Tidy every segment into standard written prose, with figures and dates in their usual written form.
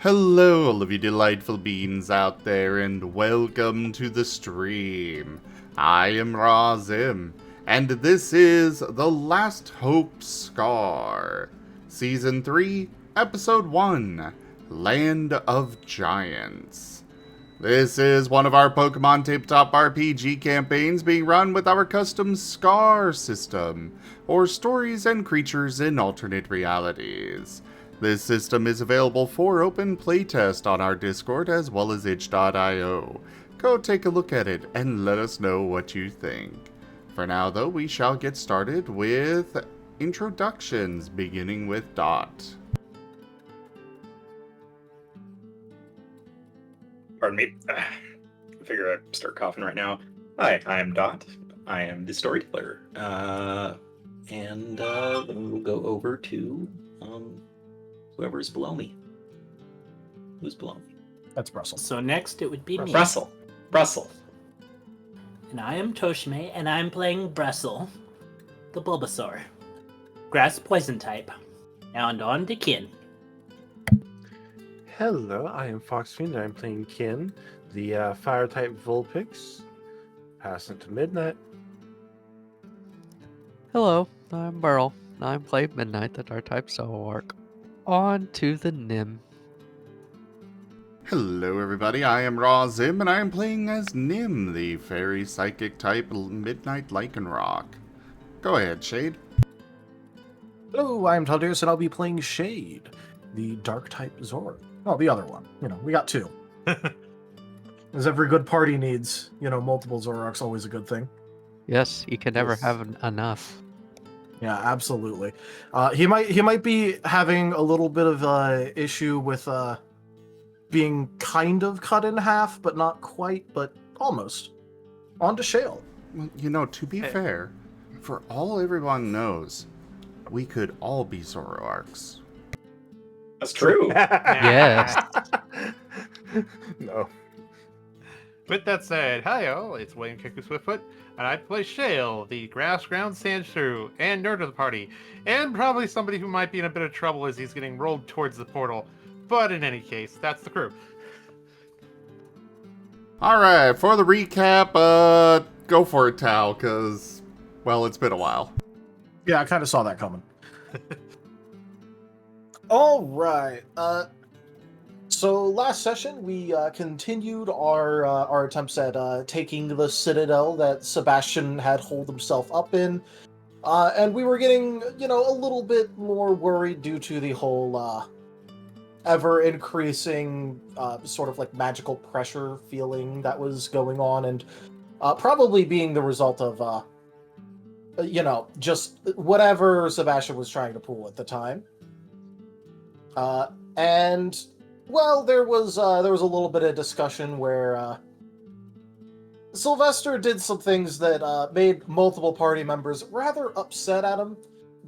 Hello, all of you delightful beings out there, and welcome to the stream. I am Razim, and this is The Last Hope Scar, Season 3, Episode 1, Land of Giants. This is one of our Pokemon tabletop RPG campaigns being run with our custom SCAR system, or Stories and Creatures in Alternate Realities. This system is available for open playtest on our Discord as well as itch.io. Go take a look at it and let us know what you think. For now, though, we shall get started with introductions, beginning with Dott. Pardon me. I figure I'd start coughing right now. Hi, I'm Dott. I am the Storyteller. And we'll go over to whoever's below me. Who's below me? That's Brussel. So next it would be me. Brussel. And I am Tochemay, and I'm playing Brussel, the Bulbasaur. Grass poison type. Now and on to Kin. Hello, I am FoxFiend, and I'm playing Kin, the fire-type Vulpix. Passing to Midnight. Hello, I'm Merl. I'm playing Midnight, the Dark-type Zoroark. On to the Nim. Hello everybody, I am Razim, and I am playing as Nim, the fairy psychic type Midnight Lycanroc. Go ahead, Shade. Hello, I'm Taldeus, and I'll be playing Shade, the Dark-type Zoroark. Oh, the other one. We got two. As every good party needs, multiple Zoroarks, always a good thing. Yes, you can never Yes. have enough. Yeah, absolutely. He might be having a little bit of issue with being kind of cut in half, but not quite, but almost. On to Shale. Well, to be fair, for all everyone knows, we could all be Zoroarks. That's true. Yes. No. With that said, hi all, it's William Kicker Swiftfoot, and I play Shale, the grass ground sandshrew and nerd of the party, and probably somebody who might be in a bit of trouble as he's getting rolled towards the portal. But in any case, that's the crew. Alright, for the recap, go for it, Tao, because, well, it's been a while. Yeah, I kind of saw that coming. All right. So last session we continued our attempts at taking the citadel that Sebastian had holed himself up in, and we were getting a little bit more worried due to the whole ever increasing sort of like magical pressure feeling that was going on, and probably being the result of just whatever Sebastian was trying to pull at the time. And well, there was a little bit of discussion where Sylvester did some things that made multiple party members rather upset at him,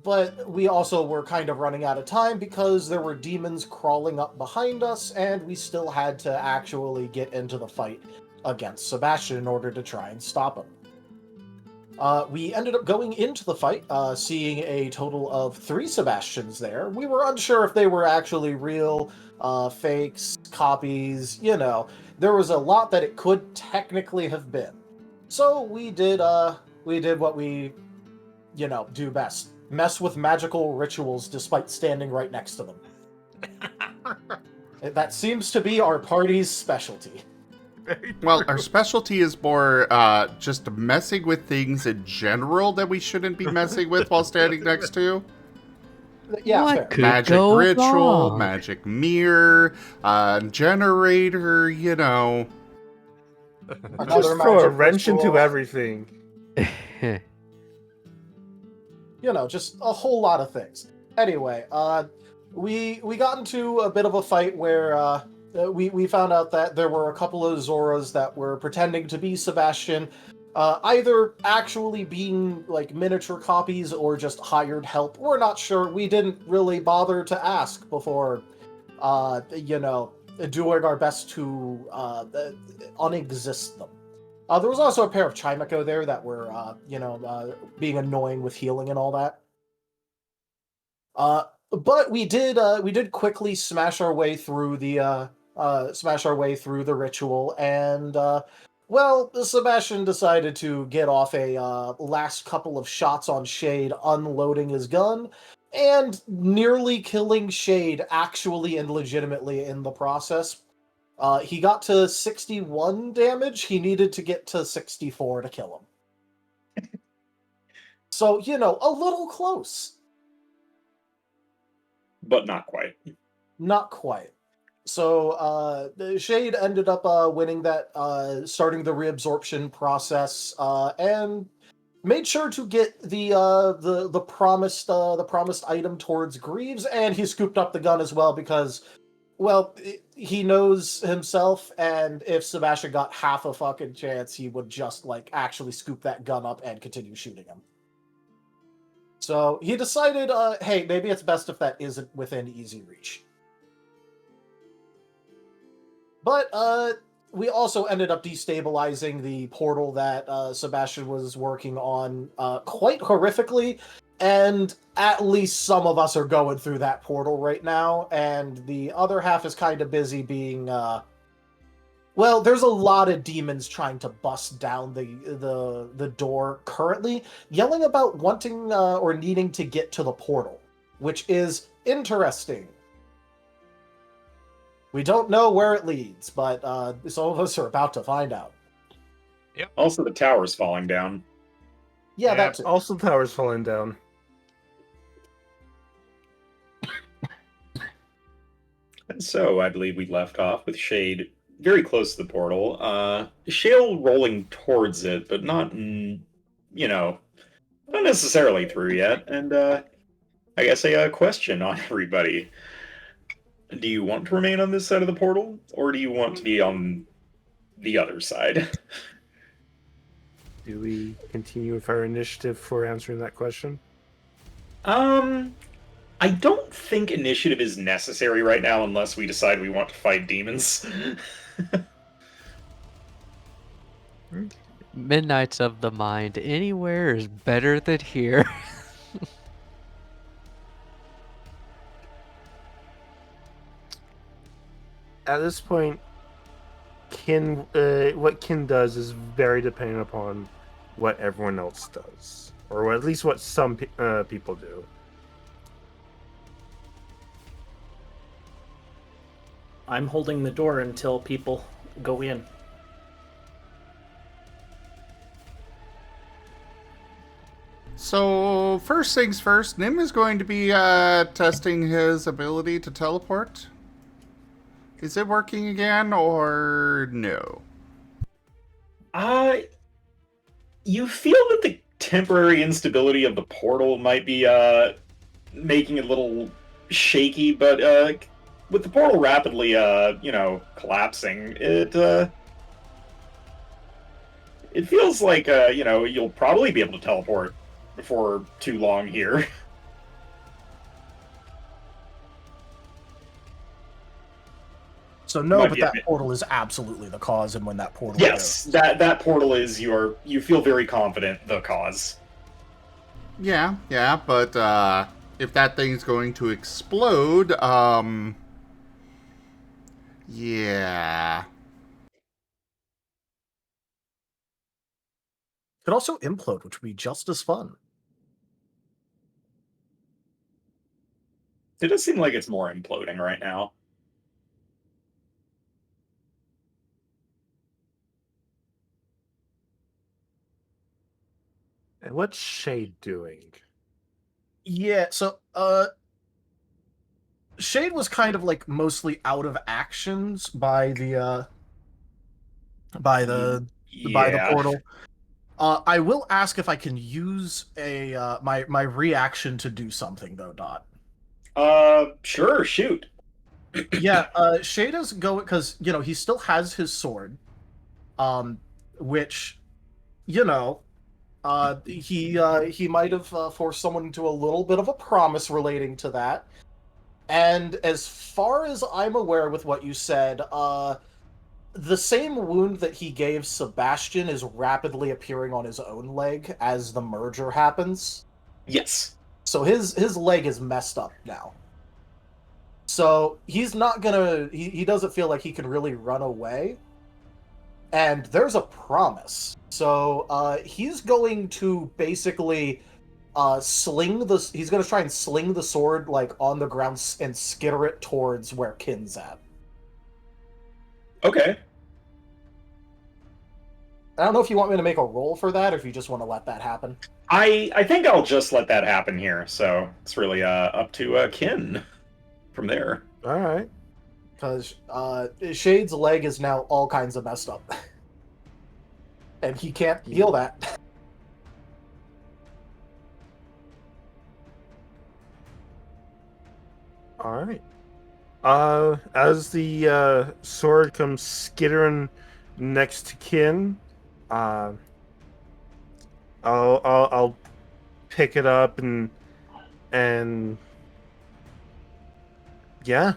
but we also were kind of running out of time because there were demons crawling up behind us, and we still had to actually get into the fight against Sebastian in order to try and stop him. We ended up going into the fight, seeing a total of 3 Sebastians there. We were unsure if they were actually real, fakes, copies, There was a lot that it could technically have been. So we did what we, do best. Mess with magical rituals despite standing right next to them. That seems to be our party's specialty. Well, our specialty is more just messing with things in general that we shouldn't be messing with while standing next to. Yeah, What fair. could Magic go ritual, wrong? magic mirror, generator, Another Just throw a magic wrench into ritual. everything. Just a whole lot of things. Anyway, we got into a bit of a fight where we found out that there were a couple of Zoras that were pretending to be Sebastian, either actually being like miniature copies or just hired help. We're not sure. We didn't really bother to ask before, doing our best to unexist them. There was also a pair of Chimeko there that were, being annoying with healing and all that. But we did quickly smash our way through the ritual, and well, Sebastian decided to get off a last couple of shots on Shade, unloading his gun and nearly killing Shade actually and legitimately in the process. He got to 61 damage. He needed to get to 64 to kill him. So, a little close. But not quite. Not quite. So Shade ended up winning that, starting the reabsorption process, and made sure to get the promised item towards Greaves, and he scooped up the gun as well because, well, he knows himself, and if Sebastian got half a fucking chance, he would just actually scoop that gun up and continue shooting him. So he decided, hey, maybe it's best if that isn't within easy reach. But we also ended up destabilizing the portal that Sebastian was working on quite horrifically, and at least some of us are going through that portal right now, and the other half is kind of busy being... well, there's a lot of demons trying to bust down the door currently, yelling about wanting or needing to get to the portal, which is interesting. We don't know where it leads, but some of us are about to find out. Yep. Also, the tower's falling down. Yeah, Yeah, that's it. Also, towers falling down. And so, I believe we left off with Shade very close to the portal. Shale rolling towards it, but not, not necessarily through yet. And I guess a question on everybody. Do you want to remain on this side of the portal, or do you want to be on the other side? Do we continue with our initiative for answering that question? I don't think initiative is necessary right now unless we decide we want to fight demons. Midnights of the mind. Anywhere is better than here. At this point, what Kin does is very dependent upon what everyone else does, or at least what some people do. I'm holding the door until people go in. So, first things first, Nim is going to be testing his ability to teleport. Is it working again, or no? You feel that the temporary instability of the portal might be making it a little shaky, but with the portal rapidly collapsing, it feels like you'll probably be able to teleport before too long here. So no, Might but be a that bit- portal is absolutely the cause, and when that portal Yes, goes. that portal is you feel very confident the cause. Yeah, but if that thing's going to explode, yeah. Could also implode, which would be just as fun. It does seem like it's more imploding right now. And what's Shade doing? Yeah, so Shade was kind of mostly out of actions by the portal. I will ask if I can use a my reaction to do something though, Dot. Sure, shoot. Yeah, Shade is going because he still has his sword, which he might have forced someone into a little bit of a promise relating to that. And as far as I'm aware with what you said, the same wound that he gave Sebastian is rapidly appearing on his own leg as the merger happens. Yes. So his leg is messed up now. So he's not gonna. He doesn't feel like he can really run away. And there's a promise. So he's going to basically sling the. He's gonna try and sling the sword like on the ground and skitter it towards where Kin's at. Okay. I don't know if you want me to make a roll for that, or if you just want to let that happen. I think I'll just let that happen here. So it's really up to Kin from there. All right. Because Shade's leg is now all kinds of messed up. And he can't heal that. All right. As the sword comes skittering next to Kin, I'll pick it up and yeah,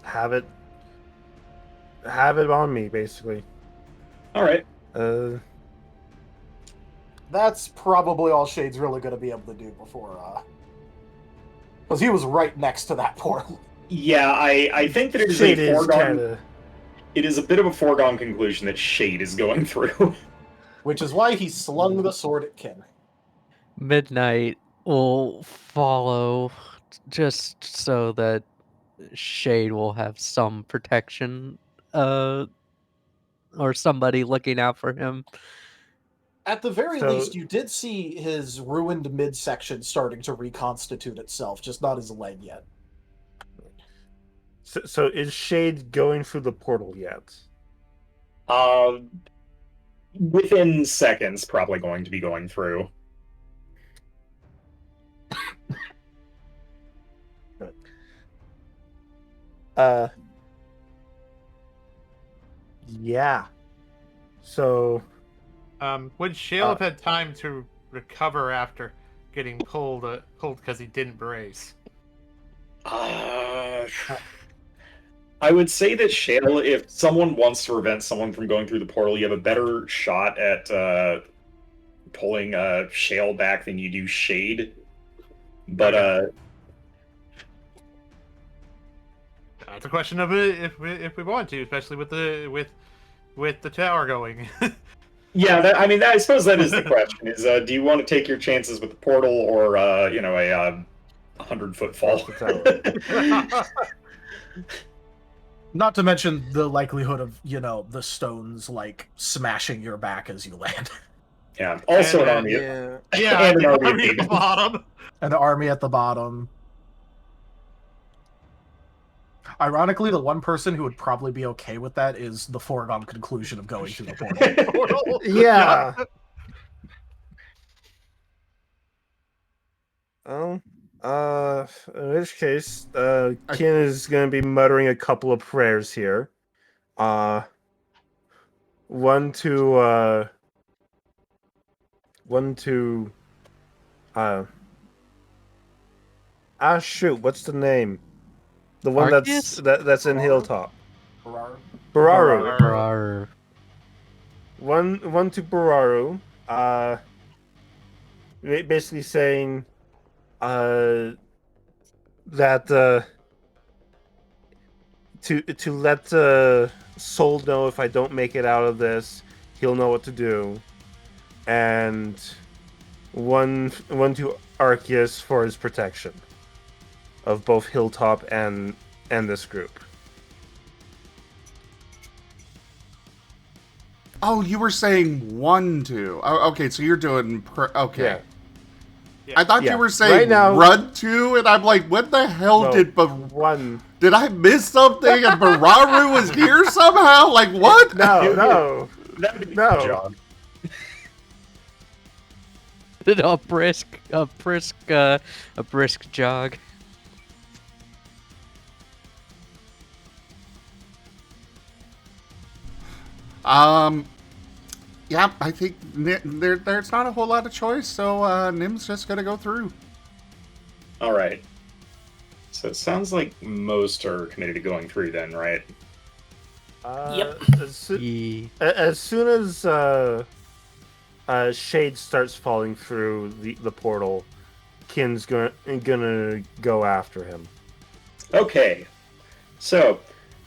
have it on me basically. All right. That's probably all Shade's really going to be able to do before, because he was right next to that portal. Yeah, I think that it is Shade a is foregone. kinda... It is a bit of a foregone conclusion that Shade is going through. Which is why he slung the sword at Kin. Midnight will follow just so that Shade will have some protection, or somebody looking out for him. At the very So- least, you did see his ruined midsection starting to reconstitute itself, just not his leg yet. So is Shade going through the portal yet? Within seconds, probably going to be going through. Yeah. So Would Shale have had time to recover after getting pulled because he didn't brace? I would say that Shale, if someone wants to prevent someone from going through the portal, you have a better shot at pulling Shale back than you do Shade. But It's a question of if we want to, especially with the tower going. yeah, I suppose that is the question: is do you want to take your chances with the portal or a 100-foot fall? Not to mention the likelihood of, the stones, smashing your back as you land. Yeah. Also an And, army. Yeah, And an the army of army at the demons. bottom. And the army at the bottom. Ironically, the one person who would probably be okay with that is the foregone conclusion of going through the portal. Portal. yeah. In which case, Kin is going to be muttering a couple of prayers here. One to shoot, what's the name? The one Arceus? that's in Hilltop. Bararu. Bararu. Brar. One to Bararu. Basically saying that to let Soul know if I don't make it out of this, he'll know what to do. And one to Arceus for his protection of both Hilltop and this group. Oh, you were saying 1, 2. Oh, okay, so you're doing... okay. Yeah. I thought Yeah. you were saying Right now- Rud 2, and I'm like, what the hell No, did... one. Did I miss something and Bararu was here somehow? Like, what? No. That would be No. a job. a brisk jog. Yeah, I think there's not a whole lot of choice, so Nim's just gonna go through. All right. So it sounds like most are committed to going through then, right? Yep. As soon as shade starts falling through the portal, Kin's gonna go after him. Okay. So,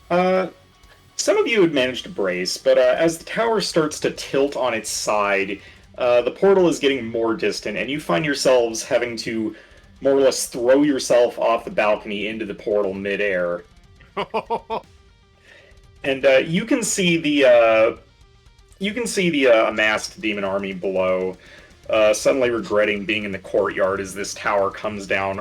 some of you had managed to brace, but as the tower starts to tilt on its side, the portal is getting more distant, and you find yourselves having to more or less throw yourself off the balcony into the portal midair. And you can see the amassed demon army below, suddenly regretting being in the courtyard as this tower comes down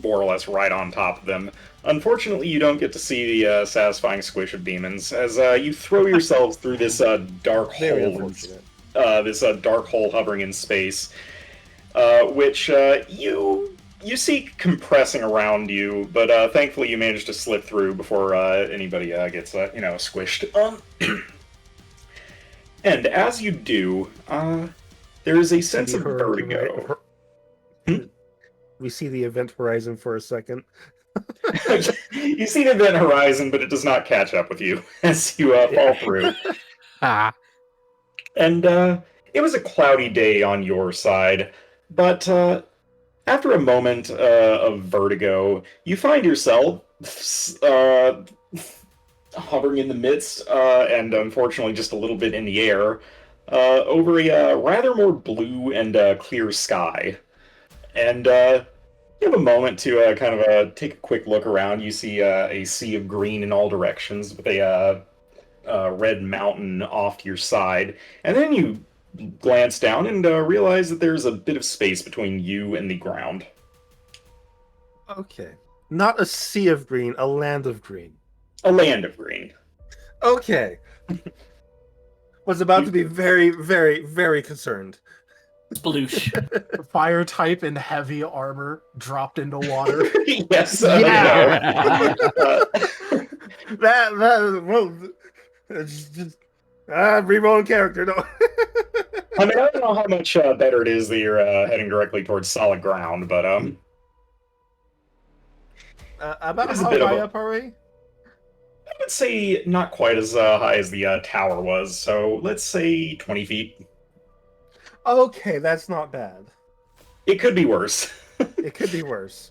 more or less right on top of them. Unfortunately, you don't get to see the satisfying squish of demons as you throw yourselves through this dark Very hole, unfortunate. this dark hole hovering in space, which you see compressing around you, but thankfully you manage to slip through before anybody gets squished. And as you do, there is a sense of vertigo. We see the event horizon for a second. You see the event horizon, but it does not catch up with you as you fall through. And it was a cloudy day on your side, but after a moment of vertigo, you find yourself hovering in the midst, and unfortunately just a little bit in the air, over a rather more blue and clear sky. And you have a moment to kind of take a quick look around. You see a sea of green in all directions with a red mountain off to your side. And then you glance down and realize that there's a bit of space between you and the ground. Okay. Not a sea of green, a land of green. A land of green. Okay. Was about to be very, very, very concerned. Sploosh. Fire type in heavy armor dropped into water. Yes. Yeah. Rerolling character. No. I mean, I don't know how much better it is that you're heading directly towards solid ground, but About It is a how bit of high a- up are we? I would say not quite as high as the tower was. So let's say 20 feet. Okay, that's not bad. It could be worse. It could be worse.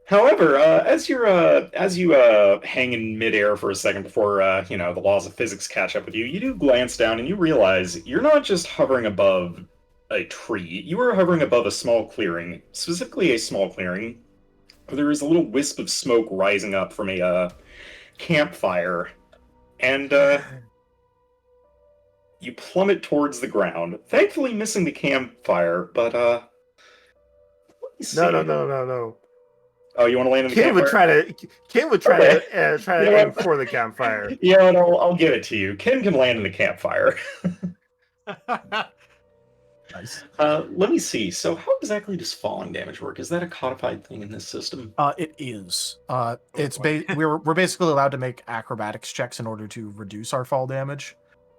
However, as you hang in midair for a second before the laws of physics catch up with you, you do glance down and you realize you're not just hovering above a tree. You are hovering above a small clearing, specifically a small clearing. Where there is a little wisp of smoke rising up from a campfire, and you plummet towards the ground. Thankfully, missing the campfire, but let me see. No. Oh, you want to land in the Kim campfire? would try to Okay. try to You know aim what? for the campfire. Yeah, and I'll give it to you. Kim can land in the campfire. Nice. Let me see. So, how exactly does falling damage work? Is that a codified thing in this system? It is. We're basically allowed to make acrobatics checks in order to reduce our fall damage,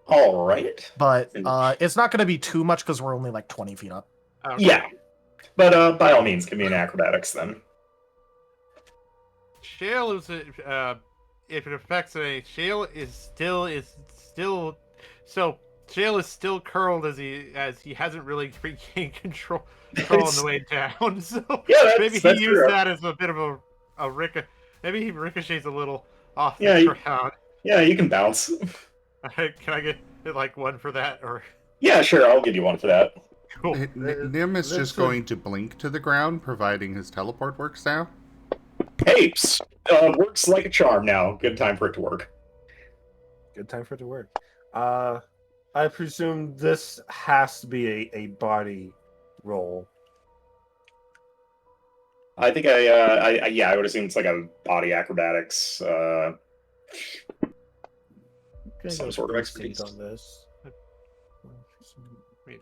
All right. but it's not going to be too much because we're only like 20 feet up. Okay. Yeah, but by all means, give me an acrobatics then. Shale is if it affects a Shale is still so Shale is still curled as he hasn't really regained control on the way down. So Yeah, maybe that's he used true. that as a bit of a maybe he ricochets a little off Yeah, the ground. Yeah, you can bounce. Can I get like one for that or Yeah, sure, I'll give you one for that. cool? Nim is just going to blink to the ground, providing his teleport works now. Apes! Works like a charm now. Good time for it to work. Good time for it to work. I presume this has to be a body roll. I think I would assume it's like a body acrobatics. Some sort of expertise. on this. Wait.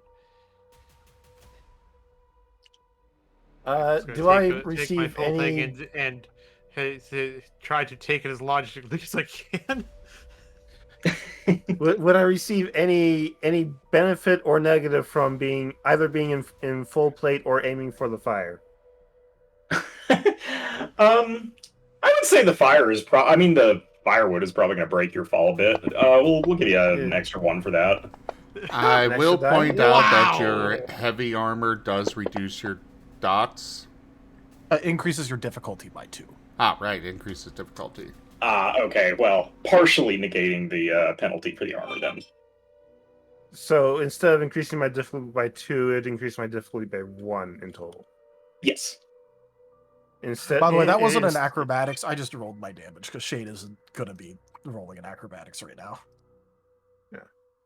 Do I take my receive full thing any? and try to take it as logically as I can? Would I receive any benefit or negative from either being in full plate or aiming for the fire? I would say the fire is the firewood is probably going to break your fall a bit. We'll give you an extra one for that. I Next will to that. point out that Wow. your heavy armor does reduce your dots. Increases your difficulty by 2. Ah, right, increases difficulty. Okay, well, partially negating the penalty for the armor then. So instead of increasing my difficulty by 2, it increased my difficulty by 1 in total. Yes. Instead, By the way, that wasn't an acrobatics. I just rolled my damage because Shade isn't going to be rolling an acrobatics right now.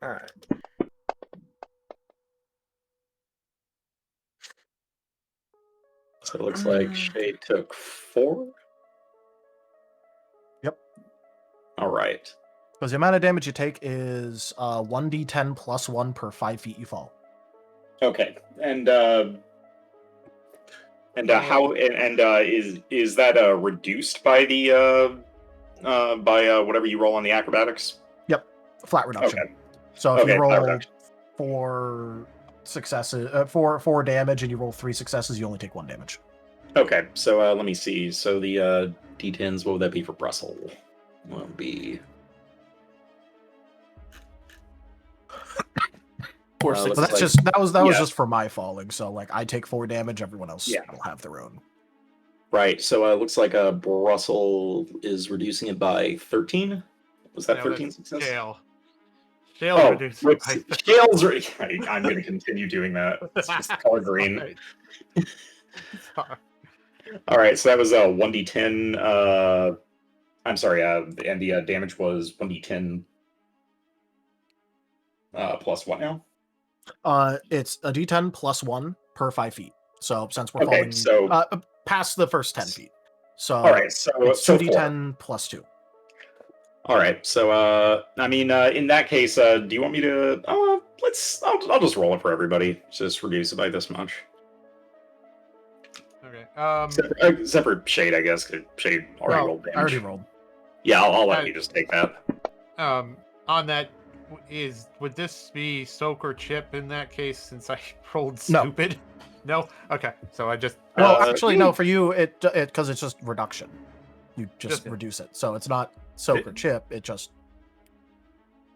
All right. So it looks like Shade took 4. Yep. All right. Because the amount of damage you take is 1d10 plus 1 per 5 feet you fall. Okay. And how is that reduced by the whatever you roll on the acrobatics? Yep. Flat reduction. Okay. So if Okay, you flat roll reduction. 4 successes, 4 damage, and you roll 3 successes, you only take 1 damage. Okay, so let me see. So the D10s, what would that be for Brussel? Well, it'd be 4 looks So successes. that's like- that was yeah. just for my falling. So like I take 4 damage, everyone else Yeah. will have their own. right. So it looks like Brussel is reducing it by 13. Was that No, 13 that's success? Shale. Shale's Oh, reduced whoops. by Shale's I'm going to continue doing that. It's just color green. Sorry. Sorry. All right, so that was 1d10. I'm sorry, and the damage was 1d10 plus what now? It's a d10 plus 1 per 5 feet. So since we're Okay, falling so- past the first 10 feet. So All right, so it's so 2d10 plus 2. 4. All right, so I mean, in that case, do you want me to? I'll just roll it for everybody. Just reduce it by this much. Okay. Except for Shade, I guess. 'Cause Shade already Well, rolled damage. I already rolled. Yeah, I'll let Uh, you just take that. On that, would this be soak or chip in that case? Since I rolled No. stupid. No. Okay. So I just. No, Uh, actually, no. For you, it because it's just reduction. You just Just- reduce it, so it's not soak or chip. It just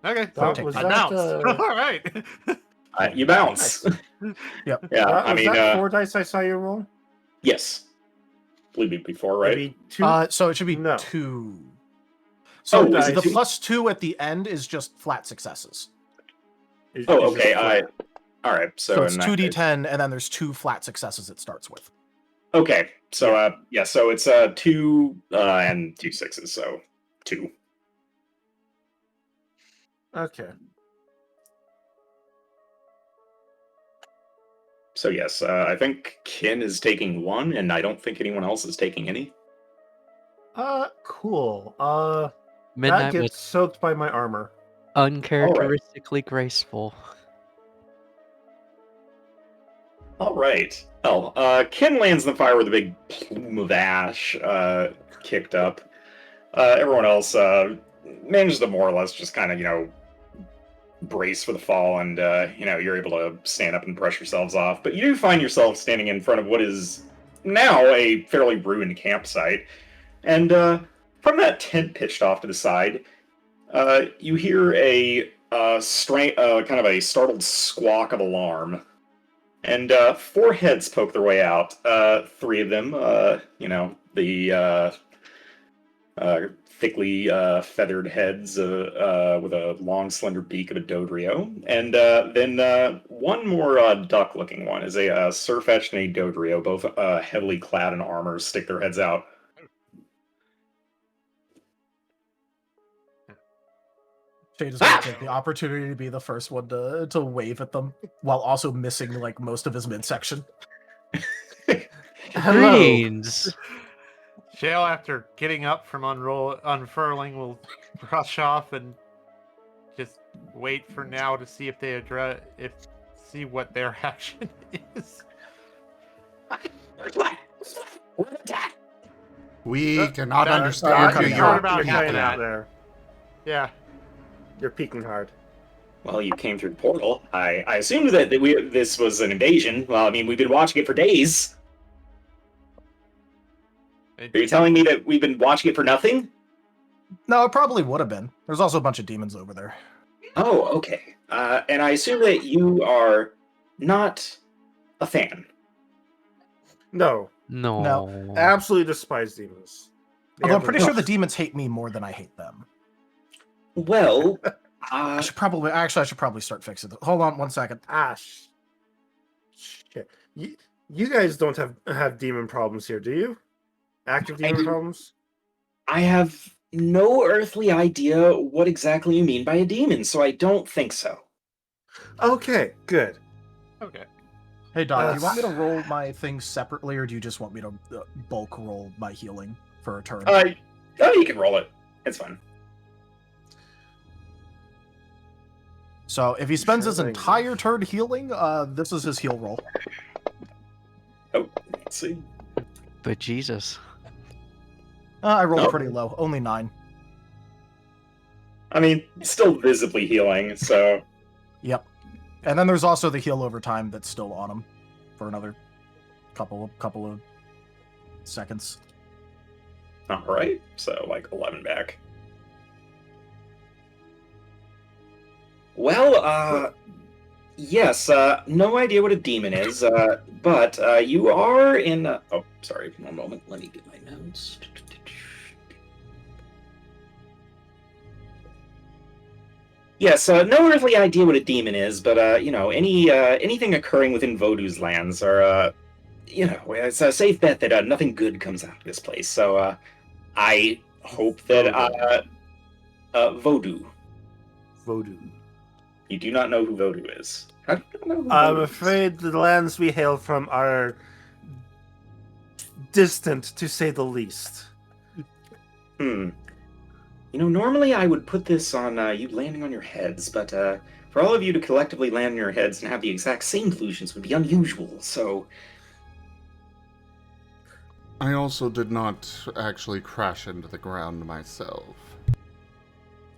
Okay. That So was I that, bounced. All right. You bounce. Yep. Yeah, I was mean, that 4 dice I saw you roll? yes. Believe it before, right? Maybe 2? so it should be No. 2. So Oh, is the it 2? plus 2 at the end is just flat successes. Is- Oh, is it okay. flat? All right. So, So it's in that case- 2d10, and then there's 2 flat successes it starts with. Okay. So yeah. So it's 2 and 2 6s. So 2. Okay. So yes, I think Kin is taking 1, and I don't think anyone else is taking any. Cool. That Midnight gets was soaked by my armor. uncharacteristically graceful. All right. Well, Kin lands in the fire with a big plume of ash kicked up. Everyone else manages to more or less just kind of, brace for the fall, and, you're able to stand up and brush yourselves off. But you do find yourself standing in front of what is now a fairly ruined campsite. And from that tent pitched off to the side, you hear a kind of a startled squawk of alarm. And 4 heads poke their way out. 3 of them, the thickly feathered heads with a long, slender beak of a dodrio. And then one more duck-looking one is a surfetch and a dodrio, both heavily clad in armor, stick their heads out. Shade is going to take the opportunity to be the first one to wave at them, while also missing like most of his midsection. Greens. Shale, after getting up from unfurling, will brush off and just wait for now to see if they see what their action is. We cannot that- understand you're you. cutting You're out. about You're half cutting of out that. there. Yeah. You're peeking hard. Well, you came through the portal. I assumed that this was an invasion. Well, I mean, we've been watching it for days. Are you telling me that we've been watching it for nothing? No, it probably would have been. There's also a bunch of demons over there. Oh, okay. And I assume that you are not a fan. No, No. absolutely despise demons. They Although are I'm the pretty sure the worst. demons hate me more than I hate them. Well, I should probably start fixing it. Hold on 1 second. Shit. You guys don't have demon problems here, do you? Active demon do. problems? I have no earthly idea what exactly you mean by a demon, so I don't think so. Okay, good. Okay. Hey, Dot, do you want me to Uh, roll my things separately, or do you just want me to bulk roll my healing for a turn? Oh, you can roll it. It's fine. So if he spends his Sure. entire turn healing, this is his heal roll. Oh, let's see. But Jesus. I rolled Oh. pretty low, only 9. I mean, still visibly healing, so... Yep. And then there's also the heal over time that's still on him for another couple of seconds. Alright, so like 11 back. Well, yes, no idea what a demon is, but you are in... oh, sorry, 1 moment, let me get my notes. Yes, no earthly idea what a demon is, but, you know, anything occurring within Vodou's lands are, you know, it's a safe bet that nothing good comes out of this place, so, I hope that, Vodou. Vodou. You do not know who Vodou is. How do you not know who I'm Vodou is? afraid the lands we hail from are distant, to say the least. You know, normally I would put this on you landing on your heads, but for all of you to collectively land on your heads and have the exact same conclusions would be unusual, so... I also did not actually crash into the ground myself.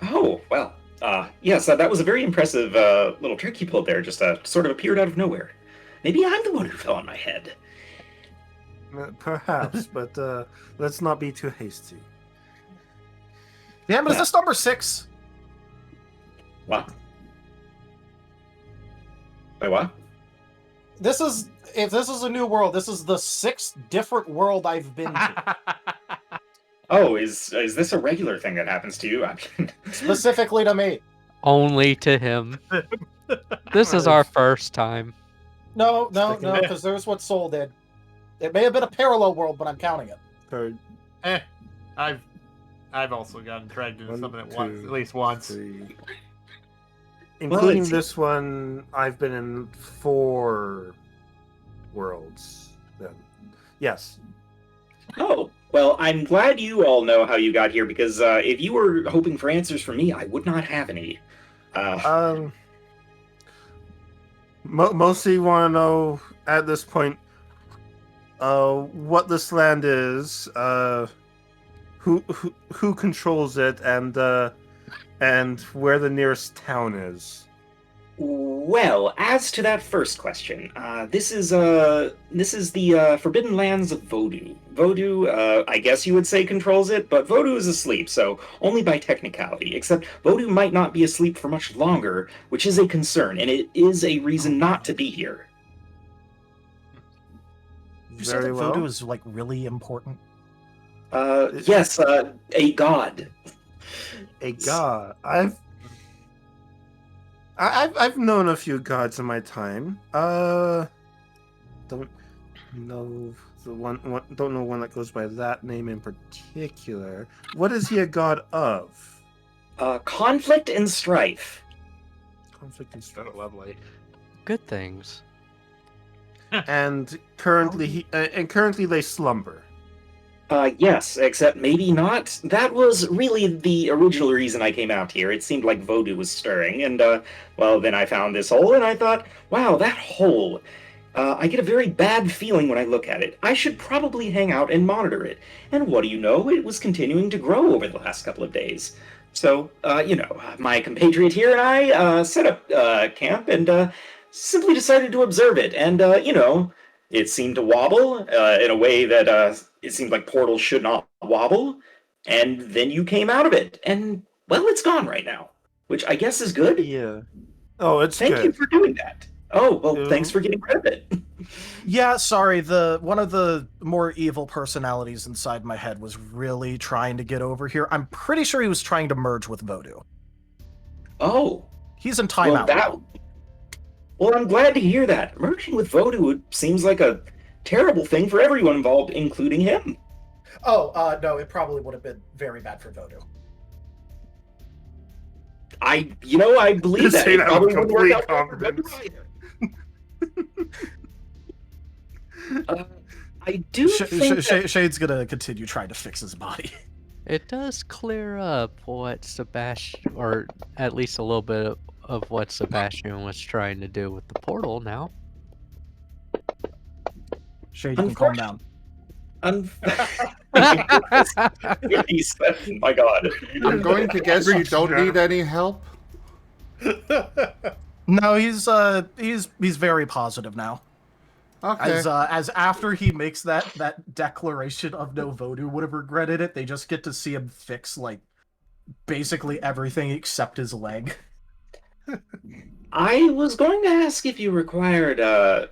Oh, well, yes, that was a very impressive little trick you pulled there, just sort of appeared out of nowhere. Maybe I'm the one who fell on my head. Perhaps, but let's not be too hasty. Damn, is this number 6? What? Wait, what? If this is a new world, this is the 6th different world I've been to. Oh, is this a regular thing that happens to you? I mean, Specifically to me. Only to him. This is our first time. No, because there's what Soul did. It may have been a parallel world, but I'm counting it. Third, I've also gotten dragged into 1, something at 2, at least once. 3. Including it's- this one, I've been in 4 worlds. Then, yes. Oh, well, I'm glad you all know how you got here, because if you were hoping for answers from me, I would not have any. Mostly want to know at this point, what this land is, who controls it, and where the nearest town is. Well, as to that first question, this is the Forbidden Lands of Vodou. Vodou, I guess you would say controls it, but Vodou is asleep, so only by technicality. Except Vodou might not be asleep for much longer, which is a concern, and it is a reason not to be here. Did you say that Vodou is like really important? Yes, a god. A god. I've known a few gods in my time. Don't know don't know one that goes by that name in particular. What is he a god of? Conflict and strife. Conflict and strife. Oh, lovely. Good things. And currently currently they slumber. Yes, except maybe not. That was really the original reason I came out here. It seemed like Vodou was stirring, and, well, then I found this hole, and I thought, wow, that hole. I get a very bad feeling when I look at it. I should probably hang out and monitor it. And what do you know? It was continuing to grow over the last couple of days. So, you know, my compatriot here and I, set up, camp, and, simply decided to observe it, and, you know, it seemed to wobble, in a way that, it seemed like portals should not wobble, and then you came out of it, and, well, it's gone right now, which I guess is good. Yeah. Oh, it's Thank you good. for doing that. Oh, well, Ooh. thanks for getting rid of it. Yeah, sorry, one of the more evil personalities inside my head was really trying to get over here. I'm pretty sure he was trying to merge with Voodoo. Oh, He's in well, timeout. well, I'm glad to hear that. Merging with Voodoo seems like a terrible thing for everyone involved, including him. Oh, no, it probably would have been very bad for Voodoo. I believe that. Say It that probably with wouldn't work complete out well for Voodoo confidence. either. I do think that... Shade's gonna continue trying to fix his body. It does clear up what Sebastian, or at least a little bit of what Sebastian was trying to do with the portal now. Shade, you can calm down. He said, my God. I'm going to guess you don't need any help. No, he's very positive now. Okay. As after he makes that declaration of no Voodoo would have regretted it, they just get to see him fix like basically everything except his leg. I was going to ask if you required,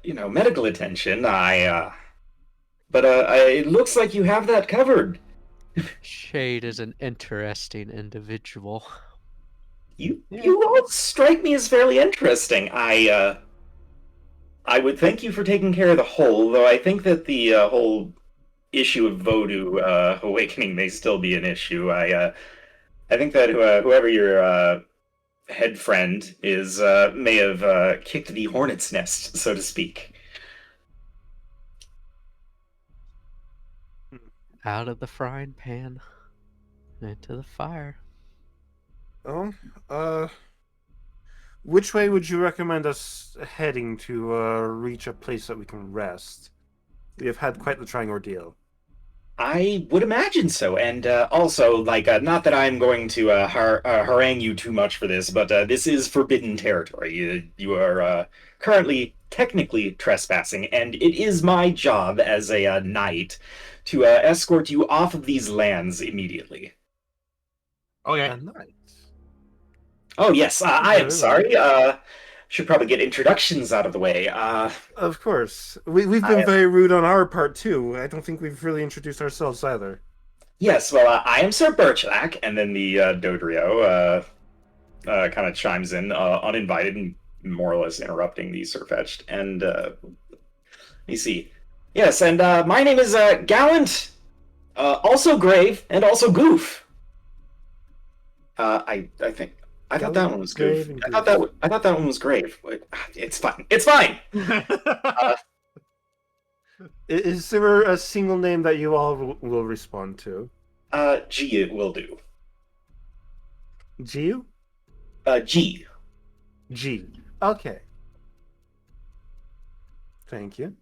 medical attention. But it looks like you have that covered. Shade is an interesting individual. You all strike me as fairly interesting. I would thank you for taking care of the whole, though I think that the whole issue of Voodoo awakening may still be an issue. I think that whoever your head friend is may have kicked the hornet's nest, so to speak. Out of the frying pan, into the fire. Oh, which way would you recommend us heading to reach a place that we can rest? We have had quite the trying ordeal. I would imagine so, and also, not that I'm going to harangue you too much for this, but this is forbidden territory. You are currently technically trespassing, and it is my job as a knight to escort you off of these lands immediately. Okay. Nice. Oh, yes, I am Very sorry. Should probably get introductions out of the way. Of course. We've been very rude on our part, too. I don't think we've really introduced ourselves either. Yes, well, I am Sir Birchlack, and then the Dodrio kind of chimes in, uninvited and more or less interrupting the Sirfetched. And let me see. Yes, and my name is Gallant, also Grave, and also Goof. I think I thought that one was Goof. I thought that one was Grave. It's fine. It's fine. Is there a single name that you all will respond to? G it will do. G? G. G. Okay. Thank you.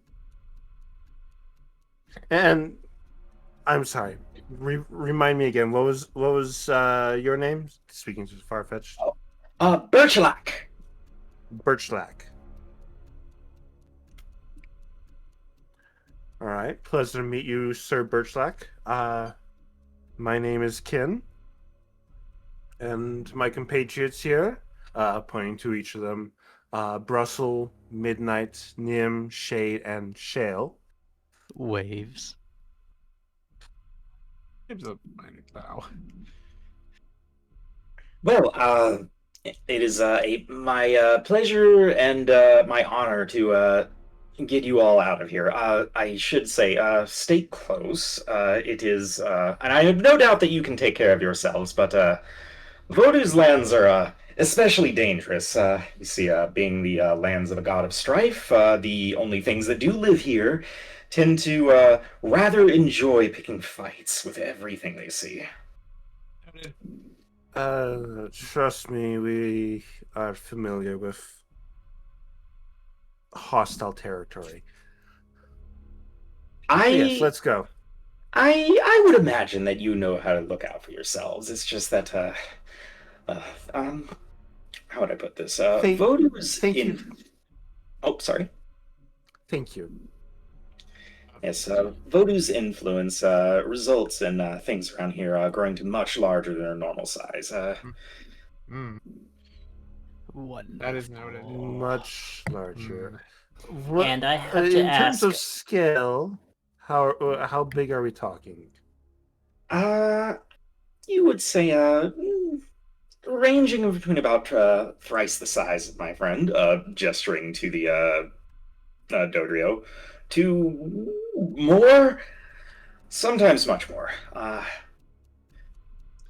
And I'm sorry. Remind me again. What was your name? Speaking to Farfetch'd. Birchlack. Birchlack. All right. Pleasure to meet you, Sir Birchlack. My name is Kin, and my compatriots here, pointing to each of them, Brussel, Midnight, Nim, Shade, and Shale. Waves. Gives a minor bow. Well, it is my pleasure and my honor to get you all out of here. I should say, stay close. It is, and I have no doubt that you can take care of yourselves, but Voodoo's lands are especially dangerous. You see, being the lands of a god of strife, the only things that do live here tend to rather enjoy picking fights with everything they see. Trust me, we are familiar with hostile territory. Yes, let's go. I would imagine that you know how to look out for yourselves. It's just that, how would I put this? Voodoo's thank you. Oh, sorry. Thank you. Yes, Voodoo's influence results in things around here growing to much larger than their normal size. Wonderful. That is noted. Much larger. And I have to in terms of ask- scale, how big are we talking? You would say, ranging between about thrice the size, my friend, gesturing to the Dodrio, to more, sometimes much more.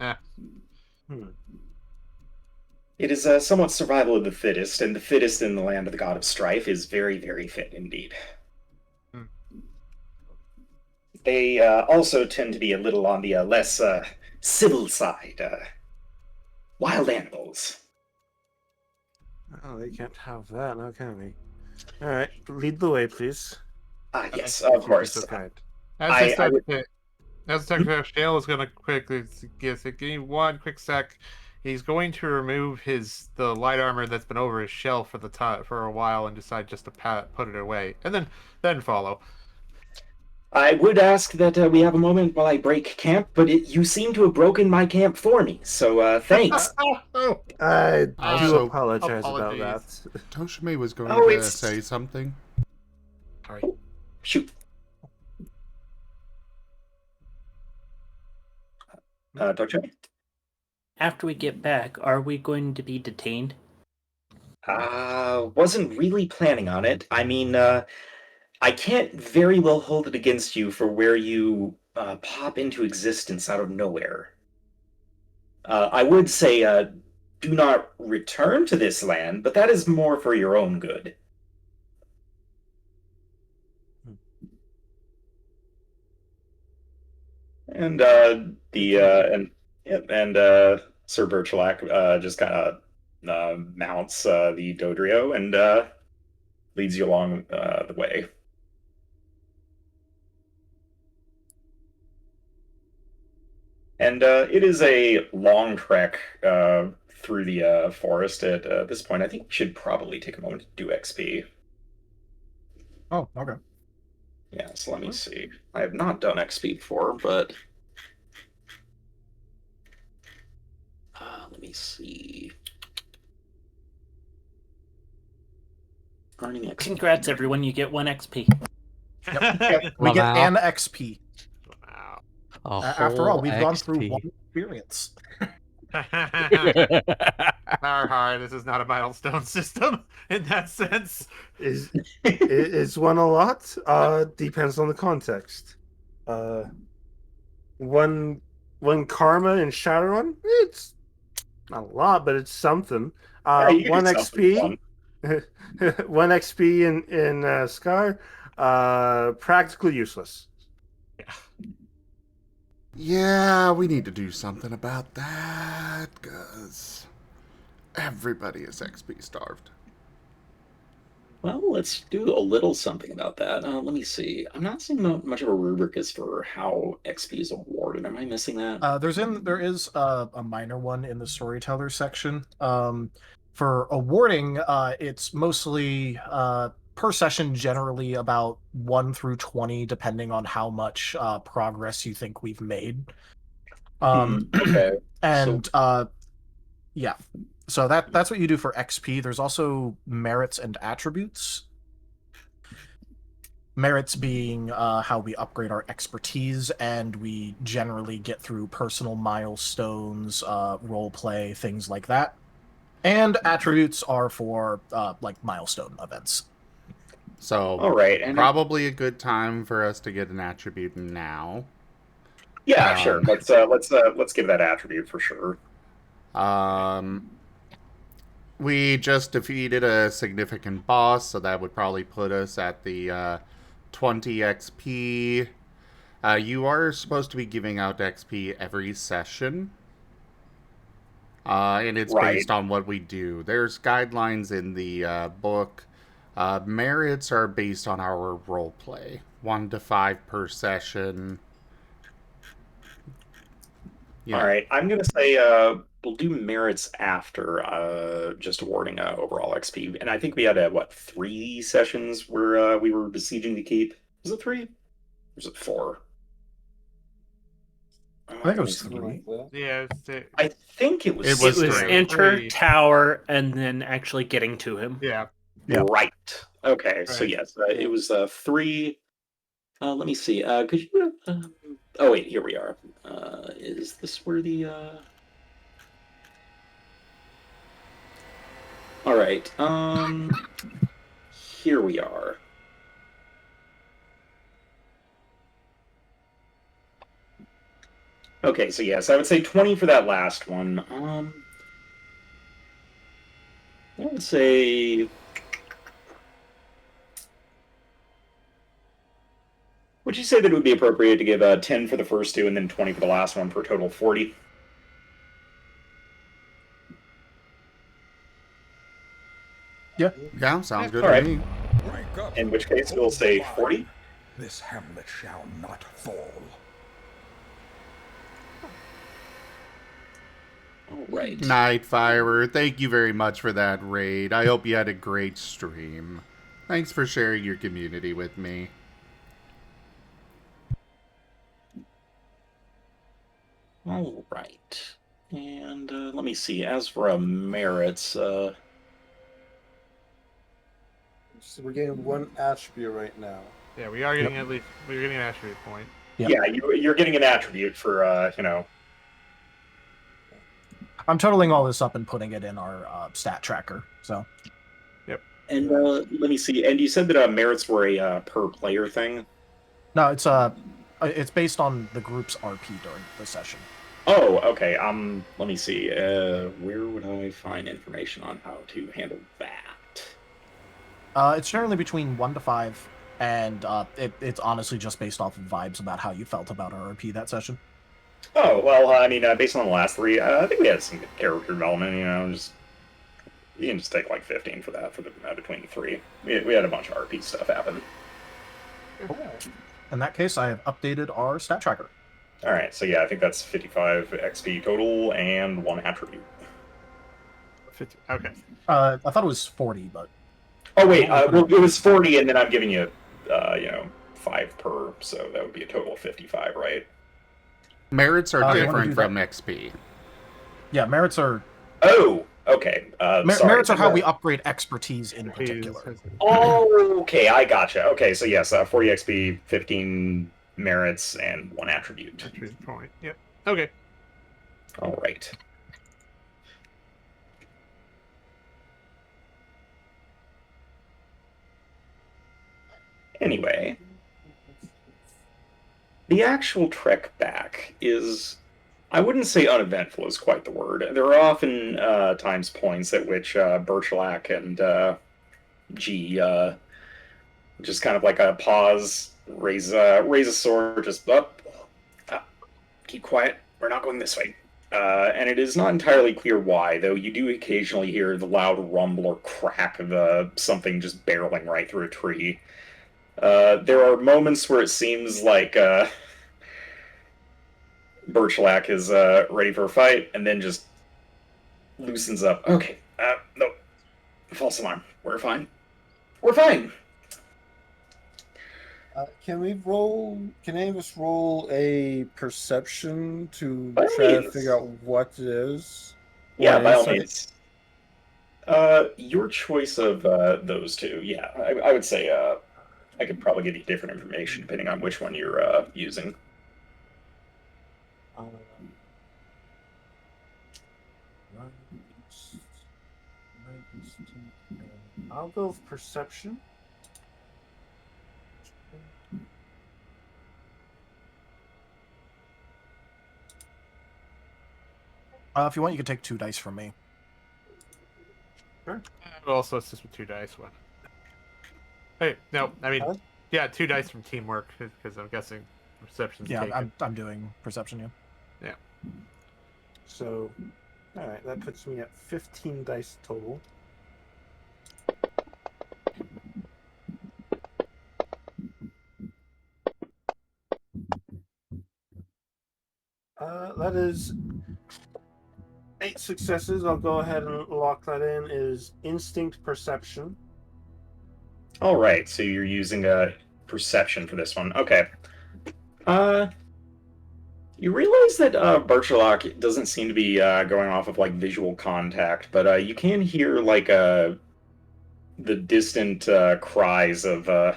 Hmm. It is somewhat survival of the fittest, and the fittest in the land of the god of strife is very, very fit indeed. Hmm. They also tend to be a little on the less civil side. Wild animals. Oh, they can't have that, now can they? All right, lead the way, please. Yes, If of you'd be course. so kind. As I would- Secretary Shale is going to quickly give me one quick sec. He's going to remove the light armor that's been over his shell for a while and decide just to put it away, and then follow. I would ask that we have a moment while I break camp, but you seem to have broken my camp for me, so thanks. I do Also, apologize about apologies. that. Tochemay was going Oh, to it's- say something. Sorry. Shoot. Tochemay? After we get back, are we going to be detained? Wasn't really planning on it. I mean, I can't very well hold it against you for where you pop into existence out of nowhere. I would say, do not return to this land, but that is more for your own good. And Sir Birchlack just kind of mounts the Dodrio and leads you along the way. And it is a long trek through the forest. At this point, I think we should probably take a moment to do XP. Oh, okay. Yeah, so let me see. I have not done XP before, but let me see. Earning XP. Congrats, everyone! You get 1 XP. We get Wow. an XP. Wow. After all, we've gone through XP. one experience. This is not a milestone system in that sense. Is one a lot? Depends on the context. One karma in Shadowrun, it's not a lot, but it's something. You can One do something XP, one XP in Scar, practically useless. Yeah, we need to do something about that, because everybody is XP starved. Well, let's do a little something about that. Let me see. I'm not seeing much of a rubric as for how XP is awarded. Am I missing that? There is a minor one in the storyteller section. For awarding, it's mostly per session, generally about 1 through 20, depending on how much progress you think we've made. Okay. And yeah, so that's what you do for XP. There's also merits and attributes. Merits being how we upgrade our expertise, and we generally get through personal milestones, role play, things like that. And attributes are for like milestone events. So, All right, and probably a good time for us to get an attribute now. yeah, sure. Let's give that attribute for sure. We just defeated a significant boss, so that would probably put us at the 20 XP. You are supposed to be giving out XP every session. And it's Right. based on what we do. There's guidelines in the book. Merits are based on our roleplay. 1 to 5 per session. Yeah. All right, I'm gonna say we'll do merits after just awarding overall XP. And I think we had 3 sessions where we were besieging the keep. Was it 3? Or was it 4? I think it was Something 3. like that. Yeah, I think it was. It was It was three. enter, Three. tower, and then actually getting to him. yeah. Yeah. Right. Okay. So Right. yes, it was 3. Let me see. Could you? Oh wait, here we are. Is this where the? All right. Here we are. Okay, so yes, I would say 20 for that last one. I would say. Would you say that it would be appropriate to give 10 for the first two and then 20 for the last one for a total of 40? Yeah, sounds good All to right. me. Rank up. In which case, we'll say 40. This hamlet shall not fall. All right. Nightfirer, thank you very much for that raid. I hope you had a great stream. Thanks for sharing your community with me. All right. And let me see. As for merits, So we're getting one attribute right now. Yeah, we are getting we're getting an attribute point. Yep. yeah, you're getting an attribute for I'm totaling all this up and putting it in our stat tracker. So And let me see. And you said that merits were a per player thing. no, it's based on the group's RP during the session. Oh, okay. Let me see. Where would I find information on how to handle that? It's generally between 1 to 5, and it's honestly just based off of vibes about how you felt about RP that session. Oh well, I mean, based on the last 3, I think we had some good character development. You can just take like 15 for that for the between the 3. We had a bunch of RP stuff happen. In that case, I have updated our stat tracker. All right, so yeah, I think that's 55 XP total and 1 attribute. 50. Okay. I thought it was 40, but Oh wait, well, it was 40, and then I'm giving you, 5 per, so that would be a total of 55, right? Merits are You wanna different do that? from XP. yeah, merits are Oh, okay. Sorry. merits are how we upgrade expertise in particular. Oh, okay, I gotcha. Okay, so yes, 40 XP, 15 merits, and 1 attribute. Attribute point. Yep. Okay. All right. Anyway, the actual trek back is, I wouldn't say uneventful is quite the word. There are often times points at which Birchlack and G just kind of like a pause, raise a sword, just up, keep quiet. We're not going this way. And it is not entirely clear why, though you do occasionally hear the loud rumble or crack of something just barreling right through a tree. There are moments where it seems like Birchlack is ready for a fight, and then just loosens up. Okay, no, false alarm. We're fine. We're fine. Can we roll? Can any of us roll a perception to By all try to means. figure out what it is? Yeah, Or by all insight? means. Your choice of those two. Yeah, I would say I could probably give you different information depending on which one you're using. I'll go with perception. If you want, you can take 2 dice from me. Also, it's just with 2 dice. One. Hey, no, I mean, Huh? yeah, 2 dice from teamwork because I'm guessing perception's Yeah, taken. I'm doing perception. Yeah. So, all right, that puts me at 15 dice total. That is 8 successes. I'll go ahead and lock that in. Is instinct perception. All right, so you're using a perception for this one. Okay. You realize that Barchelok doesn't seem to be going off of like visual contact, but you can hear like the distant cries of. I'm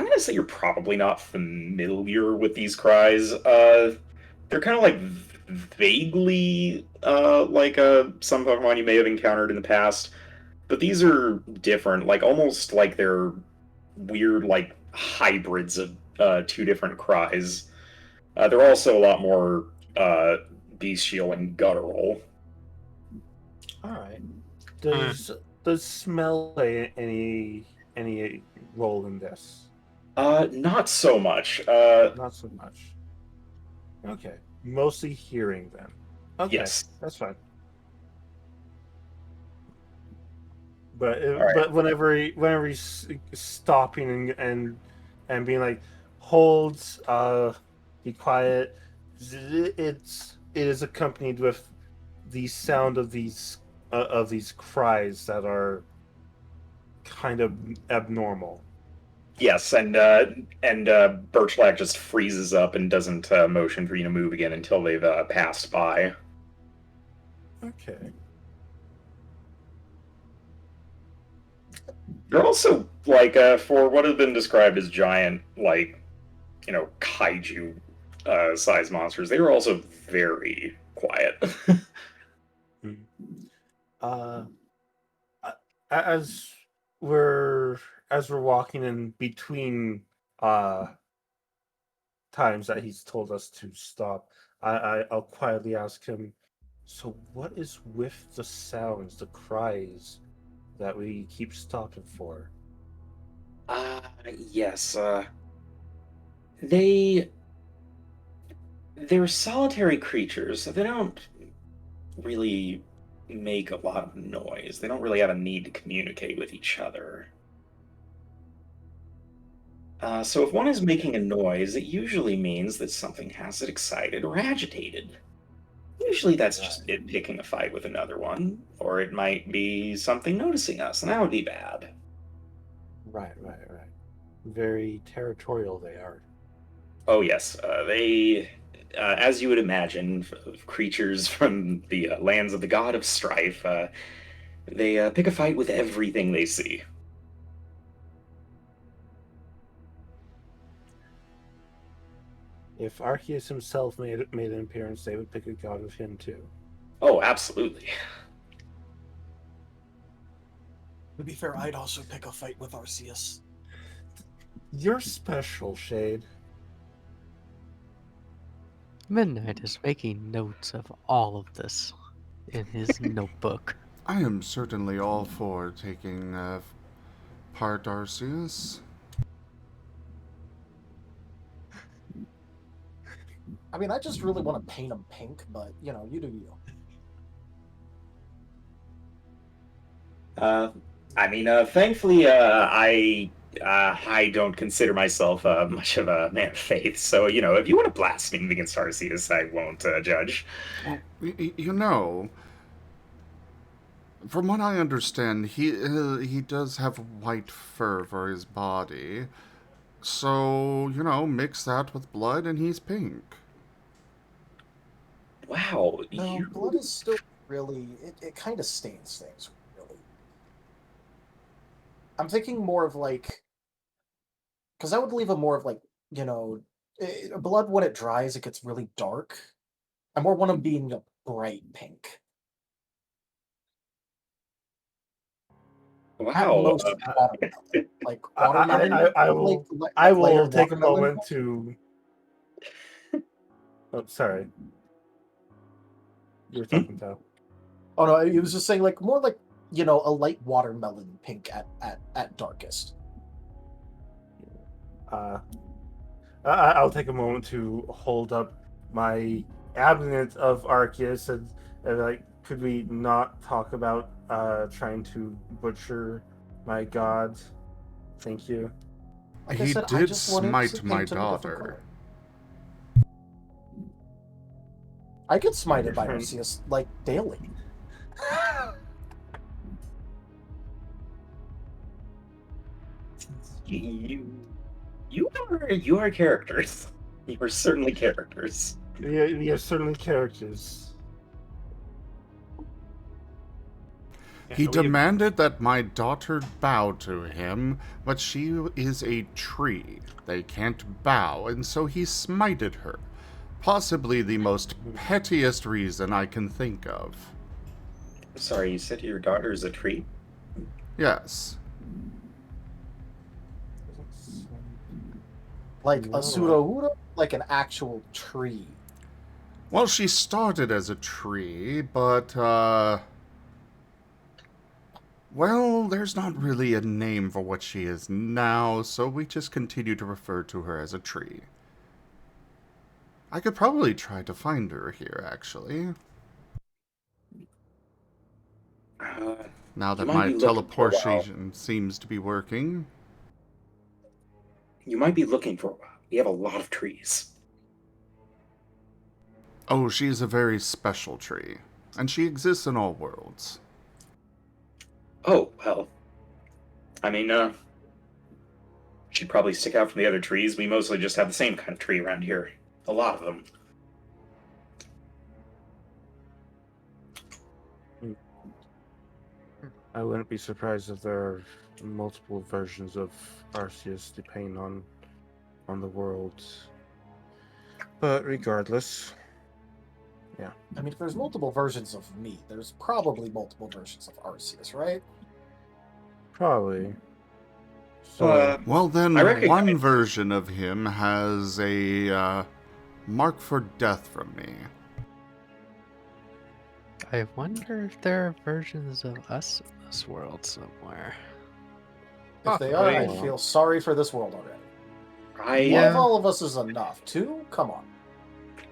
gonna say you're probably not familiar with these cries. They're kind of like vaguely like some Pokemon you may have encountered in the past, but these are different. Like almost like they're weird like hybrids of two different cries. They're also a lot more bestial and guttural. All right. Does smell play any role in this? Not so much. Not so much. Okay. Mostly hearing then. Okay, Yes. that's fine. But right. but whenever he's stopping and being like, hold, be quiet. It is accompanied with the sound of these cries that are kind of abnormal. Yes, and Birchlack just freezes up and doesn't motion for you to move again until they've passed by. Okay. They're also like for what has been described as giant, like kaiju size monsters. They are also very quiet. Uh, as we're walking in between times that he's told us to stop, I'll quietly ask him, so what is with the sounds, the cries that we keep stopping for? Yes, they're solitary creatures, so they don't really make a lot of noise. They don't really have a need to communicate with each other. So if one is making a noise, it usually means that something has it excited or agitated. Usually that's just it picking a fight with another one, or it might be something noticing us, and that would be bad. Right. Very territorial they are. Oh yes, they, as you would imagine, creatures from the lands of the God of Strife, they pick a fight with everything they see. If Arceus himself made an appearance, they would pick a god of him too. Oh, absolutely. To be fair, I'd also pick a fight with Arceus. You're special, Shade. Midnight is making notes of all of this in his notebook. I am certainly all for taking part, Arceus. I mean, I just really want to paint him pink, but, you do you. Thankfully, I don't consider myself much of a man of faith, so, if you want to blaspheme against Arceus, I won't judge. Well, from what I understand, he does have white fur for his body. So, mix that with blood and he's pink. Wow. No, blood is still really... It kind of stains things, really. I'm thinking more of, like... Because I would leave a more of, like, blood, when it dries, it gets really dark. I more want him being a bright pink. Wow. At most, watermelon. Like, watermelon... I will take a moment to... Oh, sorry. You were talking, Tao. Oh, no, he was just saying, like, more like, a light watermelon pink at darkest. I'll take a moment to hold up my abstinence of Arceus and like, could we not talk about trying to butcher my god? Thank you. Like He said, I did just wanted smite to my paint him a different daughter. color. I get smited by Arceus, like, daily. You are characters. You are certainly characters. We are certainly characters. He we- demanded that my daughter bow to him, but she is a tree. They can't bow, and so he smited her. Possibly the most pettiest reason I can think of. Sorry, you said your daughter is a tree? Yes. Like No. a pseudo like an actual tree. Well, she started as a tree, but, well, there's not really a name for what she is now, so we just continue to refer to her as a tree. I could probably try to find her here, actually. Now that You might my be looking for a while. teleportation seems to be working. You might be looking for a while. We have a lot of trees. Oh, she's a very special tree, and she exists in all worlds. Oh, well. I mean, she'd probably stick out from the other trees. We mostly just have the same kind of tree around here. A lot of them. I wouldn't be surprised if there are multiple versions of Arceus depending on the world. But regardless, I mean, if there's multiple versions of me, there's probably multiple versions of Arceus, right? probably. So Well, then, I recognize- one version of him has a mark for death from me. I wonder if there are versions of us in this world somewhere. If they are, I Possibly. feel sorry for this world already. I One of all of us is enough. Two? Come on.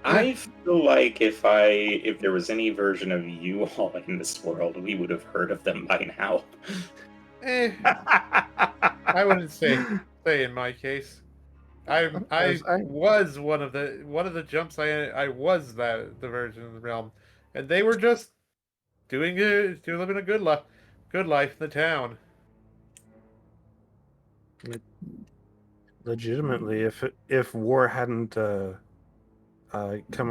I feel like if there was any version of you all in this world, we would have heard of them by now. I wouldn't say in my case. I was one of the jumps. I was the version of the realm, and they were just living a good life in the town. legitimately, if war hadn't come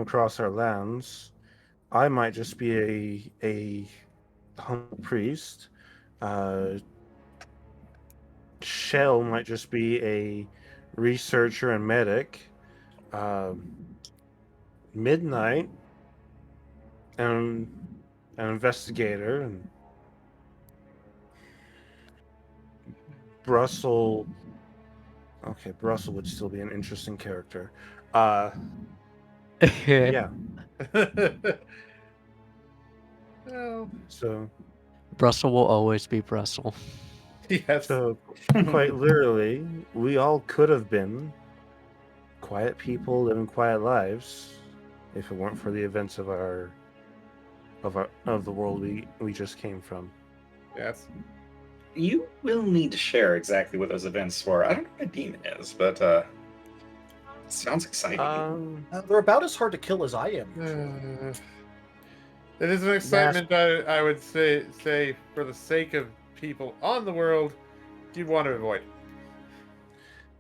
across our lands, I might just be a humble priest. Shell might just be a researcher and medic. Midnight, and an investigator, and Brussel. Okay, Brussel would still be an interesting character. Yeah. Well, So, Brussel will always be Brussel. yes. so quite literally, we all could have been quiet people living quiet lives if it weren't for the events of the world we just came from. Yes. You will need to share exactly what those events were. I don't know what a demon is, but sounds exciting. They're about as hard to kill as I am. It is an excitement I would say for the sake of people on the world, you want to avoid.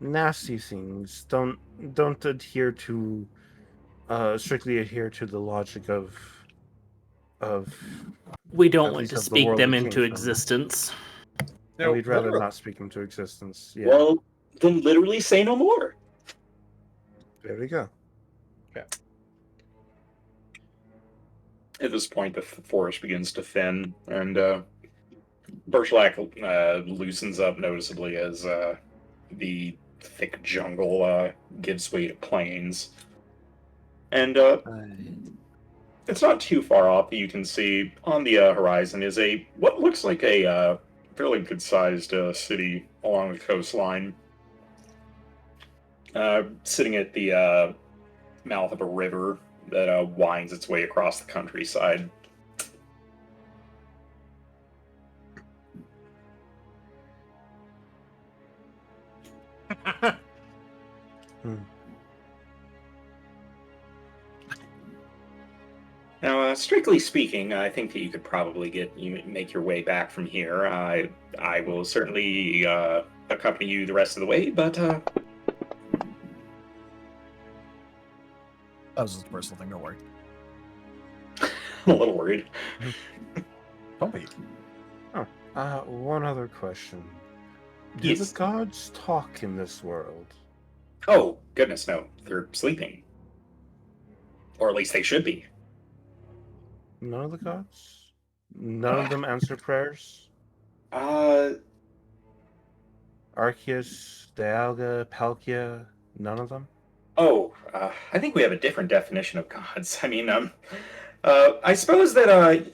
Nasty things don't adhere to strictly adhere to the logic of We don't At want least to of the speak world them it came into from. existence. and we'd rather literally. not speak them to existence. Yeah, Well, then literally say no more. there we go. At this point, the forest begins to thin, and Birchlack loosens up noticeably as the thick jungle gives way to plains. And it's not too far off that you can see on the horizon is what looks like a fairly good-sized city along the coastline, sitting at the mouth of a river that winds its way across the countryside. Now, strictly speaking, I think that you could probably make your way back from here. I will certainly accompany you the rest of the way, but That was just a personal thing. Don't worry. I'm a little worried. Don't be. One other question. Do Yes. the gods talk in this world? Oh, goodness, no. They're sleeping. Or at least they should be. None of the gods? None of them answer prayers? Uh, Arceus, Dialga, Palkia, none of them? I think we have a different definition of gods. I mean, I suppose that,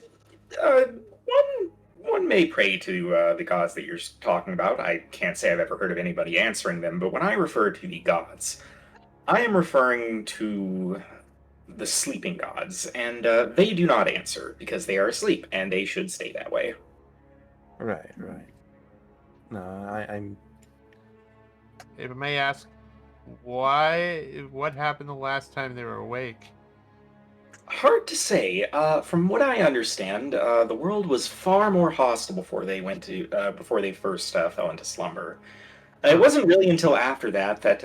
one may pray to the gods that you're talking about. I can't say I've ever heard of anybody answering them, but when I refer to the gods, I am referring to the sleeping gods, and they do not answer because they are asleep, and they should stay that way. Right. No, I'm... If I may ask, what happened the last time they were awake? Hard to say. From what I understand, the world was far more hostile before they before they first fell into slumber. It wasn't really until after that that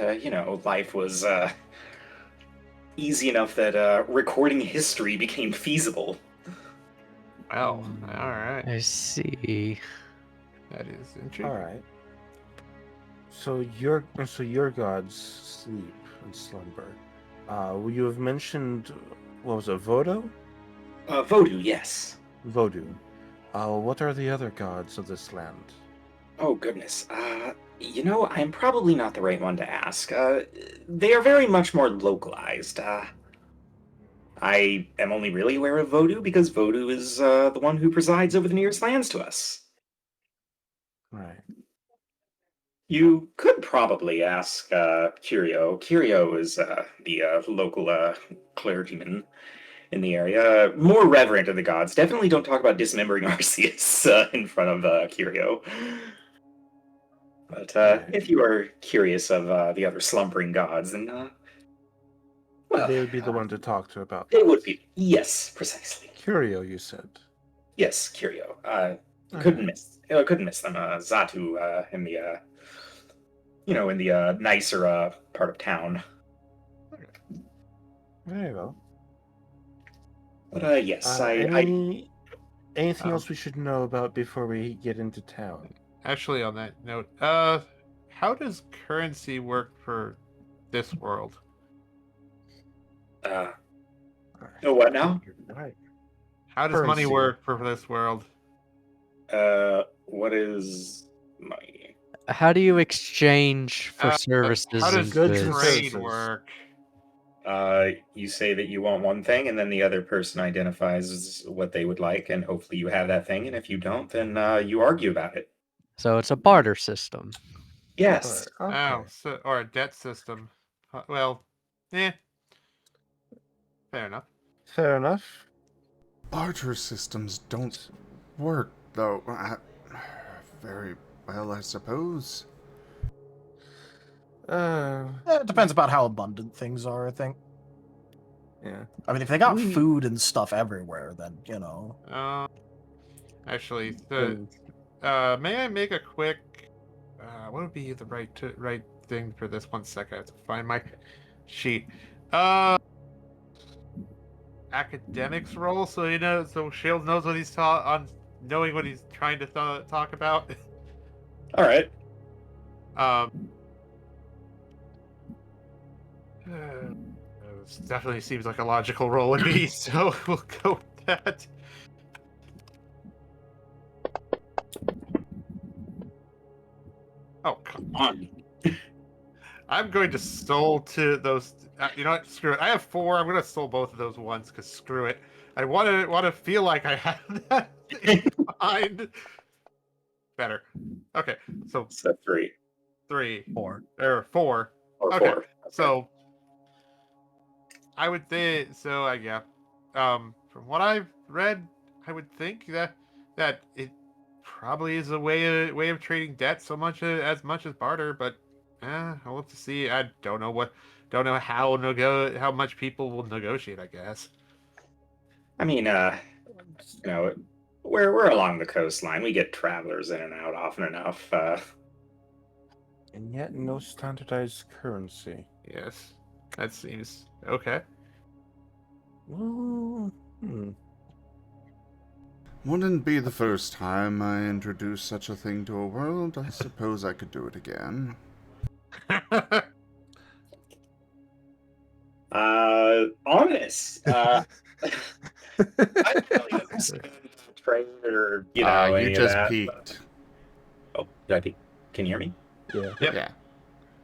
life was easy enough that recording history became feasible. Well, all right. I see. That is interesting. Alright. So your gods sleep and slumber. You have mentioned, what was it, Vodo? Vodou, yes. Vodou. What are the other gods of this land? Oh, goodness. I'm probably not the right one to ask. They are very much more localized. I am only really aware of Vodou because Vodou is the one who presides over the nearest lands to us. Right. You could probably ask Curio. Curio is the local clergyman in the area. More reverent of the gods. Definitely don't talk about dismembering Arceus in front of Curio. But if you are curious of the other slumbering gods, then, well... They would be the one to talk to about They that. would be. Yes, precisely. Curio, you said. Yes, Curio. Alright. Couldn't miss them. Zatu in the in the nicer part of town. Very well. But yes, Anything Oh. else we should know about before we get into town? Actually, on that note, how does currency work for this world? What now? Right. How does money Currency. work for this world? What is money? How do you exchange for services How does and goods and goods? trade services. work? You say that you want one thing, and then the other person identifies what they would like, and hopefully you have that thing, and if you don't, then you argue about it. So it's a barter system. Yes. Okay. Oh, so, or a debt system. Well, fair enough. Fair enough. Barter systems don't work, though. Very well, I suppose. It depends about how abundant things are, I think. Yeah. I mean, if they got food and stuff everywhere, then, Actually, And may I make a quick? What would be the right thing for this? 1 second, I have to find my sheet. Academics roll, so Shield knows what he's knowing what he's trying to talk about. All right. This definitely seems like a logical roll to me, so we'll go with that. Oh, come on. I'm going to stole to those. You know what? Screw it. I have 4. I'm going to stole both of those ones because screw it. I want to feel like I have that in mind. Better. Okay, so 3. 3 Or 4. Or Okay, 4. Okay. so I would think so. Yeah. From what I've read, I would think that it probably is a way of trading debt as much as barter. But I'll have to see. I don't know how much people will negotiate. I guess. I mean, we're along the coastline. We get travelers in and out often enough. yet no standardized currency. Yes, that seems okay. Well, Wouldn't be the first time I introduced such a thing to a world. I suppose I could do it again. Honest. I don't really understand trade or, You any of just that. peeked. Oh, did I peek? Can you hear me? yeah. Yep. Yeah.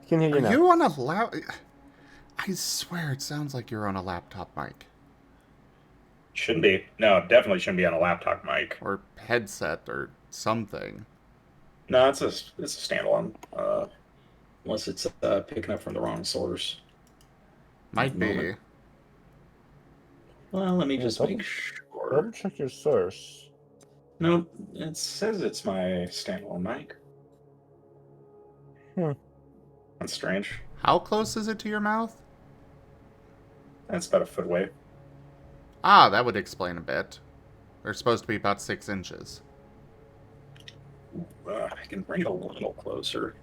Can hear you Are now. you on a I swear it sounds like you're on a laptop mic. Shouldn't be. No, definitely shouldn't be on a laptop mic. Or headset or something. No, it's a standalone. Unless it's picking up from the wrong source. Might be. Moment. Well, let me Yeah, just double- make sure. Double check your source. No, it says it's my standalone mic. That's strange. How close is it to your mouth? That's about a foot away. Ah, that would explain a bit. They're supposed to be about 6 inches. I can bring it a little closer.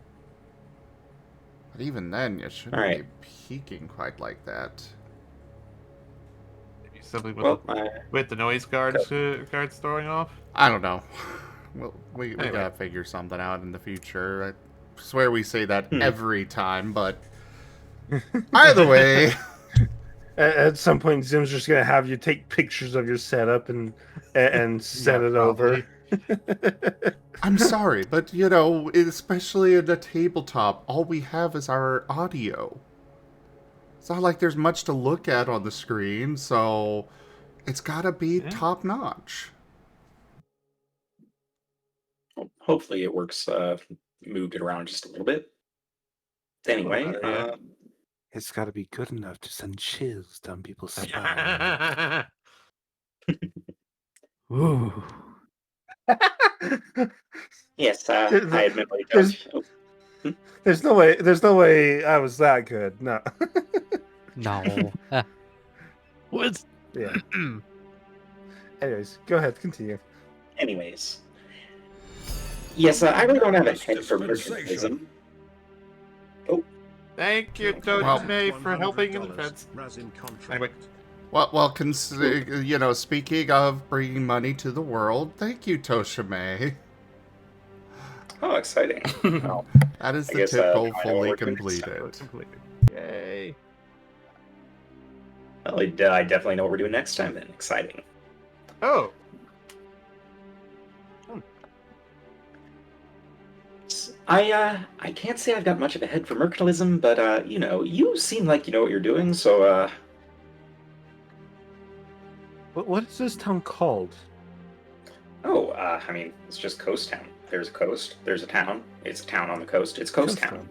But even then, you shouldn't Alright. be peeking quite like that. Maybe something with, Well, with the noise guards throwing off. I don't know. Well, we Anyway. gotta figure something out in the future. I swear we say that every time, but either way, At some point, Zim's just gonna have you take pictures of your setup and set Yeah, it over. I'm sorry, but especially in a tabletop, all we have is our audio. It's not like there's much to look at on the screen, so it's gotta be top notch. hopefully it works. Moved it around just a little bit. Anyway, It's got to be good enough to send chills down people's spine. Ooh. yes, I admittedly there's- don't. There's no way I was that good. No. No. What? Yeah. Anyways, go ahead, continue. Anyways. Yes, I really don't have a head for mercantilism. Thank you, Tochemay, for helping in defense. Anyway, Well, speaking of bringing money to the world, thank you, Tochemay. Oh, exciting. Well, That is I the guess, tip goal I know fully what we're doing. completed. yay. well, I definitely know what we're doing next time then. Exciting. Oh, I can't say I've got much of a head for mercantilism, but you seem like you know what you're doing, so What is this town called? I mean, it's just coast town. There's a coast, there's a town, it's a town on the coast, it's coast town.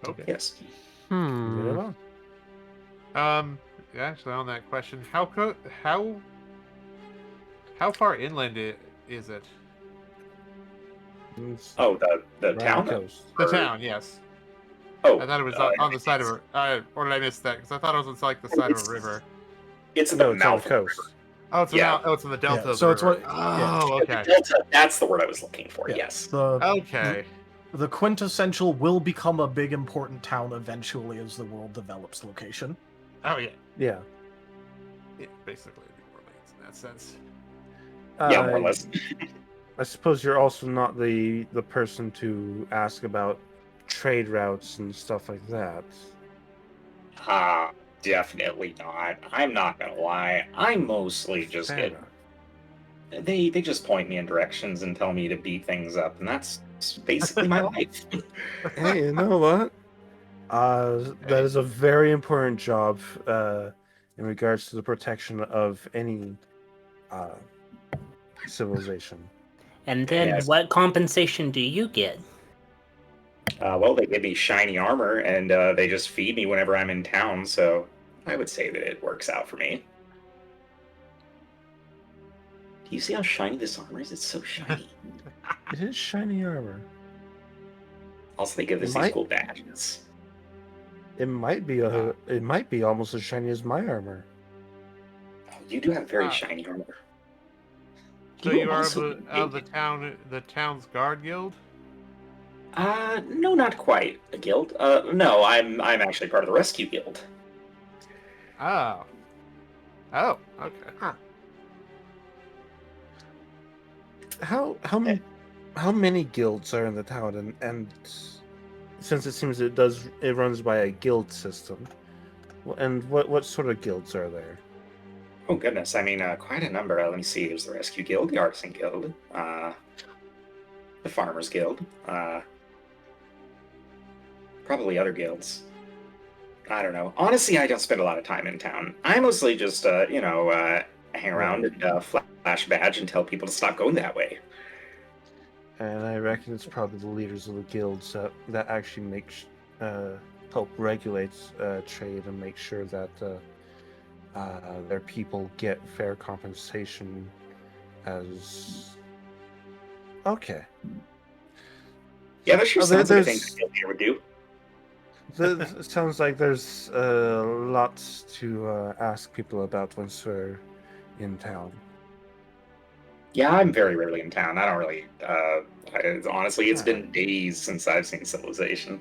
okay. Yes. Leave it alone. Actually, on that question, how far inland is it? It's Oh, the right town? on the coast. The Or- town, yes. Oh, I thought it was on the side of a. Or did I miss that? Because I thought it was on like the side of a river. It's in No, the it's on mouth the of the coast. river. Oh, it's Yeah. it's in the delta. Yeah, of so the it's river. what- Oh, The okay. delta, that's the word I was looking for, Yeah. yes. Okay. The quintessential will become a big important town eventually as the world develops location. Oh yeah. Yeah. Yeah, basically New Orleans in that sense. Yeah, more or less. I suppose you're also not the person to ask about trade routes and stuff like that. Definitely not. I'm not gonna lie. I mostly just Fair get enough. they just point me in directions and tell me to beat things up, and that's basically my life. Hey, you know what? That is a very important job in regards to the protection of any civilization. And then Yes. what compensation do you get? Well, they give me shiny armor, and they just feed me whenever I'm in town, so I would say that it works out for me. Do you see how shiny this armor is? It's so shiny. It is shiny armor. Also, they give us It these might- cool badges. It might be almost as shiny as my armor. Oh, you do have very Ah. shiny armor. So you are also of the town's guard guild. No, not quite a guild. No, I'm actually part of the rescue guild. Oh. Oh, okay. How many guilds are in the town, and since it seems it runs by a guild system, and what sort of guilds are there? Oh goodness, I mean, quite a number. Let me see. There's the Rescue Guild, the Artisan Guild, the Farmers Guild, probably other guilds. I don't know. Honestly, I don't spend a lot of time in town. I mostly just, hang around and flash badge and tell people to stop going that way. And I reckon it's probably the leaders of the guilds that actually help regulate trade and make sure that their people get fair compensation. Okay. Yeah, that sure sounds like a thing that here would do. It sounds like there's lots to ask people about once we're in town. Yeah, I'm very rarely in town. I don't really. Honestly, it's been days since I've seen civilization.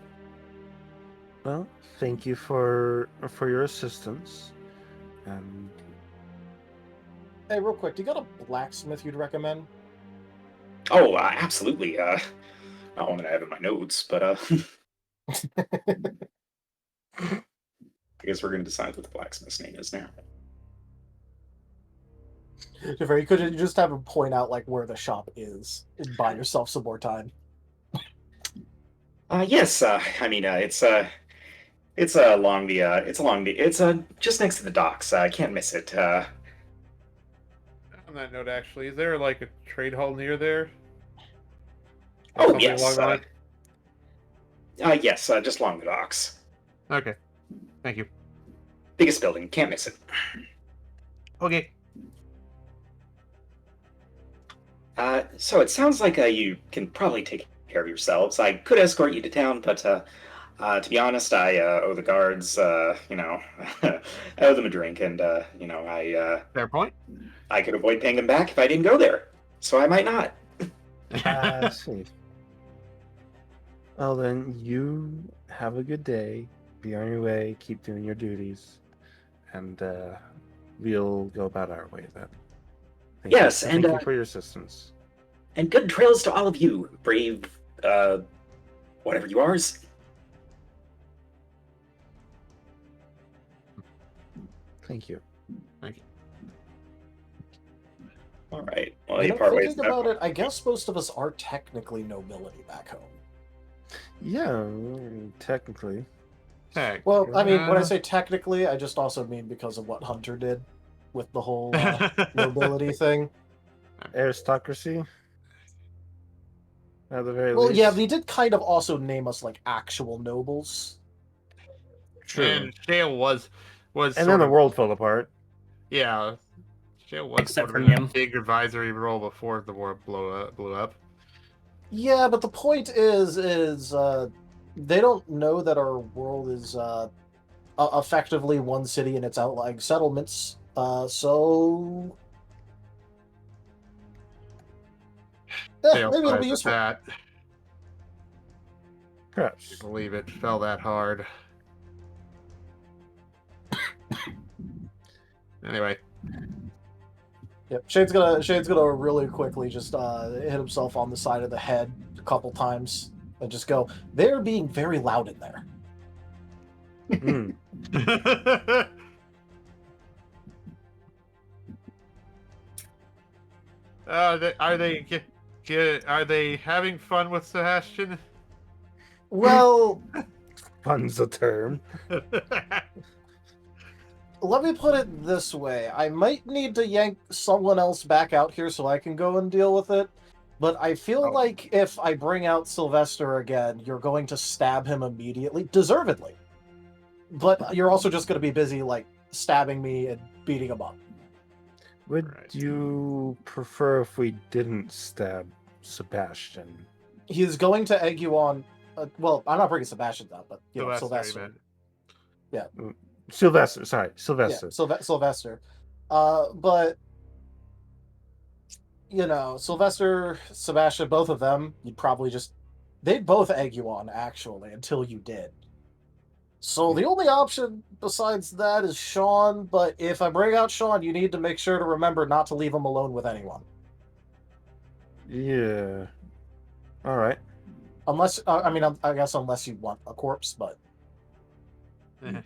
Well, thank you for your assistance. Hey, real quick, do you got a blacksmith you'd recommend? Oh, absolutely. Not one that I have in my notes, but I guess we're going to decide what the blacksmith's name is now. You could just have him point out like where the shop is and buy yourself some more time. Yes. I mean, it's just next to the docks. I can't miss it. On that note, actually, is there like a trade hall near there? Or Oh yes. along Yes. Just along the docks. Okay. Thank you. Biggest building. Can't miss it. Okay. So it sounds like you can probably take care of yourselves. I could escort you to town, but to be honest, I owe the guards, I owe them a drink, and Fair point. I could avoid paying them back if I didn't go there, so I might not. I see. Well, then you have a good day. Be on your way. Keep doing your duties, and we'll go about our way then. Thank you for your assistance. And good trails to all of you, brave, whatever you are. Thank you. All right. Well, you part ways. Thinking about it, I guess most of us are technically nobility back home. Yeah, technically. Heck. Well, I mean, when I say technically, I just also mean because of what Hunter did with the whole nobility thing. Aristocracy? At the very least. Well, yeah, but he did kind of also name us like actual nobles. True. And Shale was and then the world fell apart. Yeah. Shale was Except sort for of him. a big advisory role before the war blew up. Yeah, but the point is they don't know that our world is effectively one city and its outlying settlements. So maybe it'll be useful. That. Perhaps. I believe it fell that hard. Anyway. Yep, Shade's gonna really quickly just hit himself on the side of the head a couple times and just go, "They're being very loud in there." Are they having fun with Sebastian? Well, Fun's a term. let me put it this way. I might need to yank someone else back out here so I can go and deal with it. But I feel like if I bring out Sylvester again, you're going to stab him immediately, deservedly. But you're also just going to be busy, like, stabbing me and beating him up. Would you prefer if we didn't stab Sebastian? He's going to egg you on... well, I'm not bringing Sebastian down, but, Sylvester. Yeah. Sylvester, sorry. Sylvester. Yeah, Sylvester. But... Sylvester, Sebastian, both of them, you'd probably just... They'd both egg you on, actually, until you did. So the only option besides that is Sean, but if I bring out Sean, you need to make sure to remember not to leave him alone with anyone. Yeah. All right. Unless, I guess unless you want a corpse, but I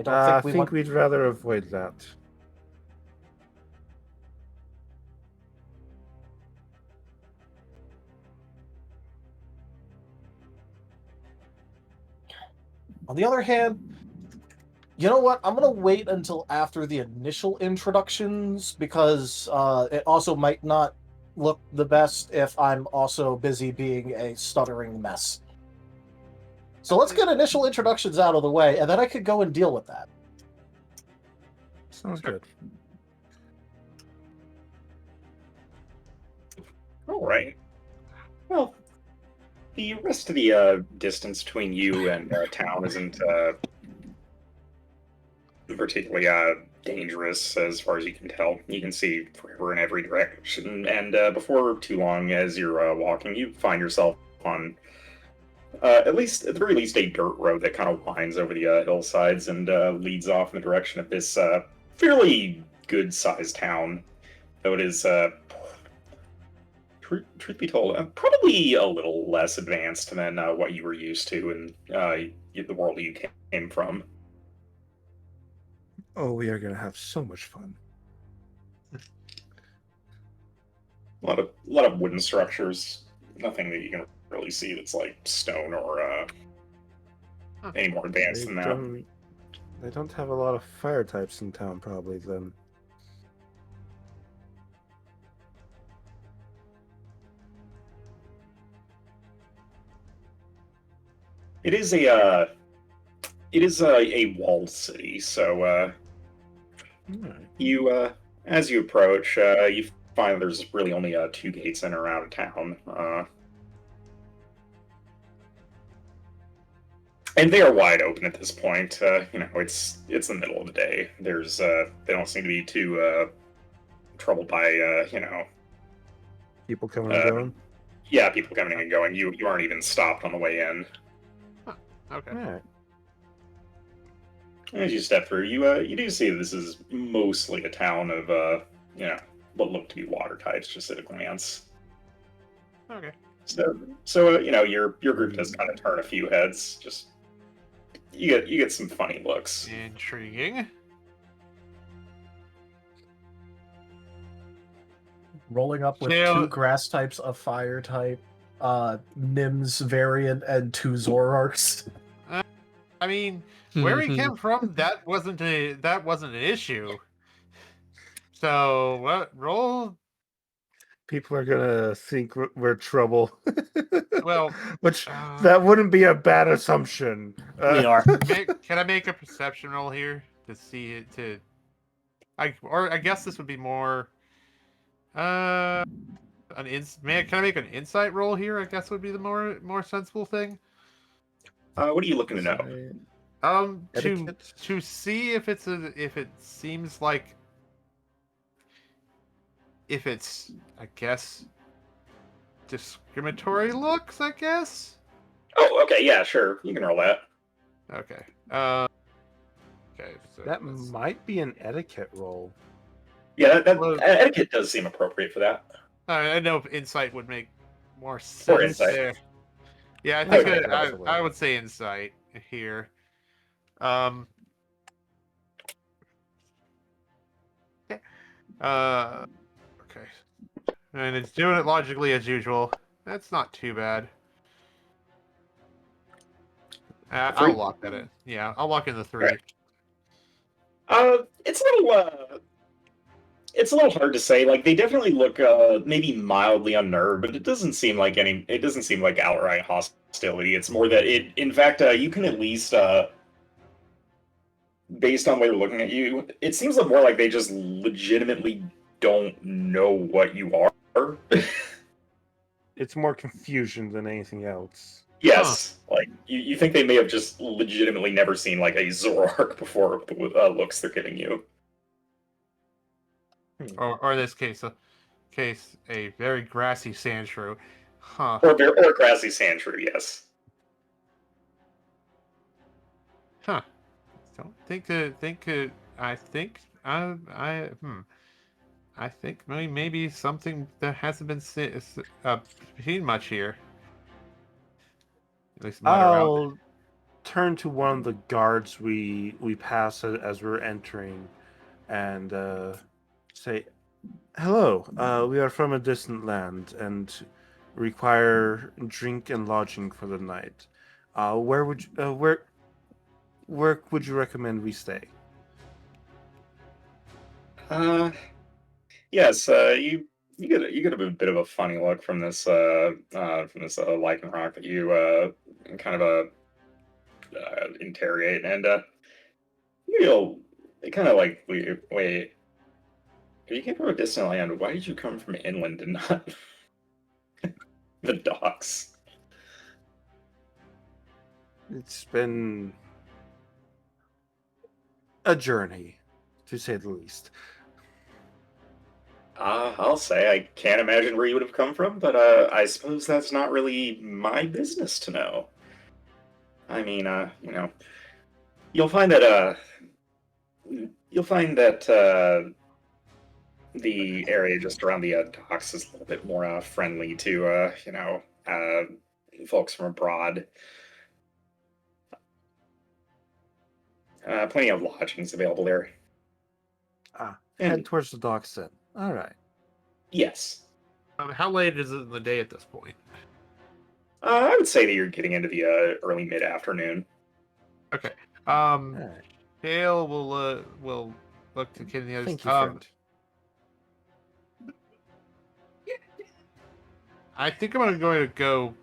don't I think we think want... we'd rather avoid that. On the other hand, you know what? I'm going to wait until after the initial introductions, because it also might not look the best if I'm also busy being a stuttering mess. So let's get initial introductions out of the way, and then I could go and deal with that. Sounds good. All right. Well, the rest of the distance between you and town isn't particularly dangerous as far as you can tell. You can see forever in every direction, and before too long, as you're walking, you find yourself on at the very least, a dirt road that kind of winds over the hillsides and leads off in the direction of this fairly good-sized town. Though it is, truth be told, probably a little less advanced than what you were used to in the world you came from. Oh, we are gonna have so much fun. A lot of wooden structures. Nothing that you can really see that's like stone or any more advanced than that. They don't have a lot of fire types in town, probably, then. It is a walled city, so you as you approach, you find there's really only 2 gates in and around town. And they are wide open at this point. It's the middle of the day. There's they don't seem to be too troubled by People coming and going. yeah, people coming and going. You aren't even stopped on the way in. Okay. All right. As you step through, you do see this is mostly a town of what look to be water types, just at a glance. Okay. So your group does kind of turn a few heads. Just you get some funny looks. Intriguing. Rolling up with Yeah. 2 grass types, a fire type, Nim's variant, and 2 Zoroarks. I mean, where he came from, that wasn't an issue. So what roll? People are gonna think we're trouble. Well, which that wouldn't be a bad assumption. We are. Can I make a perception roll here to see it? I guess this would be more. Can I make an insight roll here? I guess would be the more sensible thing. What are you looking to know? To see if it seems like if it's, I guess, discriminatory looks, I guess. Oh, okay, yeah, sure. You can roll that. Okay. Okay. So that might be an etiquette roll. Yeah, etiquette does seem appropriate for that. I know insight would make more sense Or insight. there. Yeah, I think Okay. I would say insight here. Okay. Okay. And it's doing it logically as usual. That's not too bad. I'll lock that in. Yeah, I'll lock in the 3. Right. It's a little hard to say. Like, they definitely look maybe mildly unnerved, but it doesn't seem like outright hostility. It's more that in fact, you can at least based on the way they're looking at you, it seems more like they just legitimately don't know what you are. It's more confusion than anything else. Yes, like you think they may have just legitimately never seen like a Zoroark before with looks they're giving you. Or in this case, a very grassy sand shrew. Huh. Or a grassy sand shrew, yes. Huh. Don't think I think I think maybe something that hasn't been seen much here. At least mutter out. I'll turn to one of the guards we pass as we're entering, and say, "Hello. We are from a distant land and require drink and lodging for the night. Where would where would you recommend we stay?" Yes, you get a bit of a funny look from this lichen rock that you kind of interrogate, and you'll kind of like wait. You came from a distant land. Why did you come from inland and not the docks? It's been a journey, to say the least. I'll say I can't imagine where you would have come from, but I suppose that's not really my business to know. I mean, you'll find that you'll find that the area just around the docks is a little bit more friendly to folks from abroad. Plenty of lodgings available there. Head And towards the docks then. All right. yes, How late is it in the day at this point? I would say that you're getting into the early mid afternoon. Okay. All right. Hale will look to Kid and the others. Thank you, friend. I think I'm going to go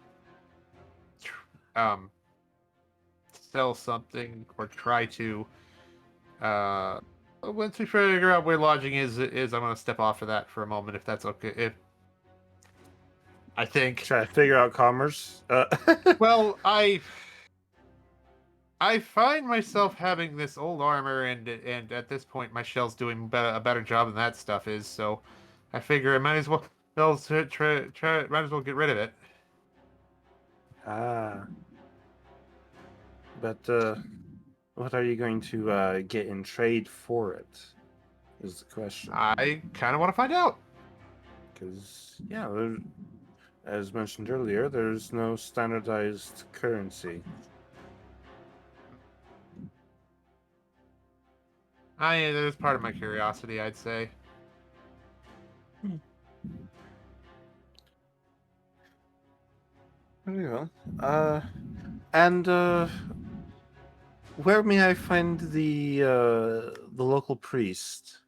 sell something or try to once we figure out where lodging is I'm going to step off of that for a moment if that's okay. If I think Try to figure out commerce. well, I find myself having this old armor, and at this point, my shell's doing a better job than that stuff is. So, I figure I might as well might as well get rid of it. But what are you going to get in trade for it? Is the question. I kind of want to find out. Because as mentioned earlier, there's no standardized currency. That is part of my curiosity, I'd say. Very well. And where may I find the local priest?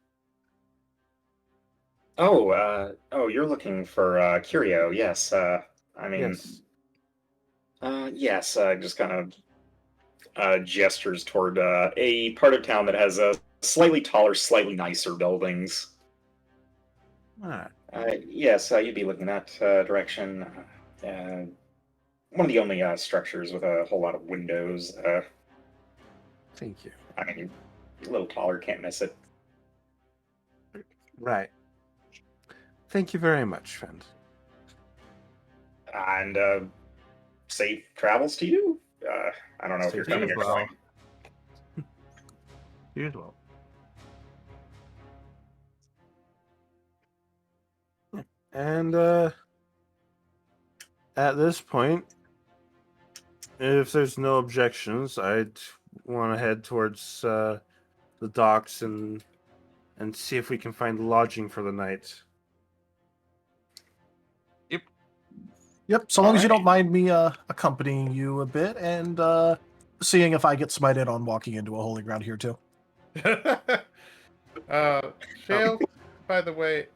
Oh, you're looking for Curio, yes. I mean, Yes. yes, just kind of gestures toward a part of town that has slightly taller, slightly nicer buildings. Ah, Yes, you'd be looking that direction. One of the only structures with a whole lot of windows. thank you. I mean, a little taller, can't miss it. Right. Thank you very much, friend. And safe travels to you. I don't know if you're Safe coming or travels. going. You as well. And at this point, if there's no objections, I'd want to head towards the docks and see if we can find lodging for the night. Yep, so long as you don't Alright. mind me accompanying you a bit and seeing if I get smited on walking into a holy ground here too. Shale, by the way,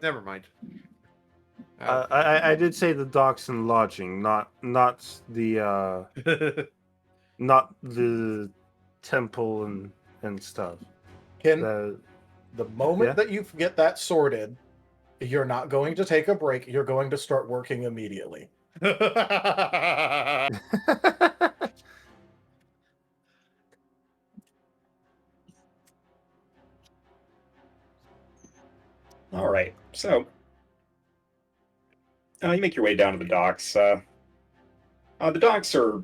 never mind. I did say the docks and lodging, not the not the temple and stuff. Ken, The the moment Yeah? that you get that sorted, you're not going to take a break. You're going to start working immediately. All right, so you make your way down to the docks. The docks are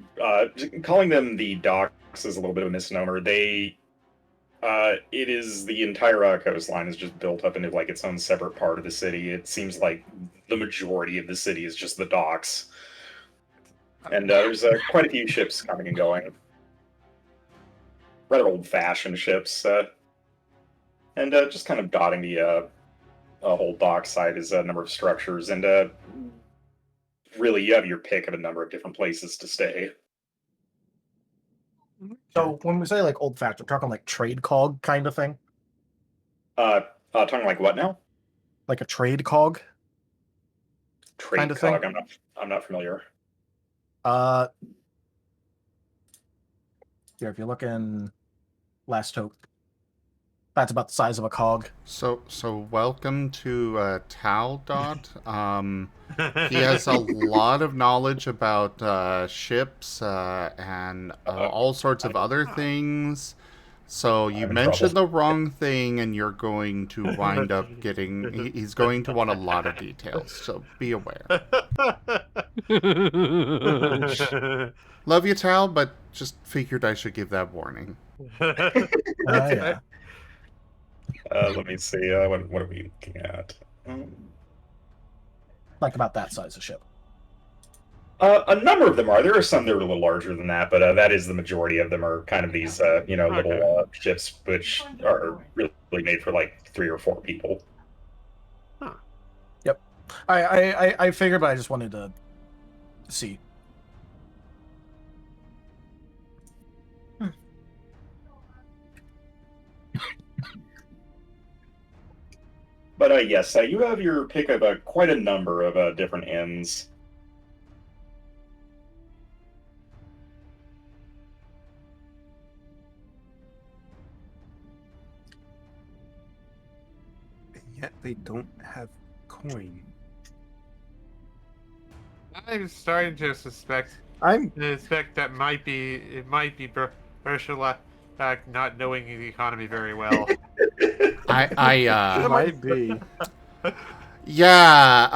calling them the docks is a little bit of a misnomer. It is the entire coastline is just built up into like its own separate part of the city. It seems like the majority of the city is just the docks, and there's quite a few ships coming and going. Rather old-fashioned ships, and just kind of dotting the whole dock side is a number of structures, and really you have your pick of a number of different places to stay. So when we say like old fashioned, we're talking like trade cog kind of thing? Talking like what now? Like a trade cog? Trade kind of cog. thing? I'm not familiar. Here, if you look in Last Hope, that's about the size of a cog. So welcome to Tal Dott. He has a lot of knowledge about ships and all sorts of other things. So you I'm in mentioned trouble. the wrong thing, and you're going to wind up getting. He's going to want a lot of details. So be aware. Love you, Tal, but just figured I should give that warning. Yeah. Let me see. What are we looking at? Like about that size of ship. A number of them are. There are some that are a little larger than that, but that is the majority of them are kind of these, little ships, which are really made for like 3 or 4 people. Yep. I figured, but I just wanted to see. But yes, you have your pick of quite a number of different inns. And yet they don't have coin. I'm starting to suspect that might be Brussel not knowing the economy very well. It might be. Yeah,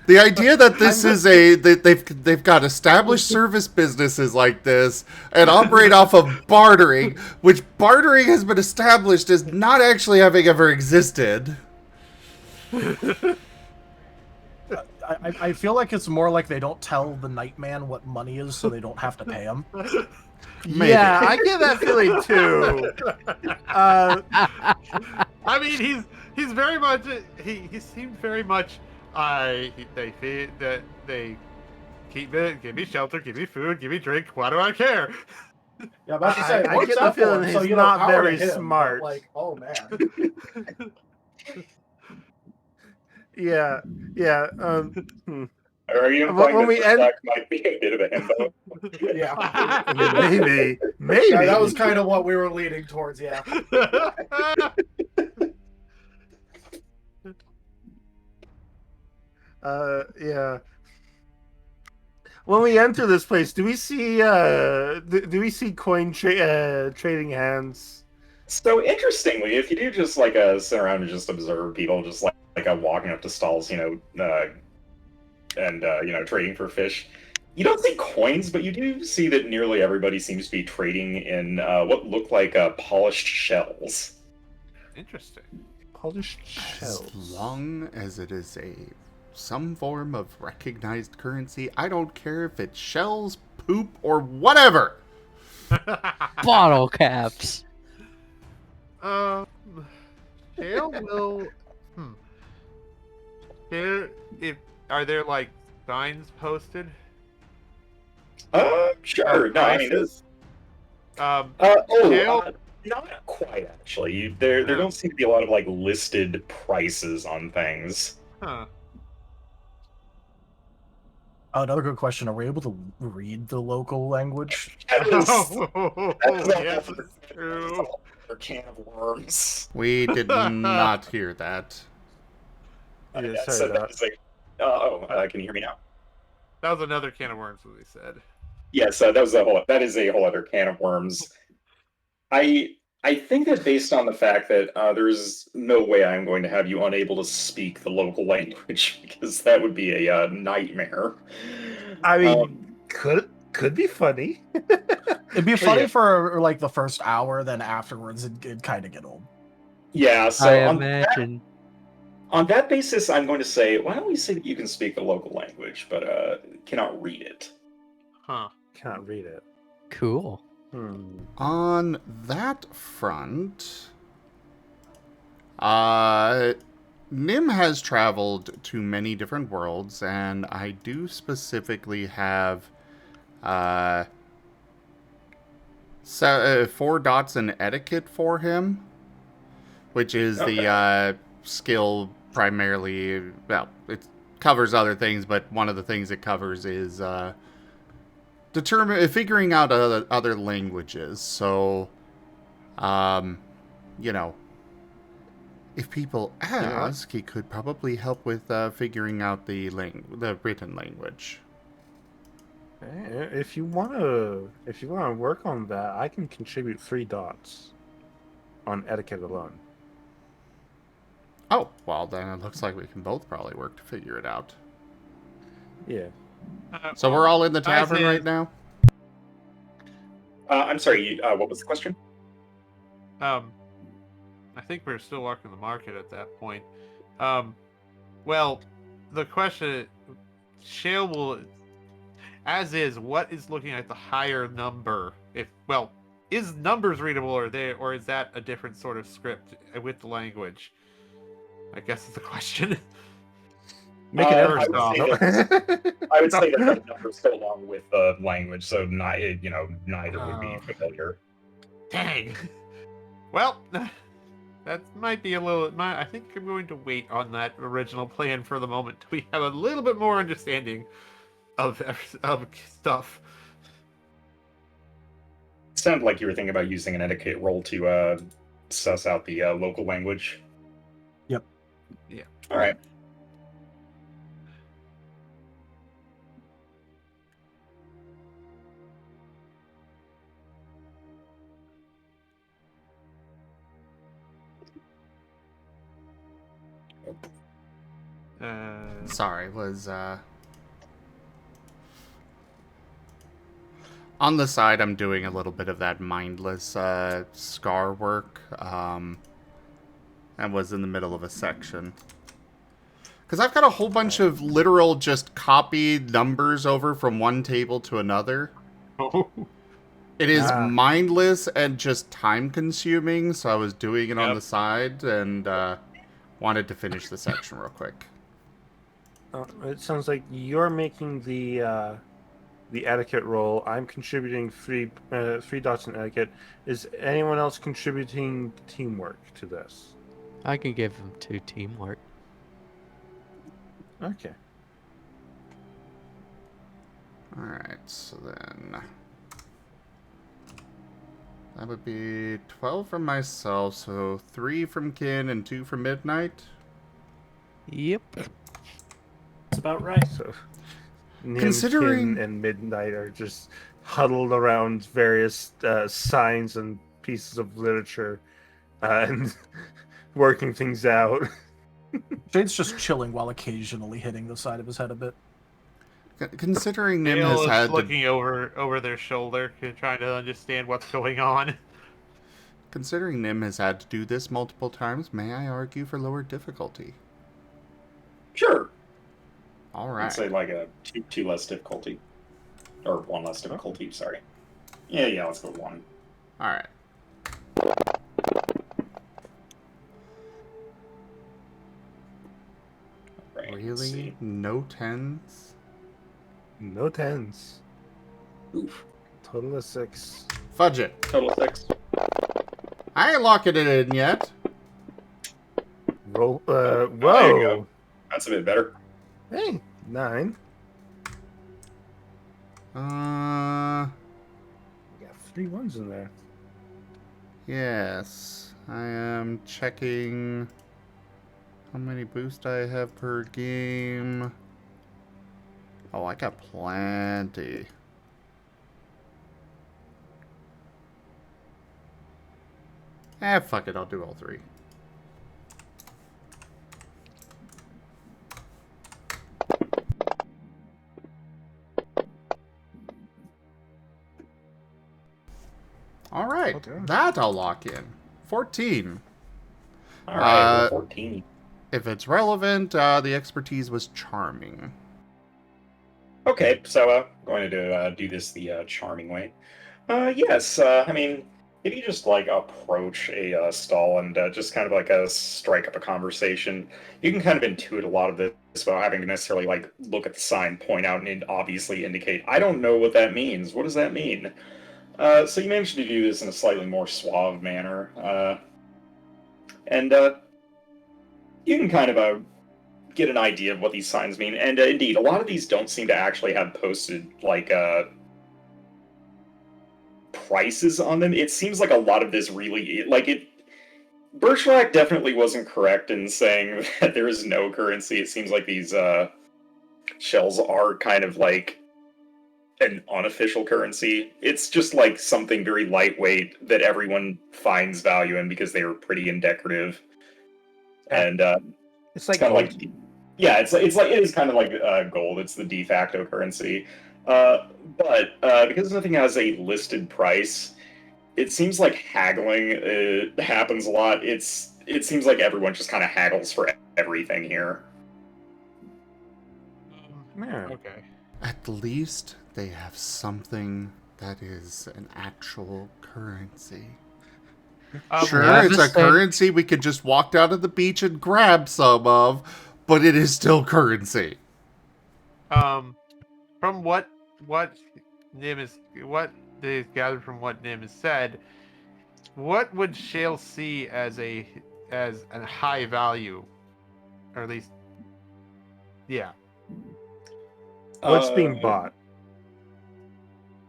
the idea that this is they've got established service businesses like this and operate off of bartering, which bartering has been established as not actually having ever existed. I feel like it's more like they don't tell the Nightman what money is, so they don't have to pay him. Maybe. Yeah, I get that feeling too. I mean, he's very much he seemed very much they feed that they keep it, give me shelter, give me food, give me drink. Why do I care? Yeah, about to say, I get the feeling he's not very smart. Like, oh man. Yeah. Are you implying that Versailles might be a bit of a himbo? Yeah. Maybe. Yeah, that was kind of what we were leading towards, yeah. Yeah. When we enter this place, do we see coin trading hands? So interestingly, if you do just sit around and just observe people just walking up to stalls, and trading for fish, you don't see coins, but you do see that nearly everybody seems to be trading in what look like polished shells. Interesting. Polished shells. As long as it is some form of recognized currency, I don't care if it's shells, poop, or whatever. Bottle caps. Shale will. Are there signs posted? Sure. No, I mean, Prices? not quite actually. There don't seem to be a lot of listed prices on things. Huh. Oh, another good question. Are we able to read the local language? That's Yes, it's true. a can of worms. We did not hear that. Yeah, So sorry, that is can you hear me now? That was another can of worms, as they said. Yes, that is a whole other can of worms. I I think that based on the fact that there's no way I'm going to have you unable to speak the local language, because that would be a nightmare. I mean, could be funny. It'd be But funny yeah. for like the first hour, then afterwards it'd kind of get old. Yeah, so I imagine. on that basis, I'm going to say, why don't we say that you can speak the local language, but cannot read it? Huh. Can't read it. Cool. On that front, Nim has traveled to many different worlds, and I do specifically have 4 dots in etiquette for him, which is the skill primarily. Well, it covers other things, but one of the things it covers is figuring out other languages. So, you know, if people ask, he could probably help with figuring out the written language. If you wanna work on that, I can contribute 3 dots on etiquette alone. Oh, well, then it looks like we can both probably work to figure it out. Yeah. So we're all in the As tavern is- right now? I'm sorry, what was the question? I think we're still working the market at that point. Well, the question, Shale will, as is, what is looking at the higher number? Is numbers readable, or is that a different sort of script with the language? I guess is the question. Make it I first would off. say I would say that the numbers go along with the language, so neither would be familiar. Dang. Well, that might be a little. I think I'm going to wait on that original plan for the moment. We have a little bit more understanding of stuff. It sounded like you were thinking about using an etiquette roll to suss out the local language. Yep. Yeah. All right. Sorry, was on the side. I'm doing a little bit of that mindless scar work, and was in the middle of a section because I've got a whole bunch of literal just copied numbers over from one table to another. It is mindless and just time consuming, so I was doing it on the side and wanted to finish the section real quick. It sounds like you're making the etiquette roll. I'm contributing 3 dots in etiquette. Is anyone else contributing teamwork to this? I can give him 2 teamwork. Okay. Alright, so then that would be 12 from myself, so 3 from Kin and 2 from Midnight. Yep. That's about right. So, Nim, Considering- Kin, and Midnight are just huddled around various signs and pieces of literature and working things out. Shade's just chilling while occasionally hitting the side of his head a bit. Considering Nim Dale has is had to, looking over their shoulder, trying to understand what's going on. considering Nim has had to do this multiple times, may I argue for lower difficulty? Sure. All I'd right. say like a 2 less difficulty. Or 1 less difficulty, sorry. Yeah, let's go 1. All right. Right, let's Really? see. No 10s? No 10s. Oof. Total of 6. Fudge it. Total 6. I ain't locking it in yet. Roll. There you Whoa. go. That's a bit better. Hey, 9. Uh, You got 3 1s in there. yes. I am checking how many boosts I have per game. Oh, I got plenty. Fuck it, I'll do all three. All right, that I'll lock in. 14. All right, 14. If it's relevant, the expertise was charming. Okay, so going to do this the charming way. Yes, I mean, if you just like approach a stall and just kind of like strike up a conversation, you can kind of intuit a lot of this without having to necessarily like look at the sign, point out, and obviously indicate, I don't know what that means. What does that mean? So you managed to do this in a slightly more suave manner, and you can kind of get an idea of what these signs mean. And indeed, a lot of these don't seem to actually have posted like prices on them. It seems like a lot of this really Birchrack definitely wasn't correct in saying that there is no currency. It seems like these shells are kind of like an unofficial currency. It's just like something very lightweight that everyone finds value in because they are pretty and decorative. And It's like kind of like, yeah, it is kind of like gold. It's the de facto currency. But because nothing has a listed price, it seems like haggling happens a lot. It seems like everyone just kind of haggles for everything here. Okay. At least they have something that is an actual currency. Sure, it's a currency we could just walk down to the beach and grab some of, but it is still currency. From what they've gathered from what Nim has said, what would Shale see as a high value, or at least, yeah. What's being bought?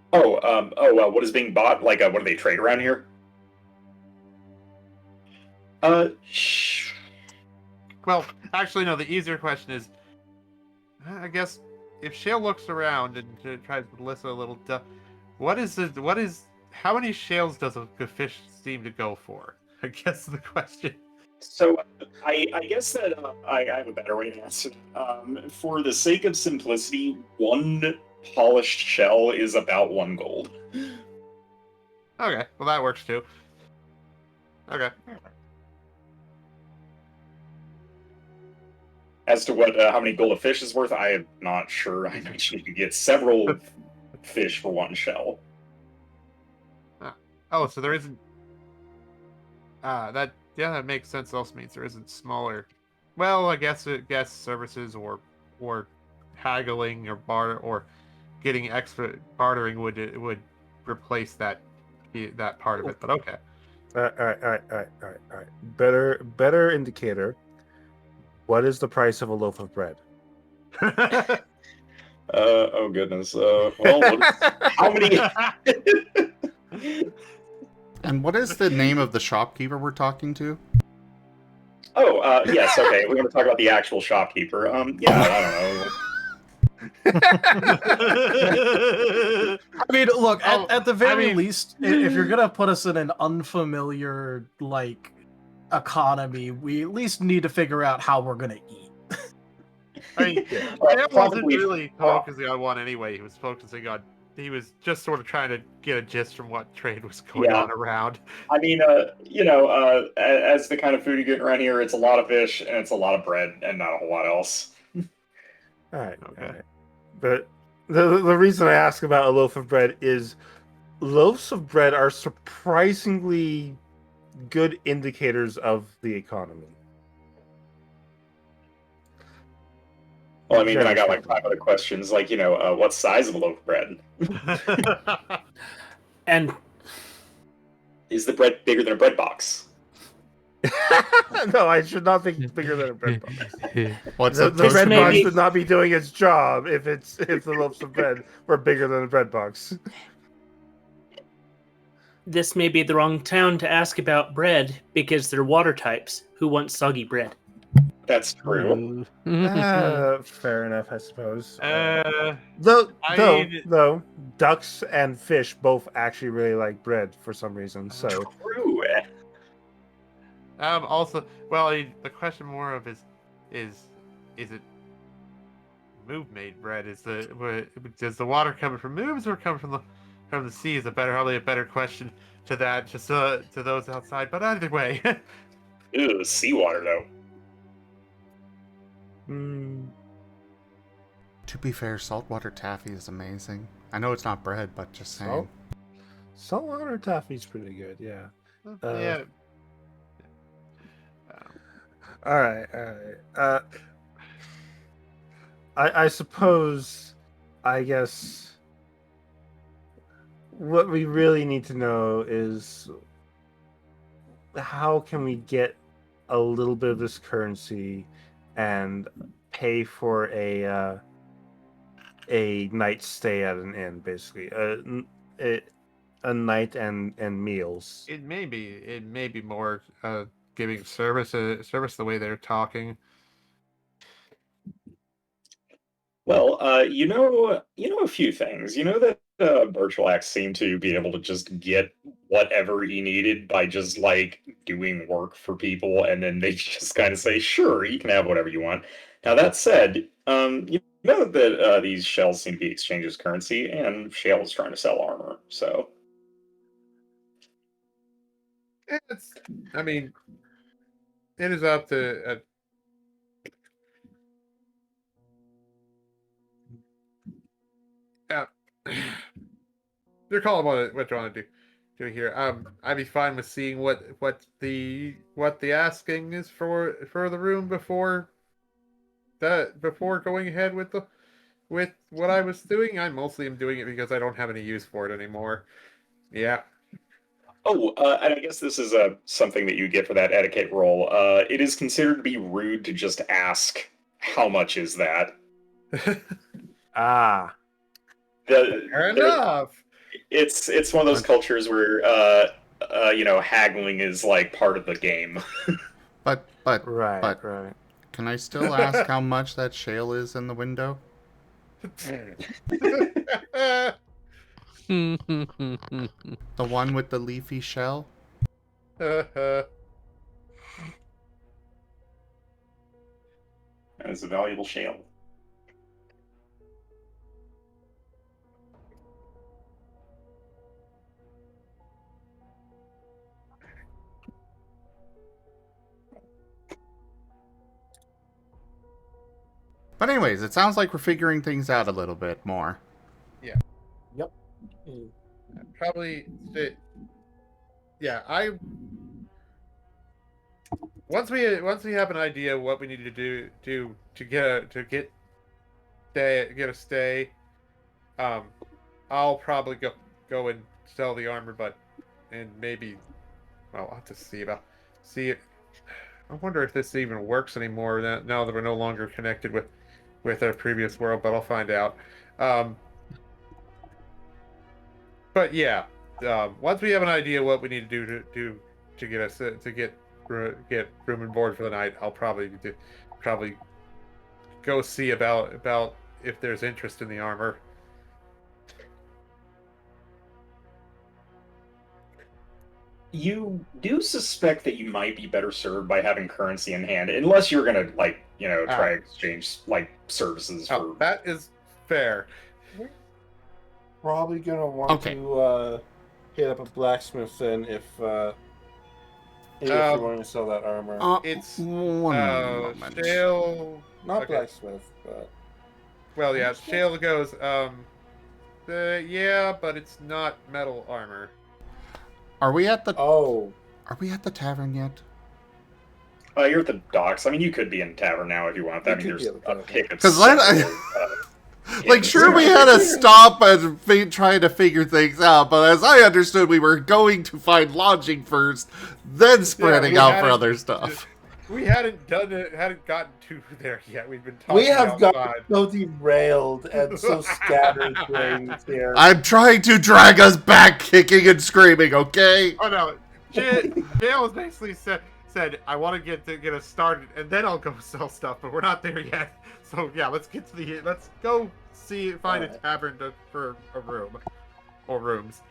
What is being bought? Like, what do they trade around here? Well, actually, no. The easier question is, I guess, if Shale looks around and tries to listen a little, how many shales does a fish seem to go for? I guess the question. So, I guess that I have a better way to answer. For the sake of simplicity, one polished shell is about 1 gold. Okay, well that works too. Okay. As to what how many gold a fish is worth, I am not sure. I know you can get several fish for 1 shell. Oh, so there isn't. That makes sense. Also means there isn't smaller. Well, I guess services or haggling or getting extra bartering would replace that part of it. But okay. All right. Better indicator. What is the price of a loaf of bread? Oh goodness. Well, how many? And what is the name of the shopkeeper we're talking to? Oh, yes. Okay, we're going to talk about the actual shopkeeper. Yeah, I don't know. I mean, look, at the very least, if you're gonna put us in an unfamiliar like economy, we at least need to figure out how we're gonna eat. I mean, Sam wasn't really focusing on one anyway. He was focusing on. He was just sort of trying to get a gist from what trade was going on around. I mean, as the kind of food you get around here, it's a lot of fish and it's a lot of bread and not a whole lot else. All right. But the reason I ask about a loaf of bread is loaves of bread are surprisingly good indicators of the economy. Well, I mean, then I got like 5 other questions, like, what size of a loaf of bread? And is the bread bigger than a bread box? No, I should not think bigger than a bread box. The bread box should not be doing its job if the loaves of bread were bigger than a bread box. This may be the wrong town to ask about bread because they're water types who want soggy bread. That's true. Fair enough, I suppose. Though, ducks and fish both actually really like bread for some reason. So true. Also, well, the question more of is it move-made bread? Does the water coming from moves or come from the sea? Is probably a better question to that, just to those outside. But either way, Ew, seawater though. To be fair, saltwater taffy is amazing. I know it's not bread, but just saying. Saltwater taffy's pretty good, yeah. yeah. All right. I suppose, I guess, what we really need to know is how can we get a little bit of this currency and pay for a night stay at an inn, basically a night and meals. It may be more giving service the way they're talking. Well, you know a few things. You know that Birchalax seemed to be able to just get whatever he needed by just like doing work for people, and then they just kind of say, "Sure, you can have whatever you want." Now that said, you know that these shells seem to be exchanged as currency, and Shale is trying to sell armor. So I mean, it is up to. You're calling what you want to do here. I'd be fine with seeing what the asking is for the room before going ahead with what I was doing. I mostly am doing it because I don't have any use for it anymore. Yeah. Oh, and I guess this is something that you get for that etiquette roll. It is considered to be rude to just ask, "How much is that?" Fair enough. It's one of those cultures where haggling is like part of the game. But Right. can I still ask how much that shale is in the window? The one with the leafy shell? That is a valuable shale. But anyways, it sounds like we're figuring things out a little bit more. Yeah. Yep. Probably. Yeah, once we have an idea of what we need to do to get a stay, I'll probably go and sell the armor, and maybe, well, I'll have to see it. I wonder if this even works anymore now that we're no longer connected with our previous world, but I'll find out. But yeah, once we have an idea what we need to do to get room and board for the night, I'll probably go see about if there's interest in the armor. You do suspect that you might be better served by having currency in hand, unless you're gonna try to exchange services for. That is fair. Probably gonna want to hit up a blacksmith then if you're wanting to sell that armor. It's one moment. Shale. Not blacksmith, but well, yeah. Shale goes. Yeah, but it's not metal armor. Are we at the Are we at the tavern yet? You're at the docks. I mean, you could be in the tavern now if you want. I mean, there's a pick of sure, we had to stop and try to figure things out, but as I understood, we were going to find lodging first, then spreading out for other stuff. We hadn't gotten to there yet. We've been talking. We have outside. gotten so derailed and so scattered during this here. I'm trying to drag us back, kicking and screaming. Okay. Oh no, Dale basically said I want to get us started, and then I'll go sell stuff. But we're not there yet. So yeah, let's go find a tavern for a room or rooms.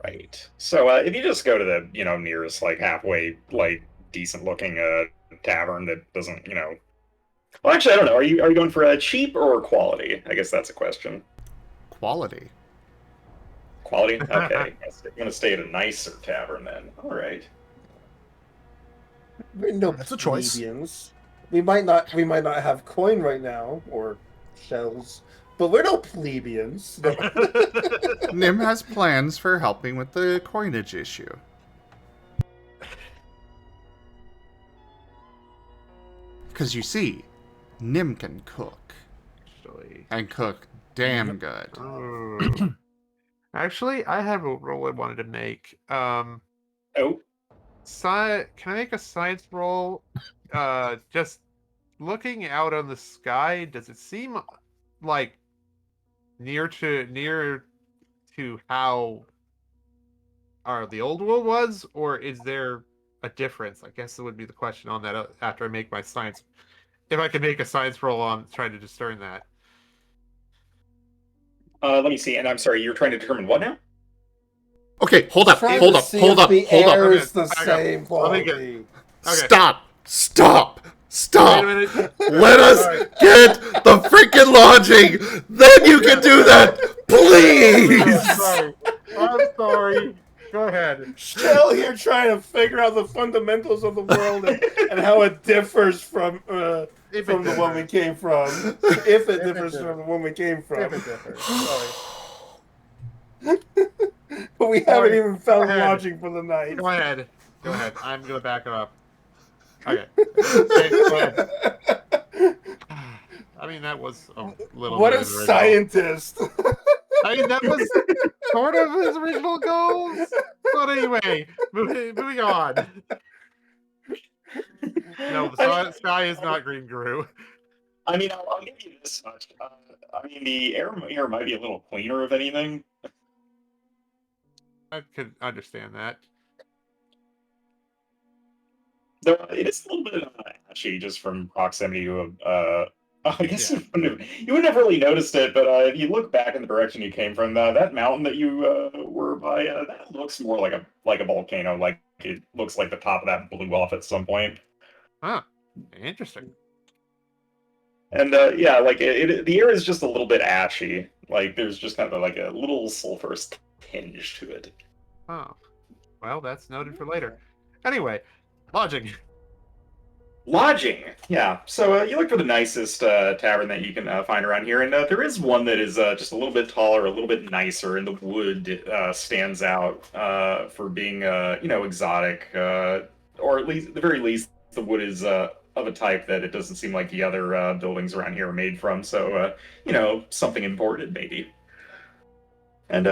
Right. So if you just go to the nearest like halfway like decent looking tavern that doesn't well, actually I don't know. Are you going for cheap or quality? I guess that's a question. Quality. Quality. Okay. I'm gonna stay at a nicer tavern then. All right. We're no That's a choice. plebeians. We might not have coin right now or shells, but we're no plebeians. No. Nim has plans for helping with the coinage issue. Because you see, Nim can cook. Actually, And cook damn good. actually, I have a roll I wanted to make. Oh. Can I make a science roll? Just looking out on the sky, does it seem like near to how the old world was, or is there a difference? I guess it would be the question on that after I make my science. If I could make a science roll on trying to discern that. Let me see. And I'm sorry, you're trying to determine what now? Okay, hold up. The air is the same quality. Okay. Stop! Wait a minute. Let us get the freaking lodging! Then you can do that! Please! I'm sorry. Go ahead. Still here trying to figure out the fundamentals of the world and how it differs from the one we came from. If it differs from the one we came from. If it differs. Sorry. But we haven't even found lodging for the night. Go ahead. I'm gonna back it up. Okay. Go ahead. I mean, that was a little. What bit a original. scientist! I mean, that was sort of his original goals. But anyway, moving on. No, the sky is not green guru. I mean, I'll give you this much. I mean, the air here might be a little cleaner, if anything. I could understand that. Though it is a little bit ashy just from proximity to I guess you wouldn't have really noticed it, but if you look back in the direction you came from, that mountain that you were by, that looks more like a volcano. Like it looks like the top of that blew off at some point. Huh. Interesting. And yeah, like the air is just a little bit ashy. Like there's just kind of like a little sulfurous tinge to it. Oh. Well, that's noted for later. Anyway, lodging. Lodging, yeah. So you look for the nicest tavern that you can find around here, and there is one that is just a little bit taller, a little bit nicer, and the wood stands out for being, exotic, or at the very least, the wood is of a type that it doesn't seem like the other buildings around here are made from. So, something imported maybe. And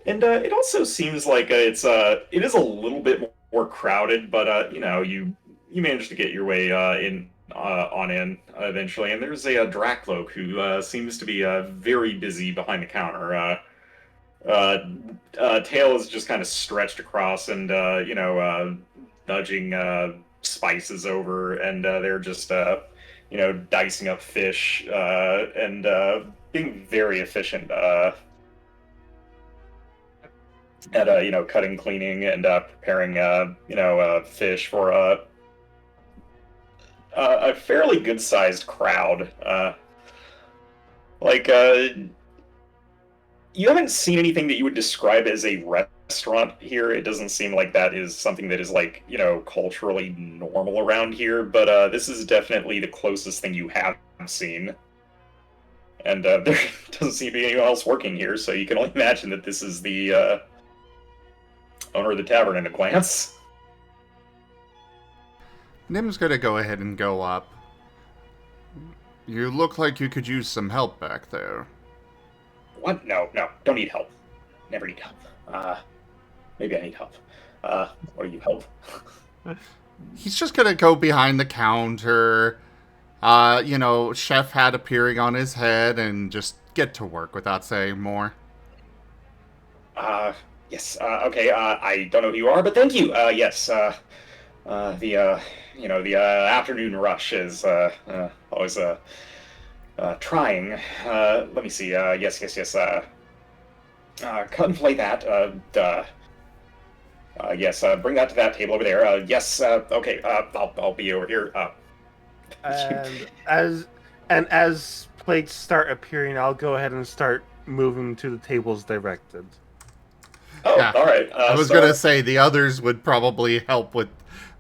it also seems like it is a little bit more crowded, but you manage to get your way in eventually. And there's a Dracloak who seems to be very busy behind the counter. Tail is just kind of stretched across, and nudging spices over, and they're just dicing up fish and being very efficient. At cutting, cleaning, and preparing fish for a fairly good-sized crowd. You haven't seen anything that you would describe as a restaurant here. It doesn't seem like that is something that is culturally normal around here. But this is definitely the closest thing you have seen. And there doesn't seem to be anyone else working here, so you can only imagine that this is the owner of the tavern at a glance. Nim's gonna go ahead and go up. You look like you could use some help back there. What? No, don't need help. Never need help. Maybe I need help. What do you help? He's just gonna go behind the counter, chef hat appearing on his head, and just get to work without saying more. Yes, okay, I don't know who you are, but thank you. Yes, the afternoon rush is, always, trying. Let me see, yes, contemplate that. Yes, bring that to that table over there. Yes, okay, I'll be over here. And as plates start appearing, I'll go ahead and start moving to the tables directed. Oh, Yeah. all right. I was gonna say the others would probably help with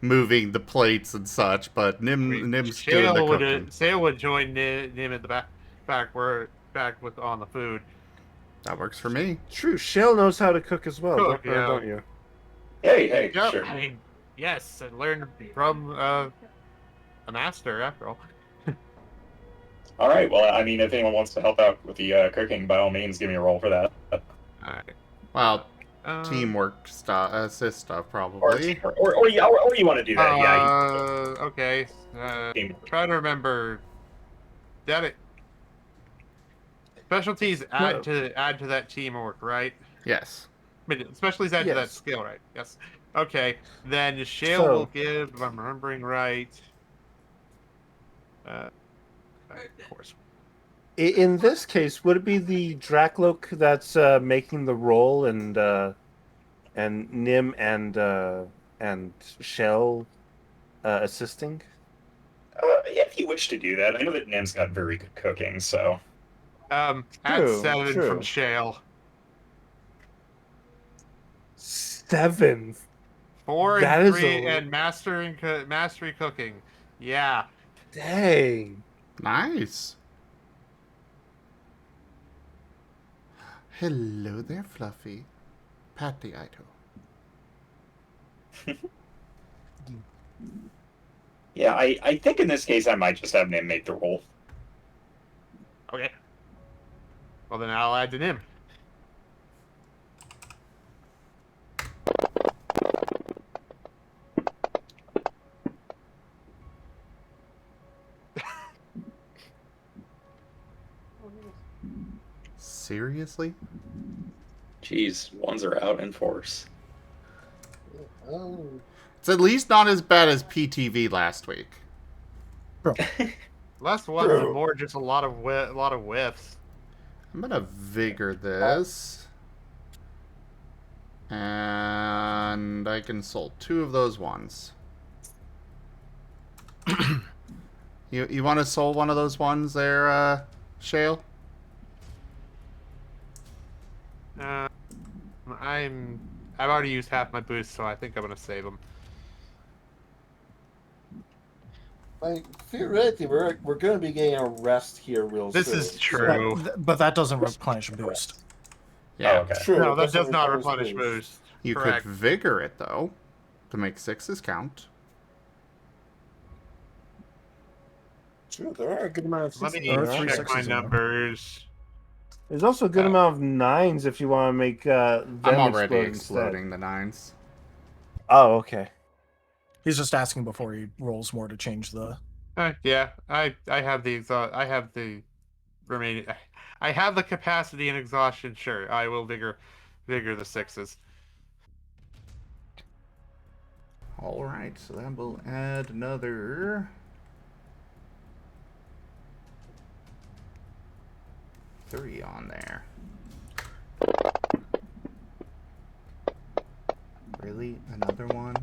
moving the plates and such, but Nim's doing the cooking. Sale would join Nim at the back with on the food. That works for me. True, Shale knows how to cook as well, don't you? Hey, Yep. sure. I mean, yes, and learn from a master after all. All right. Well, I mean, if anyone wants to help out with the cooking, by all means, give me a roll for that. All right. Well, teamwork stuff, assist stuff, Or probably. you want to do that? Okay. Try to remember. That specialties add to that teamwork, right? Yes. I mean, specialties add to that skill, right? Yes. Okay. Then Shale will give, if I'm remembering right. Of course. In this case, would it be the Drakloak that's making the roll, and Nim and Shell assisting? If you wish to do that, I know that Nim's got very good cooking, so. Add 7 from Shale. 7. 4 That and is 3 and mastery cooking. Yeah. Dang. Nice. Hello there, Fluffy. Patty Ito. Yeah, I think in this case I might just have Nim make the roll. Okay. Well, then I'll add to Nim. Seriously? Jeez, ones are out in force. It's at least not as bad as PTV last week. Less ones and more just a lot of whiffs. I'm gonna vigor this. And I can sold 2 of those ones. You want to soul one of those ones there, Shale? I've already used half my boost, so I think I'm gonna save them. Like, theoretically, we're going to be getting a rest here real soon. This is true. But that doesn't replenish boost. Yeah. Oh, okay. True, No, it that does not replenish replenish boost. You Correct. could vigor it, though, to make 6s count. True, there are a good amount of Let me sixes there, aren't check there? my numbers. There's also a good amount of 9s if you want to make them I'm already explode exploding instead. the 9s. Oh, okay. He's just asking before he rolls more to change the. Yeah, I have the remaining. I have the capacity and exhaustion. Sure, I will vigor the 6s. All right, so that will add another 3 on there. Really? Another one?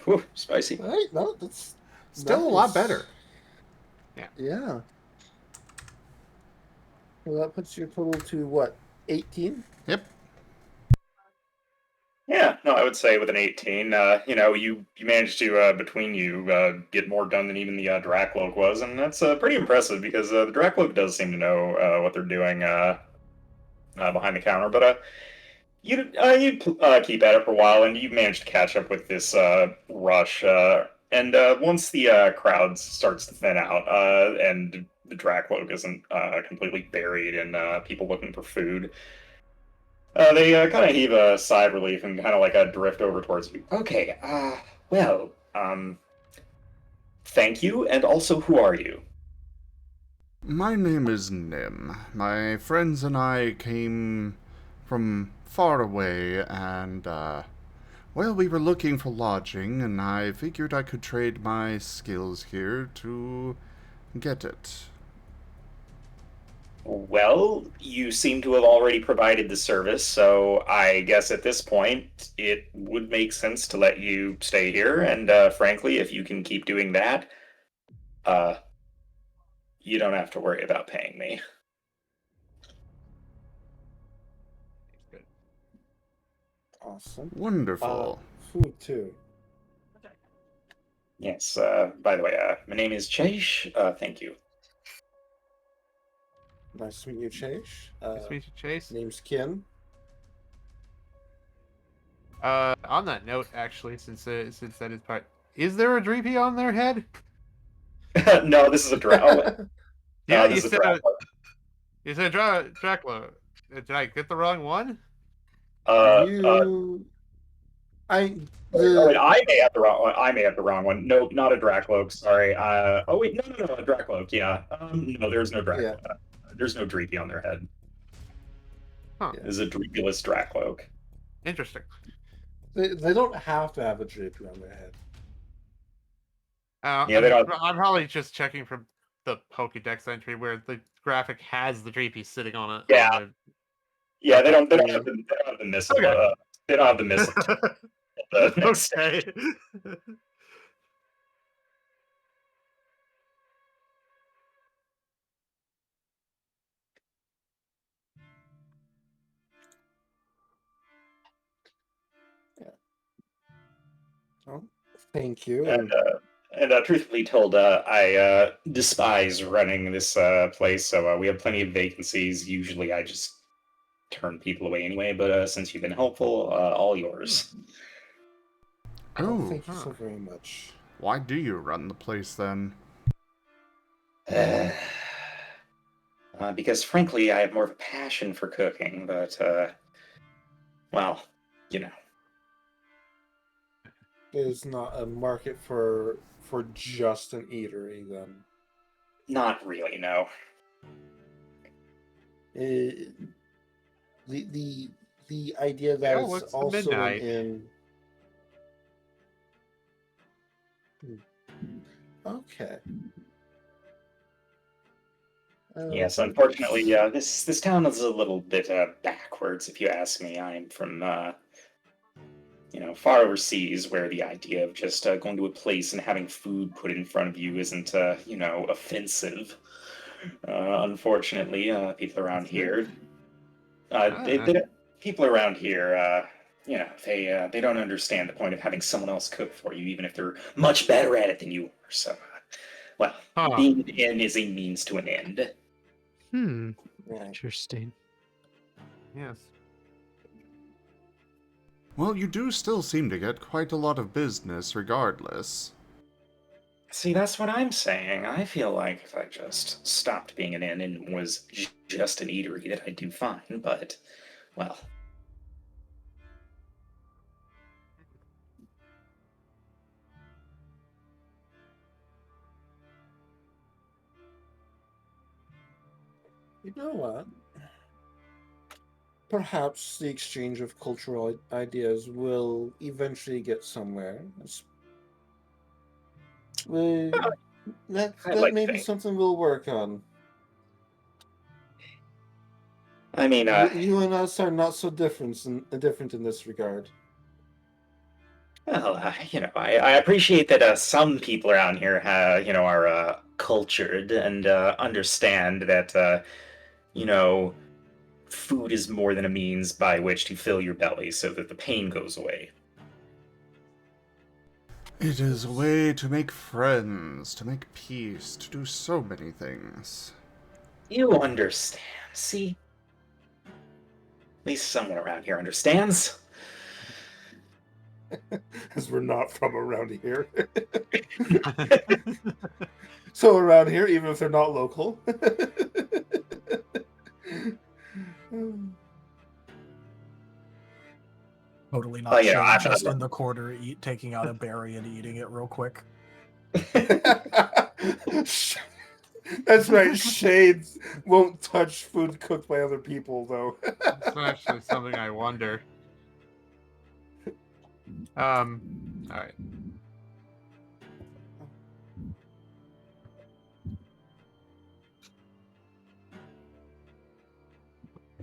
Whew, spicy. All right, no, that's Still a lot better. Yeah. Well, that puts your total to what? 18? Yep. Yeah, no, I would say with an 18, you managed to, between you, get more done than even the Drakloak was, and that's pretty impressive because the Drakloak does seem to know what they're doing behind the counter, but you keep at it for a while, and you manage to catch up with this rush, and once the crowd starts to thin out, and the Drakloak isn't completely buried in people looking for food, they kind of heave a sigh of relief and kind of like drift over towards you. Okay, thank you, and also, who are you? My name is Nim. My friends and I came from far away, and, we were looking for lodging, and I figured I could trade my skills here to get it. Well, you seem to have already provided the service, so I guess at this point it would make sense to let you stay here. And frankly, if you can keep doing that, uh, you don't have to worry about paying me. Awesome. Wonderful. Food too. Yes. By the way, my name is Chase. Thank you. Nice to meet you, Chase. Nice to meet you, Chase. Name's Kin. On that note, actually, since that is part, is there a Dreepy on their head? No, this is a Dracula. Yeah, This you is a said Dracula. you said Dracula. Did I get the wrong one? You. Oh, wait, I may have the wrong one. I may have the wrong one. No, not a Dracloak. Sorry. Oh wait, no, a Dracloak. Yeah. No, there's no Dracloak. Yeah. There's no Dreepy on their head. Huh. This is a Dreepyless Dracloak. Interesting. They don't have to have a drape around their head. Yeah, they don't. I'm probably just checking from the Pokédex entry where the graphic has the Dreepy sitting on it. Yeah. Yeah, they don't have Yeah. the missile. Okay. They don't have the missile. Okay. Oh, thank you. And truthfully told, I despise running this place. So we have plenty of vacancies. Usually, I just turn people away anyway. But since you've been helpful, all yours. Oh, thank you so very much. Why do you run the place then? Because frankly, I have more of a passion for cooking. But well, you know. There's not a market for just an eatery then. Not really, no. The idea that Yeah, it's what's also midnight? Okay. Yes, unfortunately, this town is a little bit backwards, if you ask me. I'm from far overseas, where the idea of just going to a place and having food put in front of you isn't offensive. Unfortunately, people around here, people around here, they don't understand the point of having someone else cook for you, even if they're much better at it than you are. So, being an inn is a means to an end. Interesting. Yes. Well, you do still seem to get quite a lot of business regardless. See, that's what I'm saying. I feel like if I just stopped being an inn and was just an eatery, that I'd do fine, but, well. You know what? Perhaps the exchange of cultural ideas will eventually get somewhere. That may be something we'll work on. I mean, you and us are not so different in this regard. Well, I appreciate that some people around here, are cultured and understand that, food is more than a means by which to fill your belly so that the pain goes away. It is a way to make friends, to make peace, to do so many things. You understand, see? At least someone around here understands. As we're not from around here. So around here, even if they're not local. Totally not shame, just in the corner, taking out a berry and eating it real quick. That's right. Shades won't touch food cooked by other people, though. That's actually something I wonder. All right.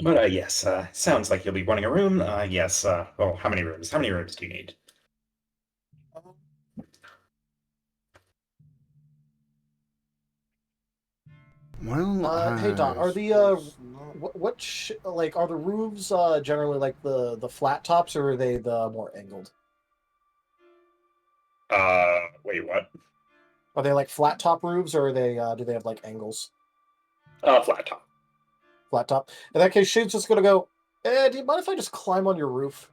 But yes, sounds like you'll be running a room. Yes. Oh, how many rooms? How many rooms do you need? Well, Hey Dot, are the It's not- like are the roofs generally like the flat tops, or are they the more angled? Wait, what? Are they like flat top roofs, or are they do they have like angles? Flat top. Flat top. In that case, Shade's just gonna go. Do you mind if I just climb on your roof?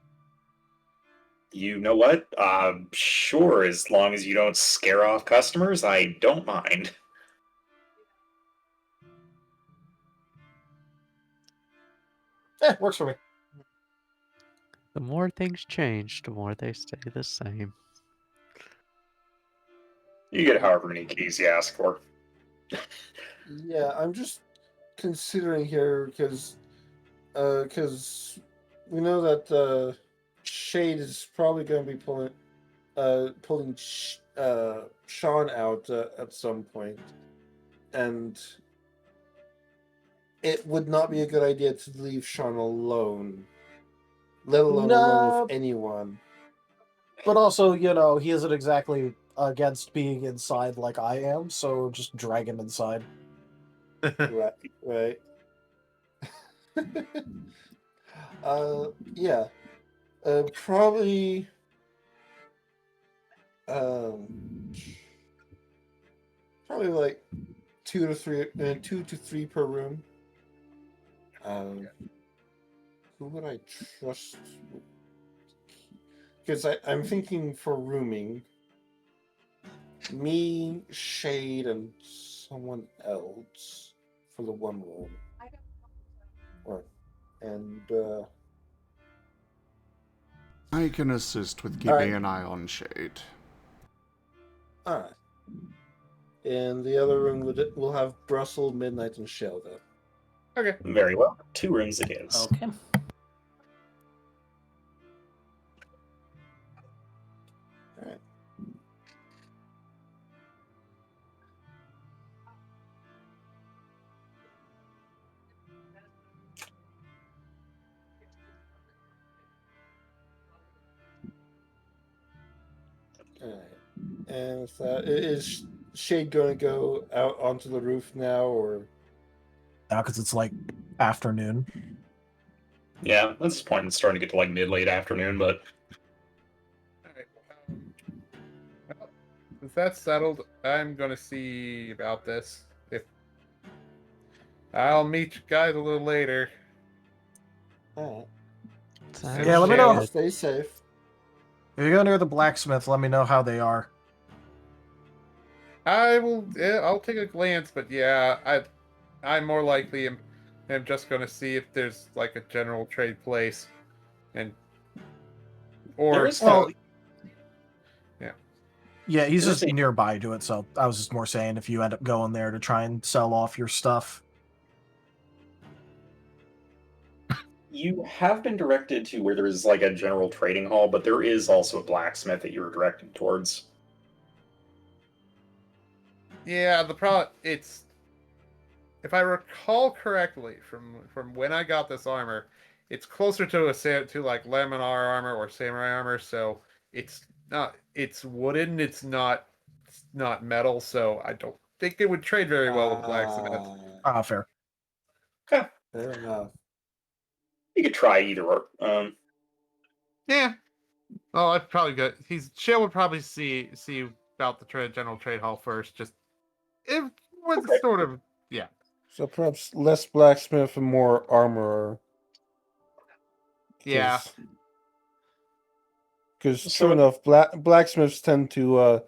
You know what? Sure, as long as you don't scare off customers, I don't mind. Works for me. The more things change, the more they stay the same. You get however many keys you ask for. Yeah, I'm just considering here because we know that Shade is probably going to be pulling Sean out at some point, and it would not be a good idea to leave Sean alone, let alone alone No, with anyone. but also, he isn't exactly against being inside like I am, so just drag him inside. Right, right. Yeah. Probably. Probably like 2 to 3 per room. Who would I trust? Because I'm thinking for rooming, me, Shade, and someone else for the one room. And I can assist with keeping Alright. an eye on Shade. all right. And the other room will have Brussel, Midnight, and Shell though. Okay. Very well. 2 rooms it is. Okay. All right. All right. And with that, is Shade going to go out onto the roof now, or? Now, because it's like afternoon. Yeah, at this point it's starting to get to like mid-late afternoon, but Alright. Well, since that's settled, I'm gonna see about this. If I'll meet you guys a little later. All right. Sounds Yeah, let me know. good. Stay safe. If you go near the blacksmith, let me know how they are. I will. Yeah, I'll take a glance, but yeah, I'm more likely am just gonna see if there's like a general trade place, and there or is Well, yeah. yeah, he's There's just a- nearby to it, so I was just more saying if you end up going there to try and sell off your stuff. You have been directed to where there is like a general trading hall, but there is also a blacksmith that you were directed towards. Yeah, the problem it's if I recall correctly from when I got this armor, it's closer to to like Laminar armor or samurai armor, so it's wooden, it's not metal, so I don't think it would trade very well with blacksmith. Fair. Okay. Fair enough. You could try either or. Yeah. Well, I've probably got Shale would probably see about the general trade hall first, just if with Okay. sort of yeah. So perhaps less blacksmith and more armorer. Yeah. Because So- true enough, blacksmiths tend to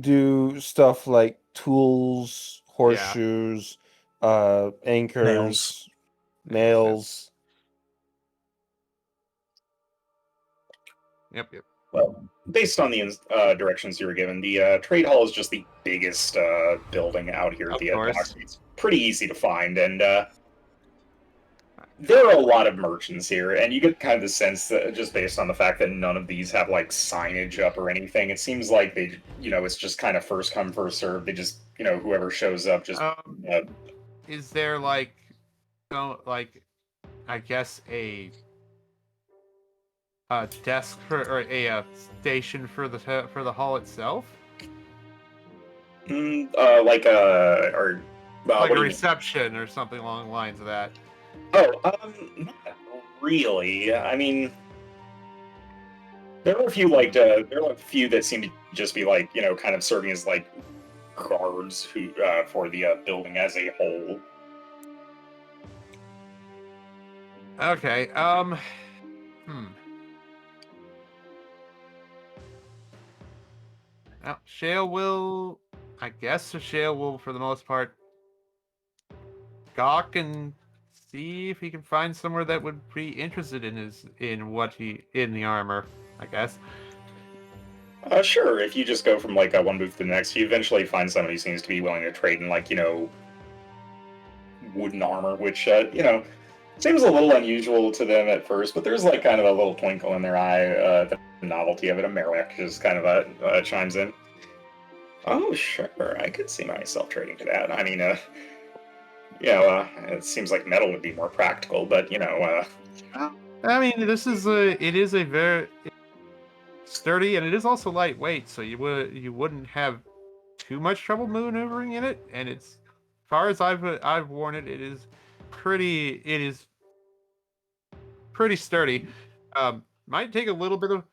do stuff like tools, horseshoes, anchors, nails. Yep. Well, based on the directions you were given, the trade hall is just the biggest building out here at Of the course. docks. It's pretty easy to find, and there are a lot of merchants here, and you get kind of the sense that just based on the fact that none of these have like signage up or anything, it seems like they, it's just kind of first come, first serve. They just, whoever shows up just. Is there like I guess a desk or a station for the hall itself, Like or like what a do you mean? reception or something along the lines of that. Oh, not really. I mean, there are a few there are a few that seem to just be like kind of serving as like guards who for the building as a whole. Okay. Now, Shale will, I guess, Shale will, for the most part, gawk and see if he can find somewhere that would be interested in in the armor. I guess. Sure. If you just go from like one booth to the next, you eventually find somebody who seems to be willing to trade in like wooden armor, which seems a little unusual to them at first, but there's like kind of a little twinkle in their eye. The novelty of it. A Merl just kind of chimes in. Oh, sure. I could see myself trading to that. I mean, it seems like metal would be more practical, but I mean, it is a very sturdy, and it is also lightweight, so you wouldn't have too much trouble maneuvering in it. And it's, as far as I've worn it, it is pretty sturdy. Might take a little bit of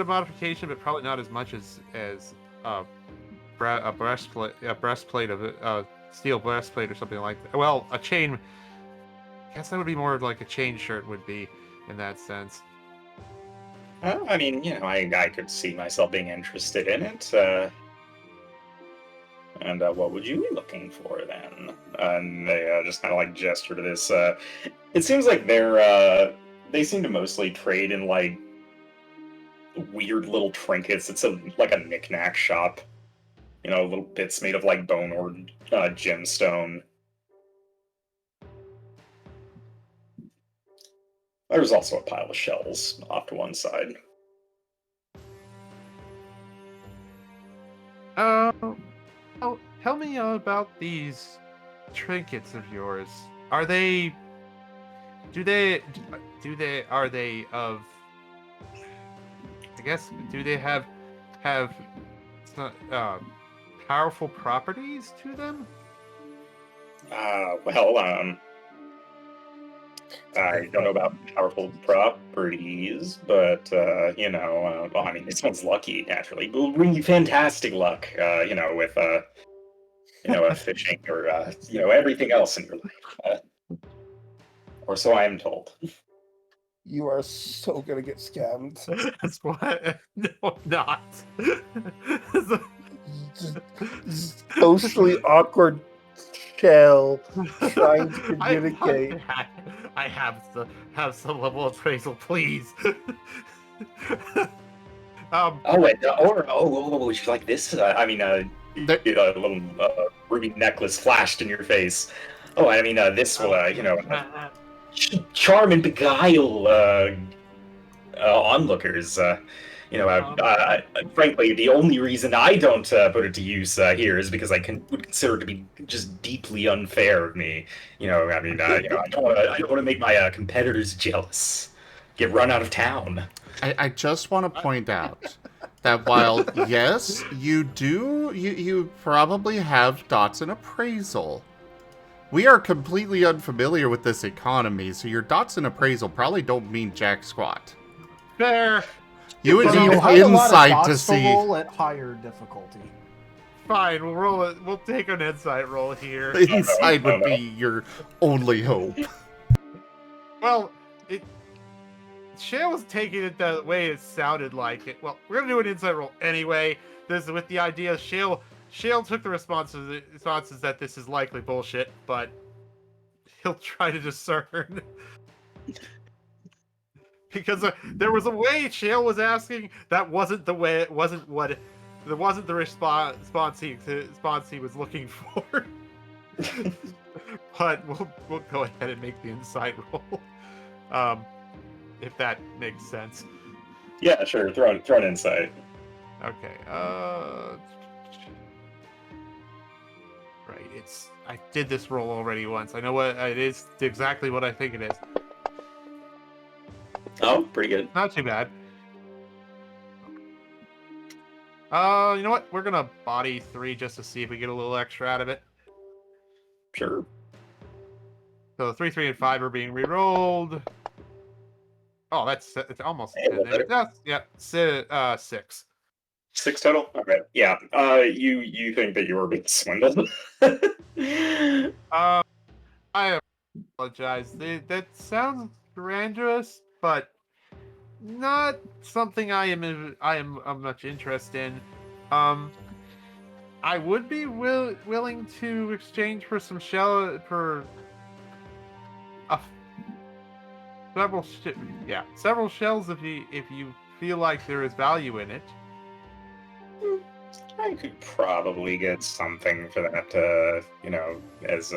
modification, but probably not as much as a breastplate of a steel breastplate or something like that. Well, a chain. I guess that would be more like a chain shirt would be in that sense. I mean, I could see myself being interested in it. And what would you be looking for then? And they just kind of like gesture to this. It seems like they seem to mostly trade in like weird little trinkets. It's like a knickknack shop. Little bits made of like bone or gemstone. There's also a pile of shells off to one side. Oh, tell me about these trinkets of yours. Are they are they of, I guess, do they have powerful properties to them? Well, I don't know about powerful properties, but well, I mean, it sounds lucky naturally. It will bring you fantastic luck, with fishing or everything else in your life, or so I am told. You are so gonna get scammed. That's why. No, I'm not. Just socially awkward shell trying to communicate. I have some level of appraisal, please. Oh, wait, would you like this? I mean, a little ruby necklace flashed in your face. Oh, I mean, this will, charm and beguile onlookers. Frankly, the only reason I don't put it to use here is because would consider it to be just deeply unfair of me. I mean, I don't want to make my competitors jealous, get run out of town. I just want to point out that while, yes, you probably have Dott's in appraisal, we are completely unfamiliar with this economy, so your Dott's in appraisal probably don't mean jack squat. Fair. You would need you'll have a lot of insight dots to to see. roll at higher difficulty. Fine, we'll roll it. We'll take an insight roll here. Insight would be your only hope. Well, Shale was taking it the way it sounded like it. Well, we're gonna do an insight roll anyway. This is with the idea Shale took the responses that this is likely bullshit, but he'll try to discern. Because there was a way Shale was asking that wasn't the way. It wasn't the response he was looking for. But we'll go ahead and make the insight roll, if that makes sense. Yeah, sure. Throw an insight. Okay. Right. I did this roll already once. I know what it is. Exactly what I think it is. Oh, pretty good. Not too bad. You know what? We're gonna body 3 just to see if we get a little extra out of it. Sure. So 3, 3, and 5 are being re-rolled. Oh, it's almost Hey, a 10 little there. better. Yeah, 6. 6 total? Okay. Yeah. You think that you were being swindled? I apologize. That sounds grandiose, but not something I'm much interested in. I would be willing to exchange for some shell for several several shells if you feel like there is value in it. I could probably get something for that, as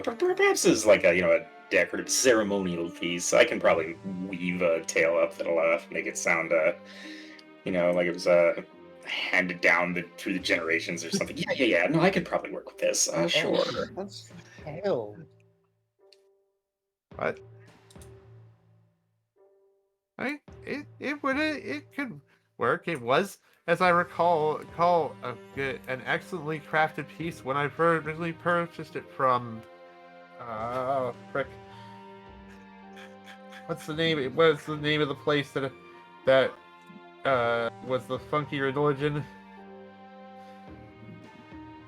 perhaps as like a decorative ceremonial piece. I can probably weave a tale up that'll make it sound, like it was handed down through the generations or something. Yeah. No, I could probably work with this. Sure. That's hell. But it could work. It was, as I recall, an excellently crafted piece when I originally purchased it from. Frick. What's the name? What's the name of the place that was the funky religion?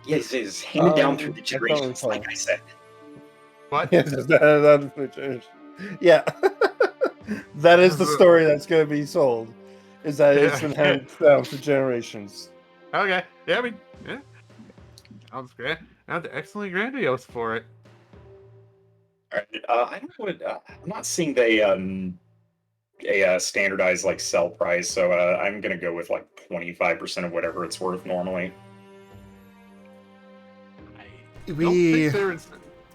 Yes, it's handed down through the I don't generations, recall. like I said. What? Yes, yeah. That is the story that's going to be sold. Is that it's been handed down for generations. Okay. Yeah, I mean, yeah. Sounds great. Sounds excellently grandiose for it. All right. I don't know what. I'm not seeing a standardized like sell price, so I'm gonna go with like 25% of whatever it's worth normally. Don't think there is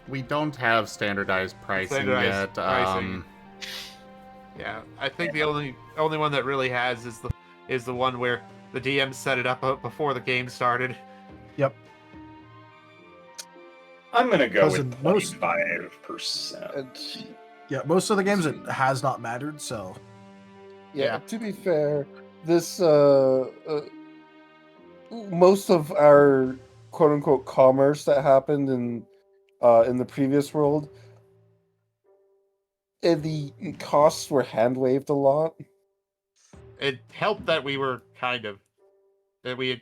We don't have standardized pricing standardized yet. pricing. Yeah, I think the only one that really has is the one where the DM set it up before the game started. Yep. I'm gonna go Because with in most- 25%. Yeah, most of the games it has not mattered, so Yeah. To be fair, this most of our quote unquote commerce that happened in the previous world, the costs were hand waved a lot. It helped that we had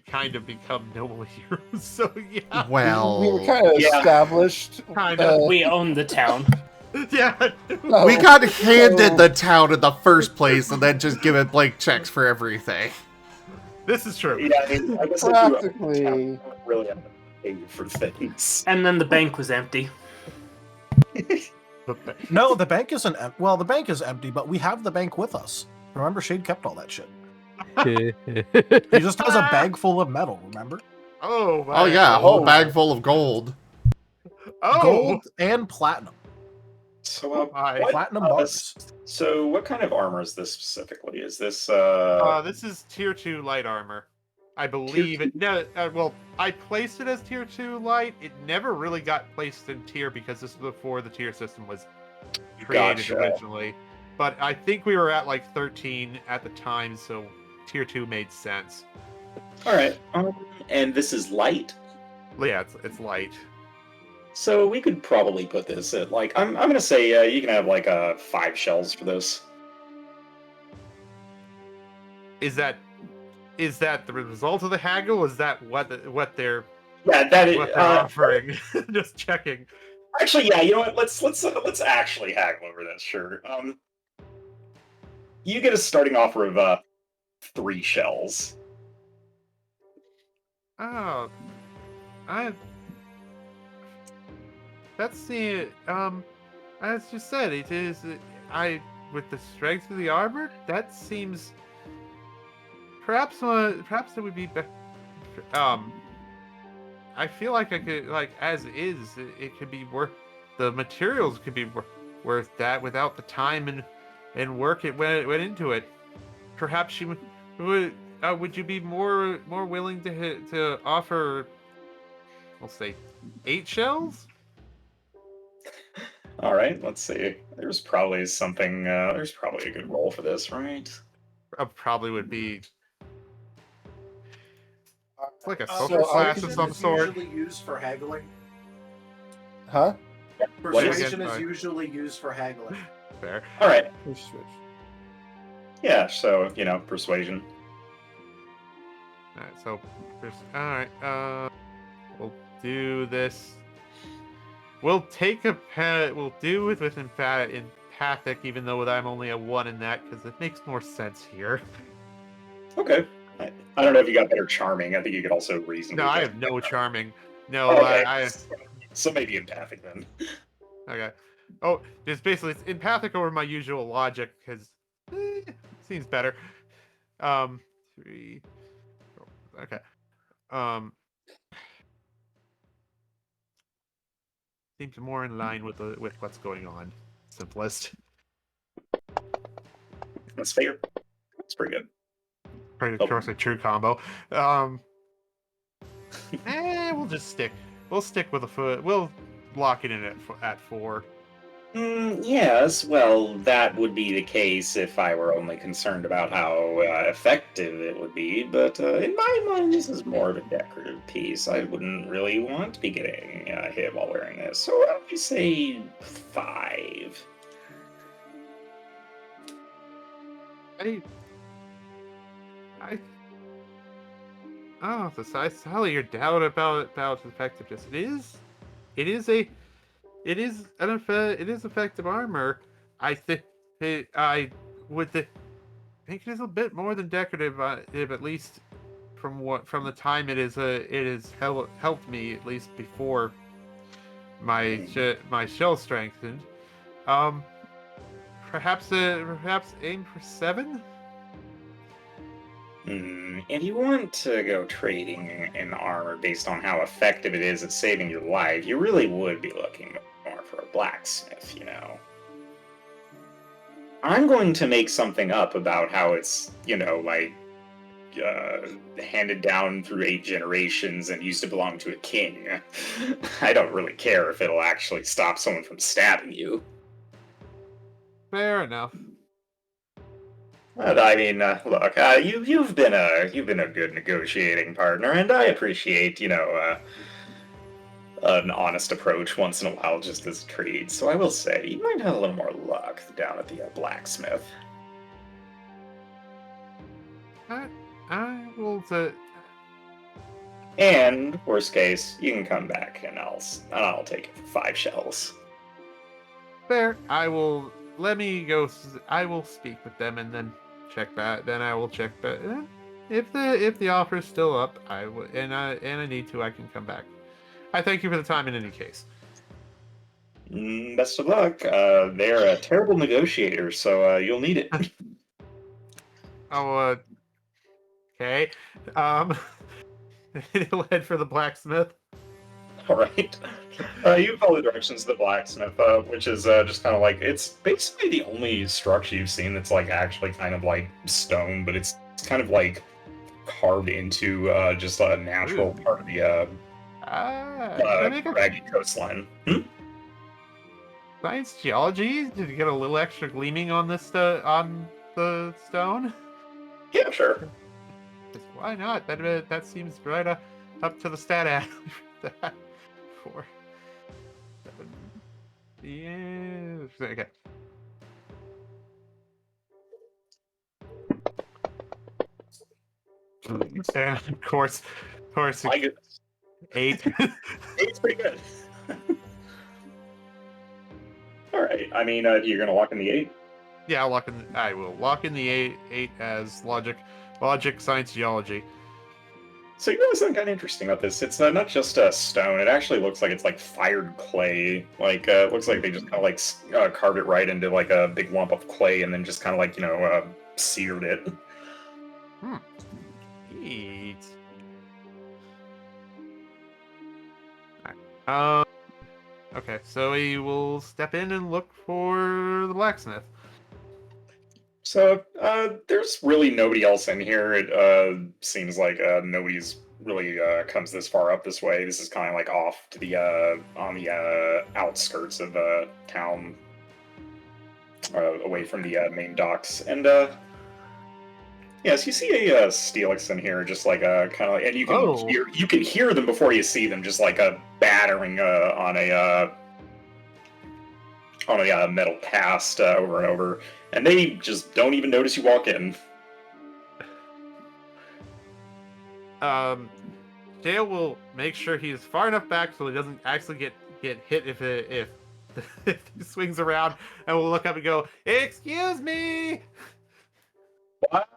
kind of become noble heroes. So yeah, Well, We were kind of established. kind of. We own the town. Yeah, we got handed the town in the first place and then just given blank checks for everything. this is true. Yeah, I mean, I guess Practically. really have to pay for things. And then the bank was empty. no, the bank isn't. Well, the bank is empty, but we have the bank with us. Remember, Shade kept all that shit. He just has a bag full of metal. Remember? Oh, Oh yeah, a whole bag full of gold. Oh, Gold and platinum. So, Platinum bars. So, what kind of armor is this specifically? Is this this is tier 2 light armor. I believe it. No, well, I placed it as tier 2 light. It never really got placed in tier because this was before the tier system was created originally. But I think we were at like 13 at the time, so tier 2 made sense. All right. And this is light? Yeah, it's light. So we could probably put this at like I'm gonna say you can have like 5 shells for this. Is that the result of the haggle? Is that what they're what they're offering? Just checking. Actually, yeah. You know what? Let's actually haggle over this. Sure. You get a starting offer of 3 shells. Oh, that's the as you said, it is. With the strength of the armor, that seems perhaps it would be better. I feel like I could as is. It could be worth the materials could be worth that without the time and work it went into it. Perhaps you would you be more willing to offer, we'll say, 8 shells? All right, let's see. There's probably something. There's probably a good role for this, right? Probably would be it's like a Uh, social class of persuasion some is sort. usually used for haggling. Huh? What is- Persuasion is Sorry. usually used for haggling. Fair. All right. Let's switch. Yeah. So persuasion. All right. So, all right. We'll do this. We'll take a pet. We'll do it with empathic, even though I'm only a 1 in that, because it makes more sense here. Okay. I don't know if you got better charming. I think you could also reasonably. No, I have justify no that. charming. No, Okay. I So maybe empathic then. okay. Oh, it's empathic over my usual logic because seems better. 3. Okay. Seems more in line with what's going on. Simplest. That's fair. That's pretty good. Pretty Oh. course a true combo. We'll just stick. We'll stick with a foot. We'll lock it in at 4. Yes, well, that would be the case if I were only concerned about how effective it would be, but in my mind, this is more of a decorative piece. I wouldn't really want to be getting hit while wearing this, so I would say 5. Oh, I saw your doubt about effectiveness. It is effective armor. I think I would think it is a bit more than decorative, at least from the time it has helped me, at least before my shell strengthened. Perhaps aim for 7. If you want to go trading in armor based on how effective it is at saving your life, you really would be looking more for a blacksmith, I'm going to make something up about how it's, handed down through 8 generations and used to belong to a king. I don't really care if it'll actually stop someone from stabbing you. Fair enough. But I mean, look, you've been a good negotiating partner, and I appreciate an honest approach once in a while, just as a treat. So I will say you might have a little more luck down at the blacksmith. I will. And worst case, you can come back, and I'll take it for 5 shells. Fair. I will. Let me go. I will speak with them and then check back. Then I will check back. If the offer is still up, I will. And I need to. I can come back. I thank you for the time in any case. Best of luck. They're a terrible negotiator, so you'll need it. Oh. Okay. He'll head for the blacksmith. All right. You follow the directions of the blacksmith, which is just kind of like, it's basically the only structure you've seen that's like actually kind of like stone, but it's kind of like carved into just a natural part of the craggy coastline. Science geology? Did you get a little extra gleaming on this on the stone? Yeah, sure. Why not? That seems right up to the stat alley for that. 4, 7. Yeah. Okay. And of course, My goodness. 8. 8's pretty good. All right. I mean, you're gonna lock in the 8. Yeah, I will lock in the 8 as logic, science, geology. So you know something kind of interesting about this? It's not just stone. It actually looks like it's like fired clay. Like it looks like they just kind of like carved it right into like a big lump of clay and then just kind of like seared it. Neat. Alright. Okay, so we will step in and look for the blacksmith. So there's really nobody else in here. It seems like nobody's really comes this far up this way. This is kind of like off to the on the outskirts of town, away from the main docks. And yes, you see a Steelix in here, just like kind of, and you can hear them before you see them, just like battering on a metal cast over and over, and they just don't even notice you walk in. Dale will make sure he's far enough back so he doesn't actually get hit if if he swings around, and we'll look up and go, "Excuse me." What?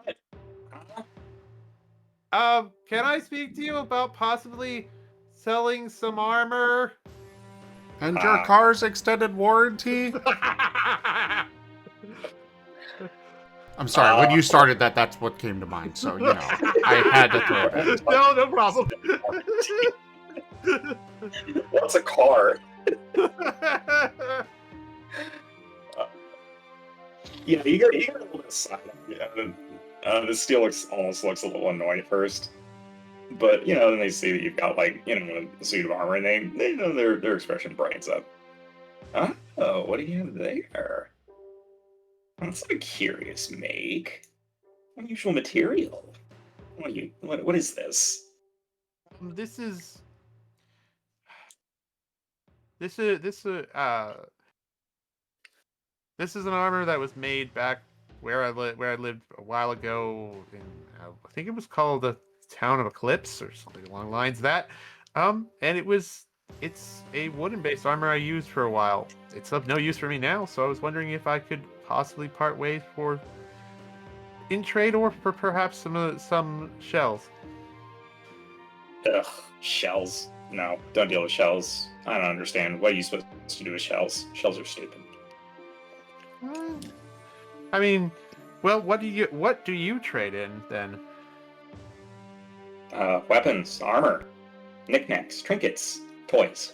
Can I speak to you about possibly selling some armor? And your car's extended warranty? I'm sorry, when you started that, that's what came to mind, so, you know, I had to throw it in. No problem. What's a car? Yeah, you got a little bit of side. Yeah, the Steelix almost looks a little annoyed at first, but you know, then they see that you've got like a suit of armor, and they know their expression brightens up. Oh, what do you have there? That's a curious make. Unusual material. What is this? This is an armor that was made back where I lived a while ago in I think it was called the Town of Eclipse or something along the lines of that. And it's a wooden-based armor I used for a while. It's of no use for me now, so I was wondering if I could possibly part ways in trade or for perhaps some shells. Ugh, shells. No, don't deal with shells. I don't understand. What are you supposed to do with shells? Shells are stupid. I mean, well, what do you trade in then? Weapons, armor, knickknacks, trinkets, toys.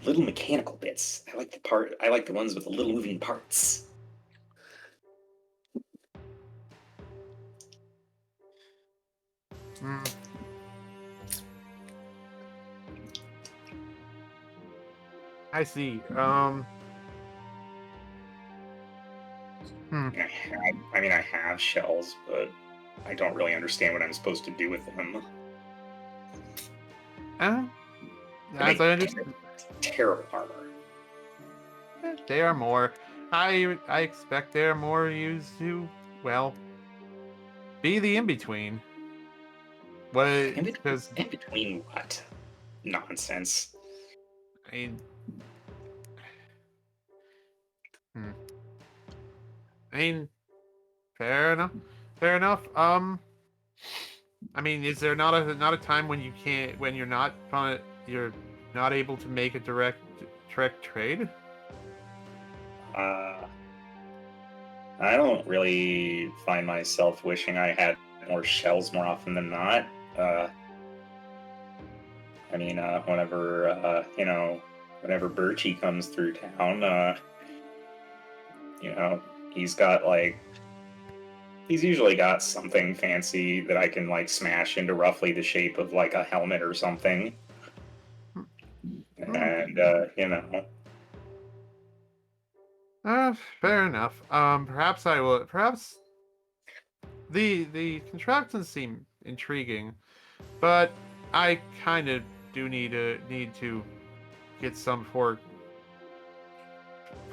Little mechanical bits. I like the ones with the little moving parts. I see. I have shells, but I don't really understand what I'm supposed to do with them. As I understand, terrible armor. They are more. I expect they are more used to, well, be the in-between. What? Because in between what? Nonsense. I mean, fair enough. Fair enough. I mean, is there not a time when you're not able to make a direct trade? I don't really find myself wishing I had more shells more often than not. Whenever Birchie comes through town, he's usually got something fancy that I can like smash into roughly the shape of like a helmet or something. And fair enough. Perhaps I will. Perhaps the contraptions seem intriguing, but I kind of do need to get some for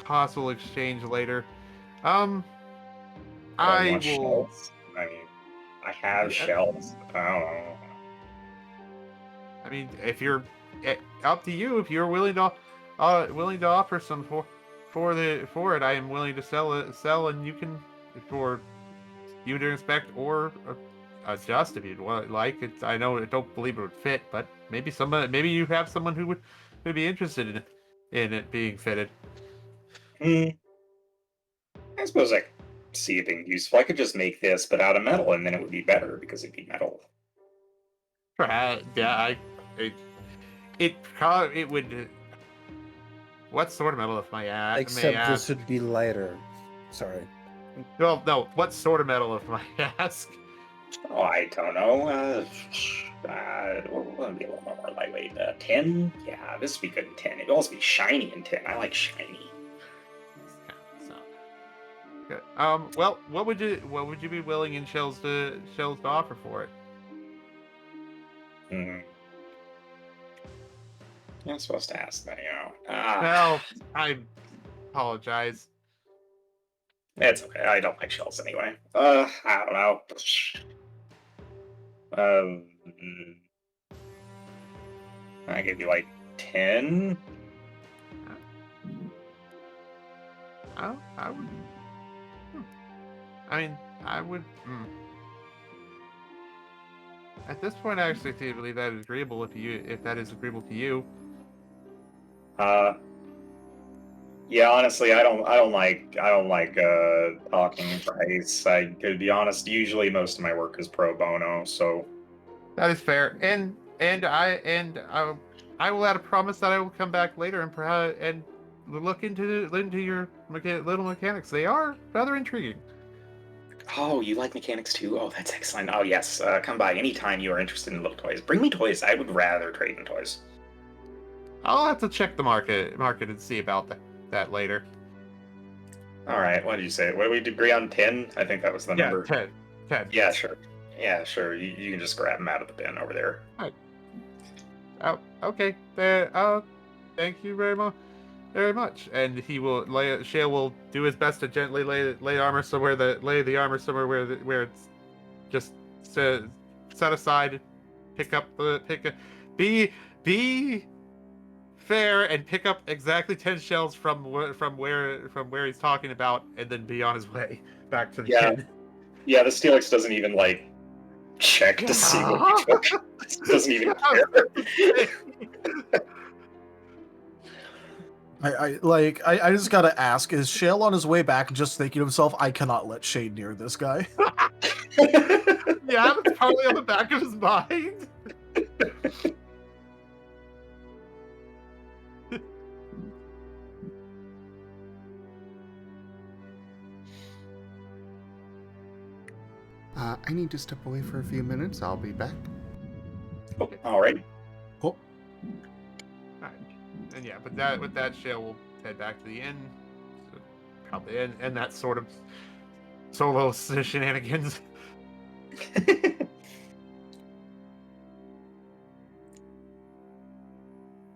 possible exchange later. I will. Shells. I mean, I have shells. I don't know. I mean, if you're up to you, if you're willing to offer some for it, I am willing to sell, and you can for you to inspect or adjust if you'd like it. I don't believe it would fit, but maybe you have someone who would be interested in it being fitted. I suppose I could see it being useful. I could just make this, but out of metal, and then it would be better because it'd be metal. Perhaps, yeah. It would. What sort of metal, if my Except this would be lighter. Sorry. Well, no. What sort of metal, if I ask? Oh, I don't know. We'll be a little more lightweight. Tin? Yeah, this would be good in tin. It'd also be shiny in tin. I like shiny. So, good. Well, what would you be willing in shells to offer for it? I'm supposed to ask that, you know. Well, I apologize. It's okay. I don't like shells anyway. I don't know. I give you like 10. I would. I mean, I would. At this point, I actually believe that is agreeable. If that is agreeable to you. Yeah, honestly, I don't like talking price. To be honest, usually most of my work is pro bono, so That is fair, and I will add a promise that I will come back later and perhaps look into your little mechanics. They are rather intriguing. Oh, you like mechanics too? Oh, that's excellent. Oh, yes. Come by anytime you are interested in little toys. Bring me toys. I would rather trade in toys. I'll have to check the market and see about that later. All right. What did you say? What did we agree on? 10? I think that was the number. 10. Yeah, sure. Yeah, sure. You can just grab them out of the bin over there. All right. Oh, okay. Thank you very much. And he will Shale will do his best to gently lay the armor somewhere where it's just set aside. Be fair and pick up exactly 10 shells from where he's talking about, and then be on his way back to the inn. Yeah, the Steelix doesn't even like check to see what he took. Doesn't even care. I just gotta ask, is Shale on his way back just thinking to himself, I cannot let Shade near this guy? Yeah, that's probably on the back of his mind. I need to step away for a few minutes. I'll be back. Okay, all right. Cool. Alright. And yeah, but with that, Shale will head back to the inn. So probably end that sort of solo shenanigans.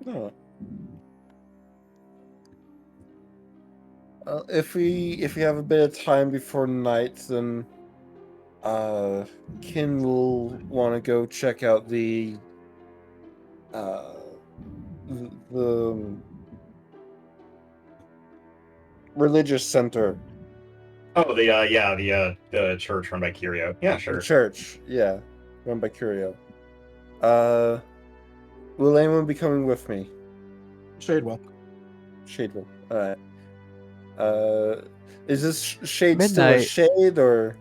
No. If we have a bit of time before night, then Kin will want to go check out the religious center. Oh, the church run by Curio. Yeah, sure. The church, yeah, run by Curio. Will anyone be coming with me? Shade will. Shade will. All right. Is this Shade Midnight. still a Shade or?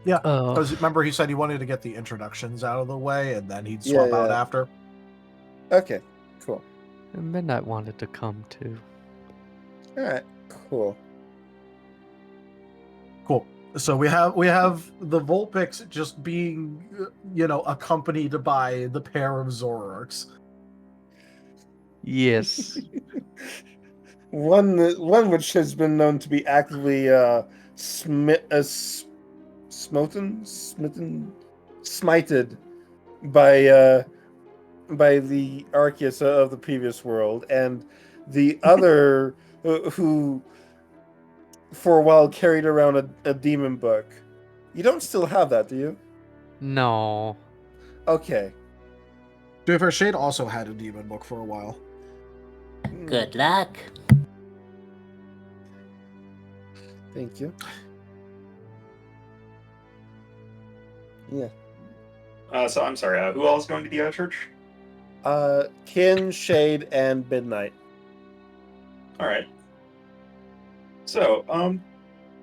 Yeah, Oh. because remember he said he wanted to get the introductions out of the way and then he'd Yeah, swap out yeah. after. Okay, cool. Midnight wanted to come too. All right, cool. Cool. So we have the Vulpix just being, accompanied by the pair of Zoroarks. Yes. One which has been known to be actively smited by the Arceus of the previous world, and the other who for a while carried around a demon book. You don't still have that, do you? No. Okay. To be fair, Shade also had a demon book for a while. Good luck. Thank you. Yeah. So I'm sorry. Who else is going to the church? Kin, Shade, and Midnight. All right. So,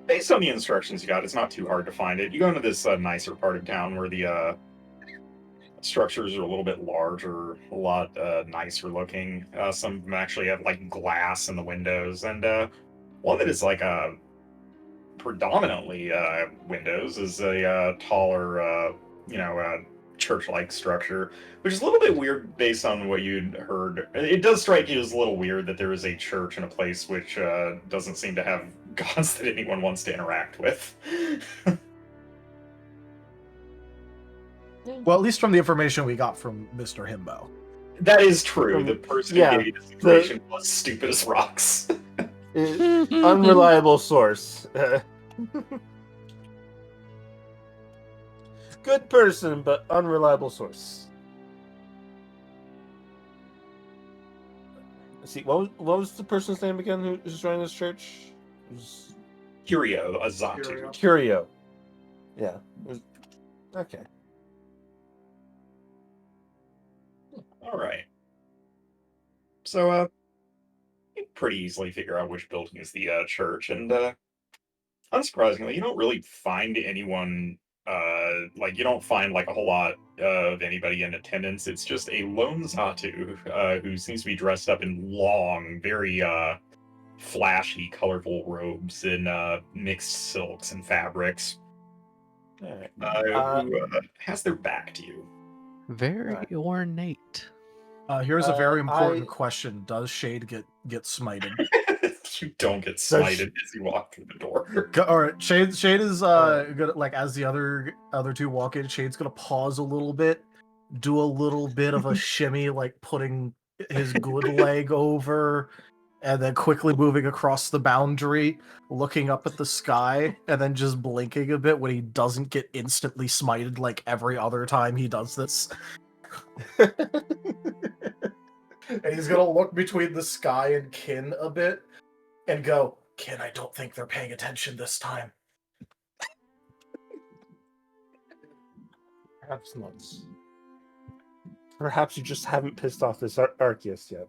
based on the instructions you got, it's not too hard to find it. You go into this nicer part of town where the structures are a little bit larger, a lot nicer looking. Some of them actually have like glass in the windows, and one that is like predominantly windows is a taller, church-like structure, which is a little bit weird based on what you'd heard. It does strike you as a little weird that there is a church in a place which doesn't seem to have gods that anyone wants to interact with. Well, at least from the information we got from Mr. Himbo. That is true. The person who gave you this information was stupid as rocks. Unreliable source. Good person, but unreliable source. Let's see, what was the person's name again who's running this church? Curio, a Zatu. Curio. Yeah. Okay. All right. So, you can pretty easily figure out which building is the church, and unsurprisingly, you don't really find anyone. You don't find like a whole lot of anybody in attendance. It's just a lone Zatu who seems to be dressed up in long, very flashy, colorful robes in mixed silks and fabrics. Who has their back to you. Very ornate. Here's a very important question: does Shade get smited? You don't get smited as you walk through the door. All right, Shade is gonna, like, as the other two walk in, Shade's gonna pause a little bit, do a little bit of a shimmy, like putting his good leg over, and then quickly moving across the boundary, looking up at the sky, and then just blinking a bit when he doesn't get instantly smited like every other time he does this. And he's gonna look between the sky and Kin a bit and go, Kin, I don't think they're paying attention this time. Perhaps not. Perhaps you just haven't pissed off this Arceus yet.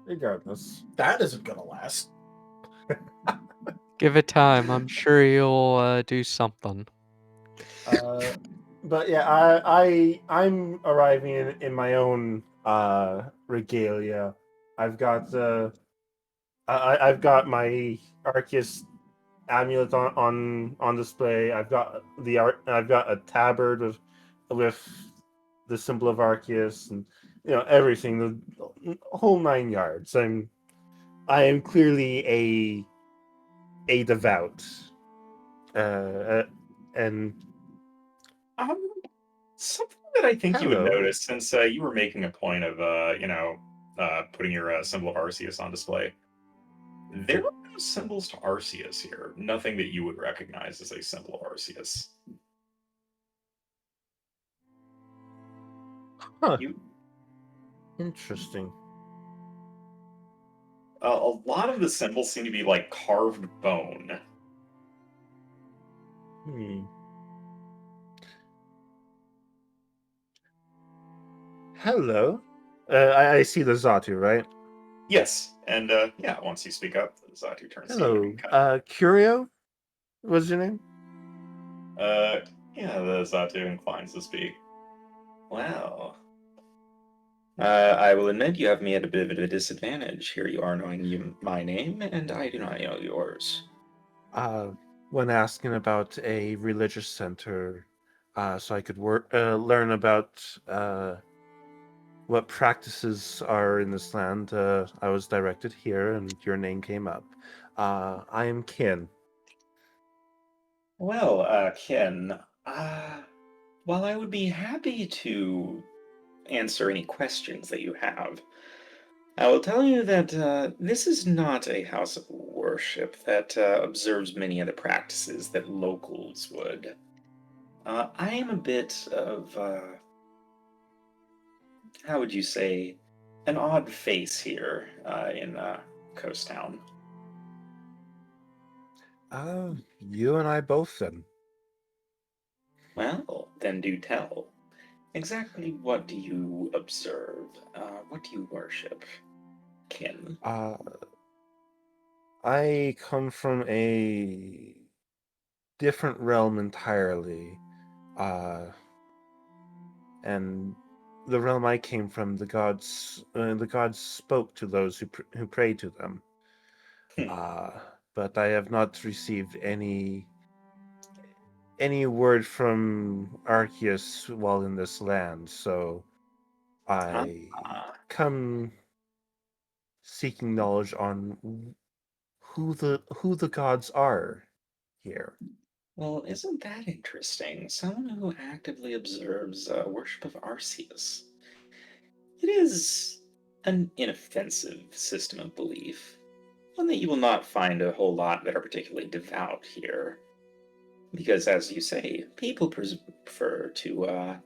Regardless. That isn't gonna last. Give it time. I'm sure you'll do something. But yeah, I'm arriving in my own regalia. I've got I've got my Arceus amulet on display. I've got a tabard with the symbol of Arceus, and everything, the whole 9 yards. I am clearly a devout, and Something that I think you would notice, since you were making a point of putting your symbol of Arceus on display. There are no symbols to Arceus here. Nothing that you would recognize as a symbol of Arceus. Huh. Interesting. A lot of the symbols seem to be like carved bone. Hello. I see the Zatu, right? Yes, and once you speak up, the Zatu turns to you. Hello. Curio? What's your name? The Zatu inclines to speak. Well, I will admit you have me at a bit of a disadvantage. Here you are knowing my name, and I do not know yours. When asking about a religious center, so I could learn about what practices are in this land, I was directed here, and your name came up. I am Kin. Well, Kin, while I would be happy to answer any questions that you have, I will tell you that this is not a house of worship that observes many of the practices that locals would. I am a bit of, how would you say, an odd face here in Coast Town. You and I both, then. Well, then do tell. Exactly what do you observe? What do you worship, Kin? I come from a different realm entirely. And the realm I came from, the gods spoke to those who prayed to them. But I have not received any word from Arceus while in this land, so I come seeking knowledge on who the gods are here. Well, isn't that interesting? Someone who actively observes worship of Arceus. It is an inoffensive system of belief, one that you will not find a whole lot that are particularly devout here. Because, as you say, people prefer to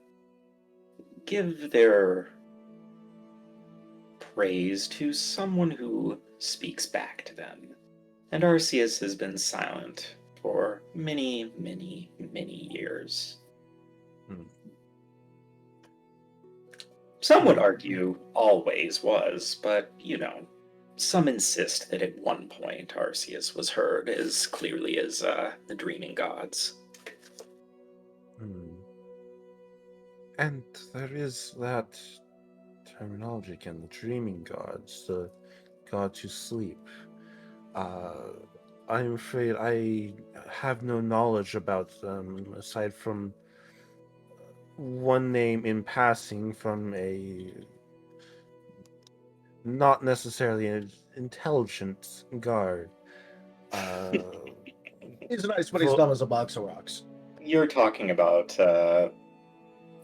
give their praise to someone who speaks back to them. And Arceus has been silent for many, many, many years. Some would argue always was, but, some insist that at one point Arceus was heard as clearly as the dreaming gods. And there is that terminology again, the dreaming gods, the gods who sleep. I'm afraid I have no knowledge about them aside from one name in passing from a not necessarily an intelligent guard. He's nice, but he's dumb as a box of rocks. You're talking about Sir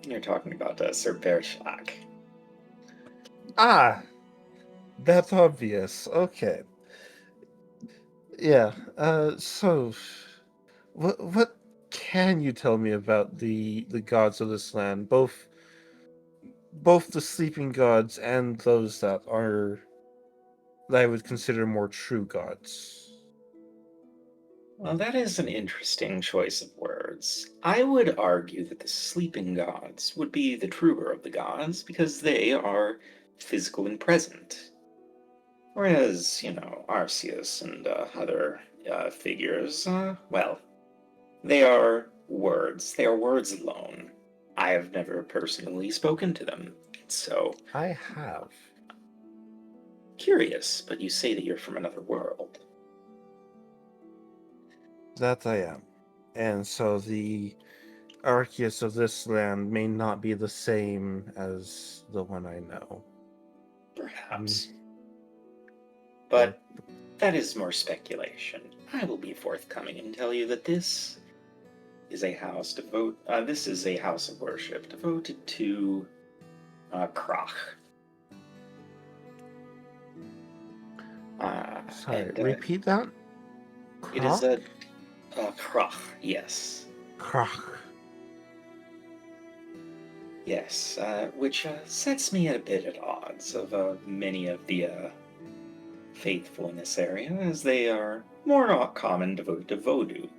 Berschlag. Ah, that's obvious. Okay. Yeah. So, what can you tell me about the gods of this land? Both the sleeping gods and those that I would consider more true gods. Well, that is an interesting choice of words. I would argue that the sleeping gods would be the truer of the gods because they are physical and present. Whereas, Arceus and other figures, well, they are words. They are words alone. I have never personally spoken to them, so... I have. Curious, but you say that you're from another world. That I am. And so the Arceus of this land may not be the same as the one I know. Perhaps. But that is more speculation. I will be forthcoming and tell you that this is a house this is a house of worship devoted to Krach. Sorry, repeat that? Krach? It is a Krach, yes. Krach. Yes, which sets me a bit at odds of many of the faithful in this area, as they are more common devoted to Vodou,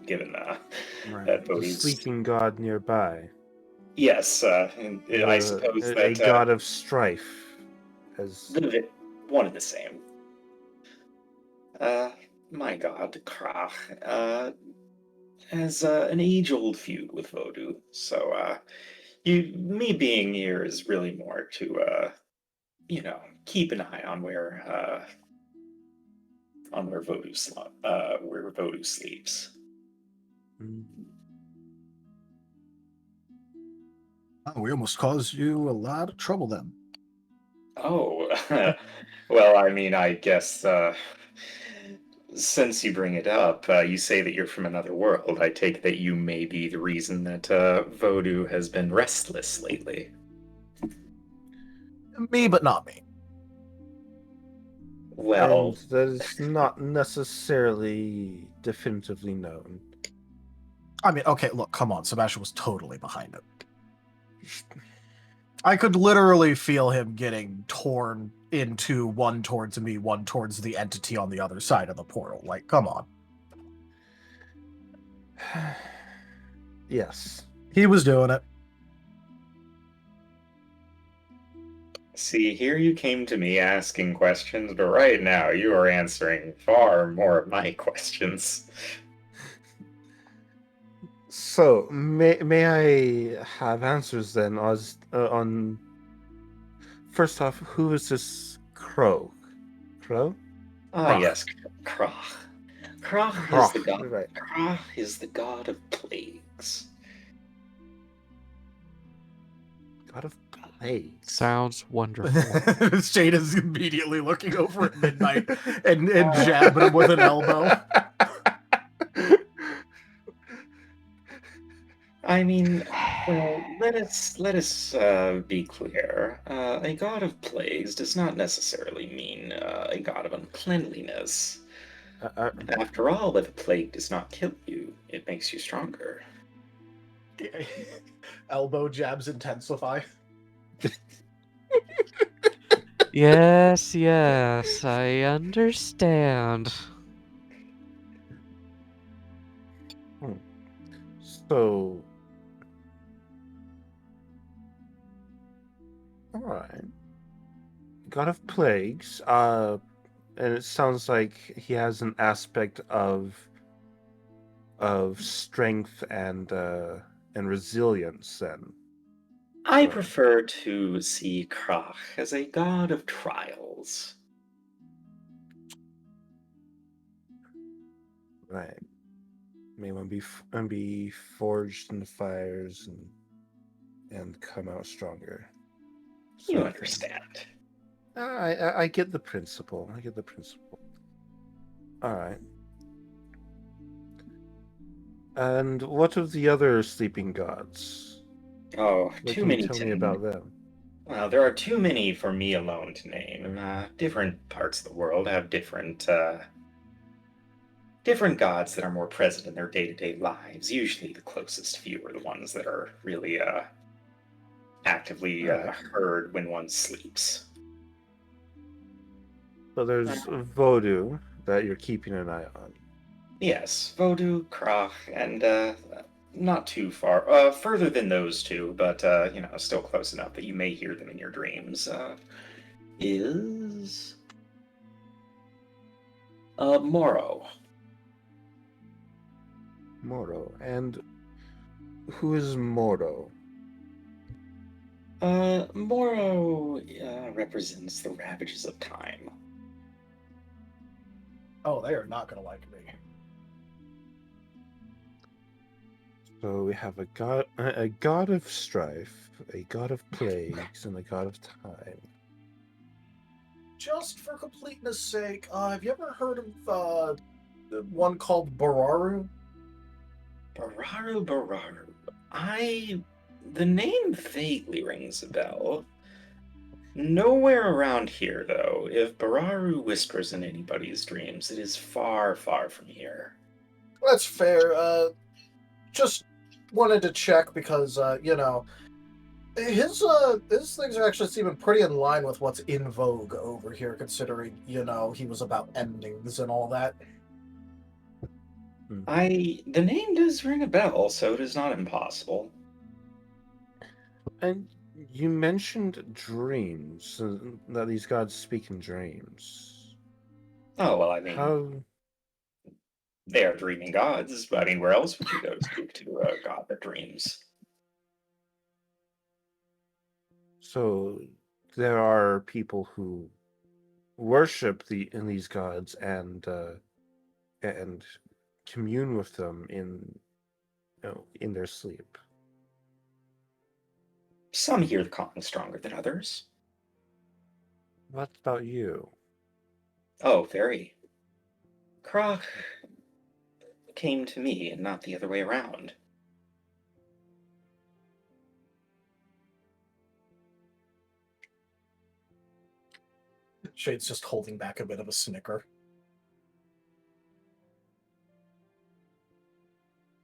given that Vodou's... The sleeping god nearby. Yes, I suppose that... A god of strife. One and the same. My god, Krach, has an age-old feud with Vodou, so me being here is really more to, keep an eye on where Vodou sleeps. Oh, we almost caused you a lot of trouble then. Oh, well, I mean, I guess, since you bring it up, you say that you're from another world. I take that you may be the reason that Vodou has been restless lately. Me, but not me. Well... And that is not necessarily definitively known. I mean, okay, look, come on. Sebastian was totally behind it. I could literally feel him getting torn into, one towards me, one towards the entity on the other side of the portal. Like, come on. Yes. He was doing it. See, here you came to me asking questions, but right now you are answering far more of my questions. So, may I have answers then on first off, who is this Crow? Crow? Ah, Krach. yes, Krach. Krach is the god. Right. Krach is the god of plagues. God of plagues. Sounds wonderful. Shade is immediately looking over at midnight and jabbing him with an elbow. I mean, let us be clear. A god of plagues does not necessarily mean a god of uncleanliness. After all, if a plague does not kill you, it makes you stronger. Elbow jabs intensify. Yes, yes, I understand. So, all right. God of plagues. And it sounds like he has an aspect of strength and resilience. Then I prefer to see Krach as a god of trials. right. May one be forged in the fires and come out stronger. You Sort of thing. understand. I get the principle. I get the principle. All right. And what of the other sleeping gods? Oh, What too can you many tell to me about them? Well, there are too many for me alone to name. Different parts of the world have different gods that are more present in their day-to-day lives. Usually the closest few are the ones that are really actively heard when one sleeps. So there's Vodou that you're keeping an eye on. Yes, Vodou, Krach, and not too far, further than those two, but still close enough that you may hear them in your dreams. Is Moro. Moro. And who is Moro? Moro represents the ravages of time. Oh, they are not going to like me. So we have a god of strife, a god of plagues, and a god of time. Just for completeness' sake, have you ever heard of one called Bararu? Bararu. The name vaguely rings a bell. Nowhere around here, though. If Bararu whispers in anybody's dreams, it is far, far from here. That's fair. Just wanted to check because, his things are actually seeming pretty in line with what's in vogue over here, considering, he was about endings and all that. The name does ring a bell, so it is not impossible. And you mentioned dreams, that these gods speak in dreams. Oh, well, I mean, How? they are dreaming gods. I mean, where else would you go to speak to a god that dreams? So there are people who worship these gods and commune with them in their sleep. Some hear the calling stronger than others. What about you? Oh, very. Krach came to me and not the other way around. Shade's just holding back a bit of a snicker.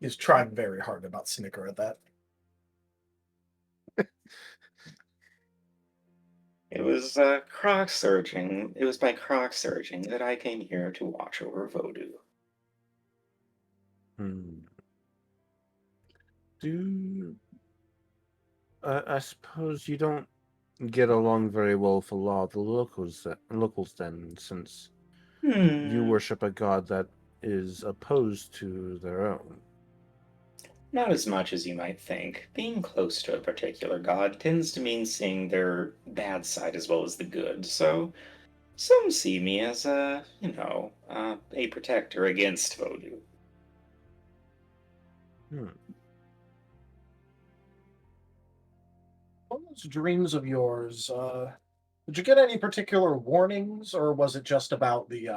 He's trying very hard to not snicker at that. It was Krach's urging. It was by Krach's urging that I came here to watch over Vodou. I suppose you don't get along very well with a lot of the locals then, since you worship a god that is opposed to their own. Not as much as you might think. Being close to a particular god tends to mean seeing their bad side as well as the good, so some see me as a protector against voodoo. Hmm. On those dreams of yours, did you get any particular warnings, or was it just about the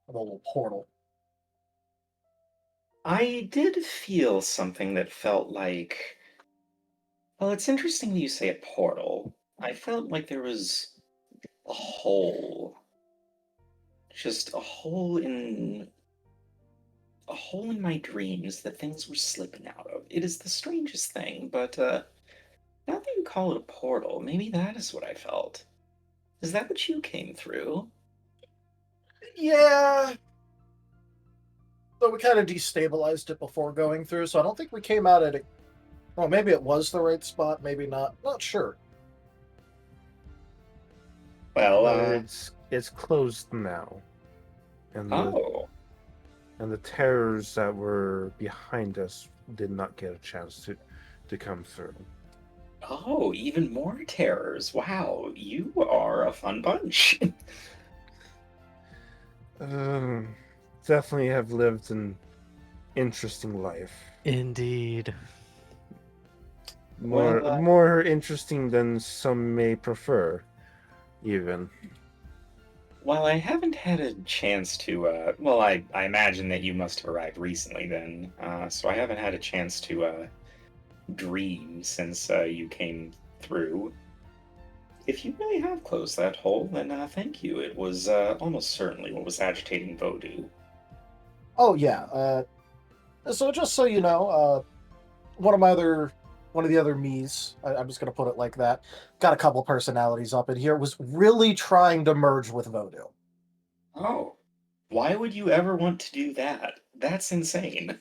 little portal? I did feel something that felt like. Well, it's interesting that you say a portal. I felt like there was a hole. Just a hole in my dreams that things were slipping out of. It is the strangest thing, but now that you call it a portal, maybe that is what I felt. Is that what you came through? Yeah, so we kind of destabilized it before going through, so I don't think we came out at it. Well, maybe it was the right spot, maybe not. Not sure. Well, But it's closed now, and oh, the terrors that were behind us did not get a chance to come through. oh, even more terrors. Wow, you are a fun bunch. Definitely have lived an interesting life. Indeed. Well, More interesting than some may prefer, even. While I haven't had a chance to, I imagine that you must have arrived recently then, so I haven't had a chance to dream since you came through. If you really have closed that hole, then thank you. It was almost certainly what was agitating Vodou. Oh yeah. So just so you know, one of my other one of the other me's, I'm just gonna put it like that, got a couple personalities up in here, was really trying to merge with Vodou. Oh, why would you ever want to do that? That's insane.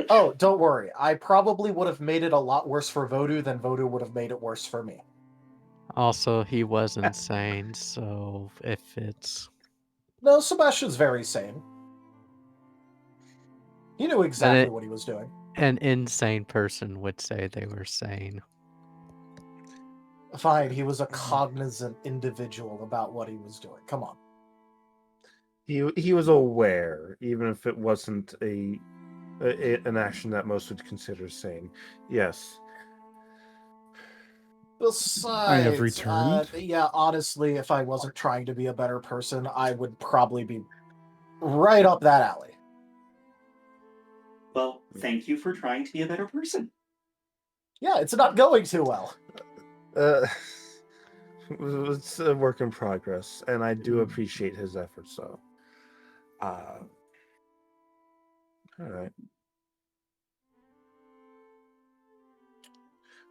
Oh, don't worry. I probably would have made it a lot worse for Vodou than Vodou would have made it worse for me. Also, he was insane, so if it's No, Sebastian's very sane. He knew exactly what he was doing. an insane person would say they were sane. Fine, he was a cognizant individual about what he was doing. Come on. He was aware, even if it wasn't an action that most would consider sane. Yes. Besides, I have returned. yeah, honestly, if I wasn't trying to be a better person, I would probably be right up that alley. Well, thank you for trying to be a better person. Yeah, it's not going too well. It's a work in progress, and I do appreciate his efforts, though. All right.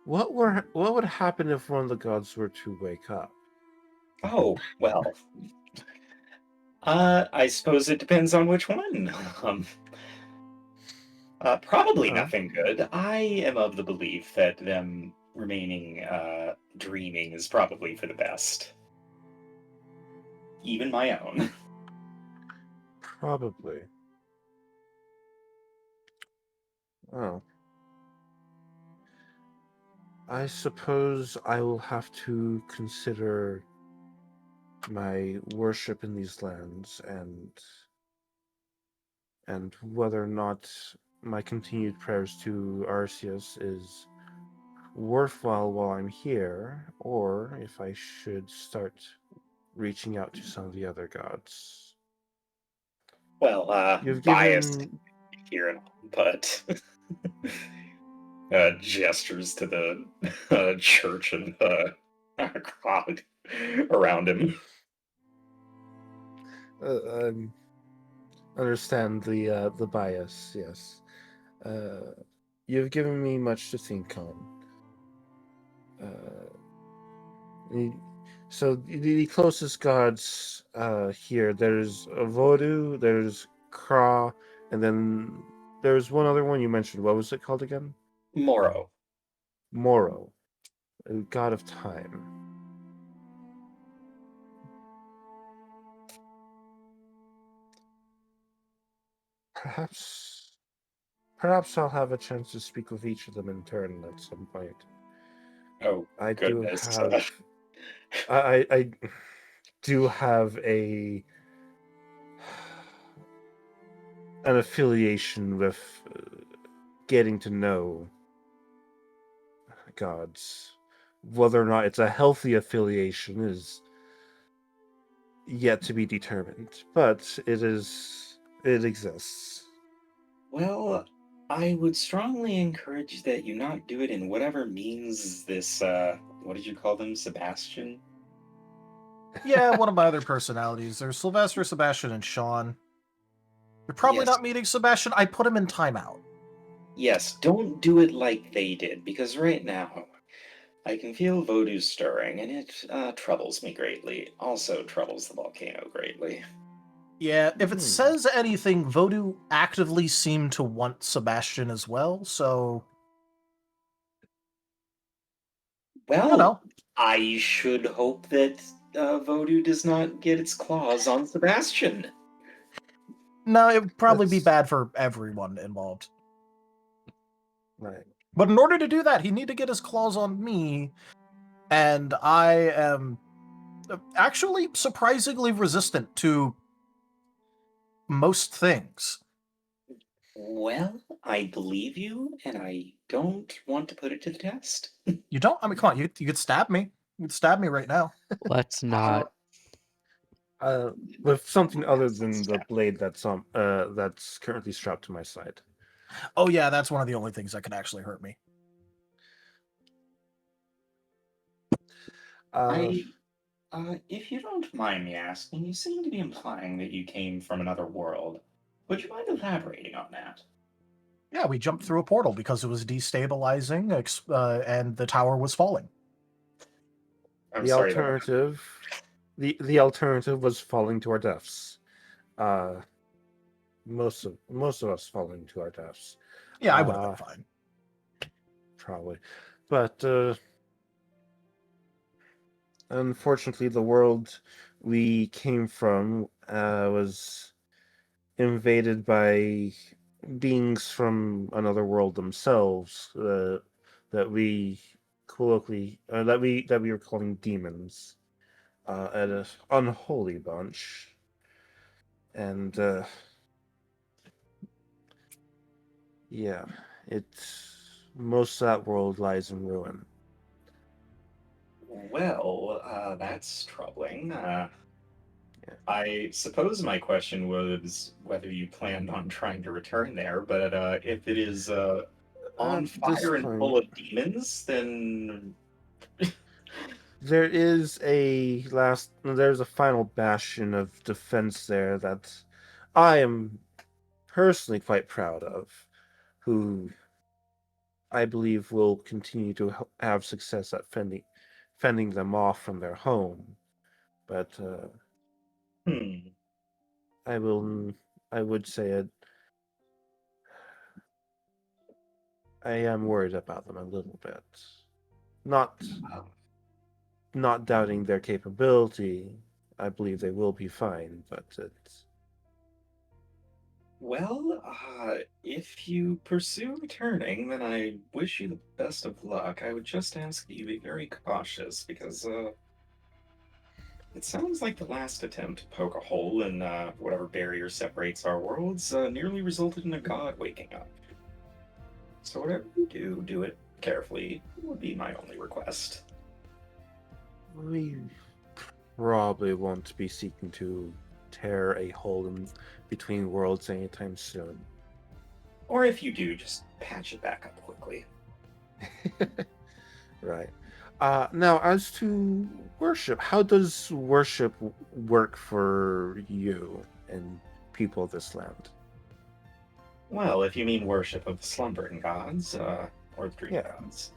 What would happen if one of the gods were to wake up? Oh, well. I suppose it depends on which one. Probably nothing good. I am of the belief that them remaining dreaming is probably for the best. Even my own. Probably. Oh. I suppose I will have to consider my worship in these lands and whether or not my continued prayers to Arceus is worthwhile while I'm here, or if I should start reaching out to some of the other gods. Well, You've biased given here and all, but gestures to the church and the crowd around him. Understand the bias, yes. You've given me much to think on. So the closest gods here, there's Vodou, there's Kra, and then there's one other one you mentioned. What was it called again? Moro. Moro, a god of time. Perhaps Perhaps I'll have a chance to speak with each of them in turn at some point. Oh, I goodness. do have. I do have an affiliation with getting to know gods. Whether or not it's a healthy affiliation is yet to be determined, but it exists. Well, I would strongly encourage that you not do it in whatever means this, what did you call them, Sebastian? Yeah, one of my other personalities. There's Sylvester, Sebastian, and Sean. You're probably Yes. not meeting Sebastian. I put him in timeout. Yes, don't do it like they did, because right now I can feel Vodou stirring, and it troubles me greatly. Also troubles the volcano greatly. Yeah, if it says anything, Vodou actively seemed to want Sebastian as well, so... Well, know. I should hope that Vodou does not get its claws on Sebastian. No, it would probably be That's- bad for everyone involved. Right. But in order to do that, he'd need to get his claws on me, and I am actually surprisingly resistant to most things. Well, I believe you, and I don't want to put it to the test. You don't? I mean, come on, you could stab me. You could stab me right now. Let's not. With something other than the blade that's currently strapped to my side. Oh yeah, that's one of the only things that could actually hurt me. If you don't mind me asking, you seem to be implying that you came from another world. Would you mind elaborating on that? Yeah, we jumped through a portal because it was destabilizing, and the tower was falling. I'm sorry. The alternative was falling to our deaths. Most of us falling to our deaths. Yeah, I would have been fine. Probably. But unfortunately, the world we came from was invaded by beings from another world themselves that we colloquially that we were calling demons, an unholy bunch, and yeah, most of that world lies in ruin. Well, that's troubling. I suppose my question was whether you planned on trying to return there, but if it is on At this fire and point- full of demons, then There's a final bastion of defense there that I am personally quite proud of, who I believe will continue to have success at fending them off from their home. But I would say it. I am worried about them a little bit. Not doubting their capability. I believe they will be fine, but it's. well, if you pursue returning, then I wish you the best of luck. I would just ask that you be very cautious because it sounds like the last attempt to poke a hole in whatever barrier separates our worlds nearly resulted in a god waking up. So whatever you do, do it carefully, would be my only request. We probably won't be seeking to tear a hole in between worlds anytime soon. Or if you do, just patch it back up quickly. Right. Now, as to worship, how does worship work for you and people of this land? Well, if you mean worship of the slumbering gods, or the dream Yeah. gods,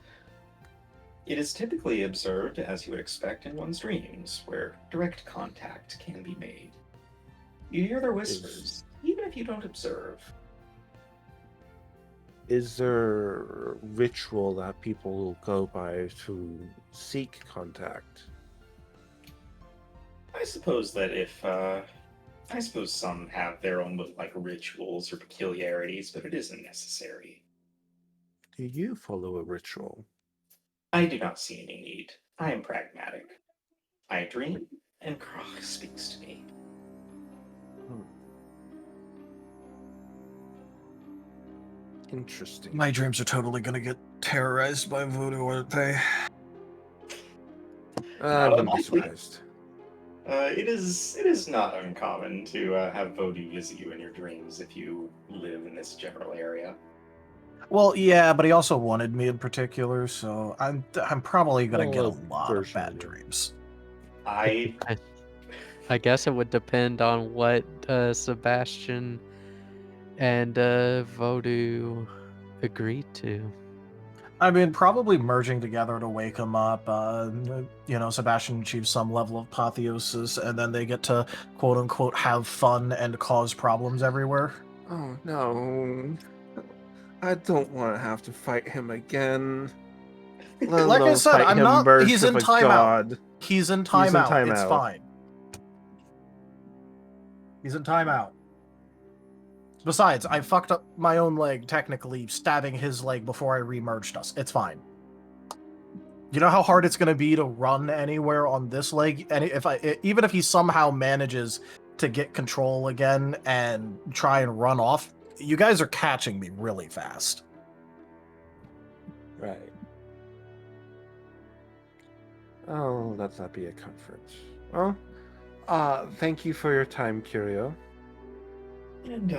it is typically observed as you would expect in one's dreams, where direct contact can be made. You hear their whispers, even if you don't observe. Is there ritual that people go by to seek contact? I suppose that if I suppose some have their own little like rituals or peculiarities, but it isn't necessary. Do you follow a ritual? I do not see any need. I am pragmatic. I dream, and Krog speaks to me. Interesting. My dreams are totally gonna get terrorized by voodoo, aren't they? I wouldn't be Honestly, surprised. it is not uncommon to have Vodou visit you in your dreams if you live in this general area. Well, yeah, but he also wanted me in particular, so I'm probably gonna get a Well, lot of version bad of it. dreams. I I guess it would depend on what Sebastian and Vodou agreed to. I mean, probably merging together to wake him up. Sebastian achieves some level of apotheosis, and then they get to quote unquote have fun and cause problems everywhere. Oh no. I don't want to have to fight him again. Let Like I alone said, fight I'm him not. merged He's in with a timeout. god. He's in He's in timeout. It's timeout. fine. He's in timeout. Besides, I fucked up my own leg, technically stabbing his leg before I remerged us. It's fine. You know how hard it's going to be to run anywhere on this leg? And even if he somehow manages to get control again and try and run off, you guys are catching me really fast. Right. Oh, let that be a comfort. Well, thank you for your time, Curio. and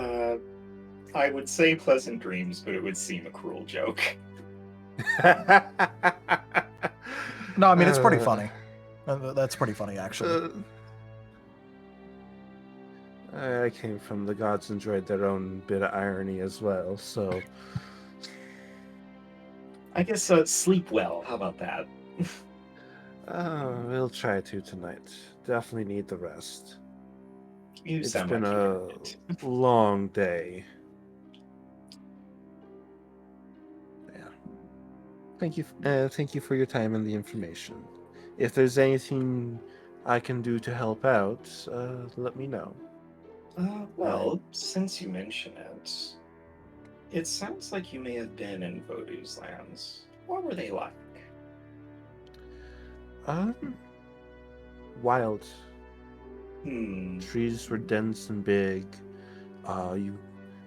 I would say pleasant dreams, but it would seem a cruel joke. No, I mean, it's pretty funny. That's pretty funny, actually. I came from the gods enjoyed their own bit of irony as well, so... I guess sleep well. How about that? We'll try to tonight. Definitely need the rest. You It's sound been like a you need it. long day. Yeah. Thank you for your time and the information. If there's anything I can do to help out, let me know. Well, since you mention it, it sounds like you may have been in Vodou's lands. What were they like? Wild. Hmm. Trees were dense and big.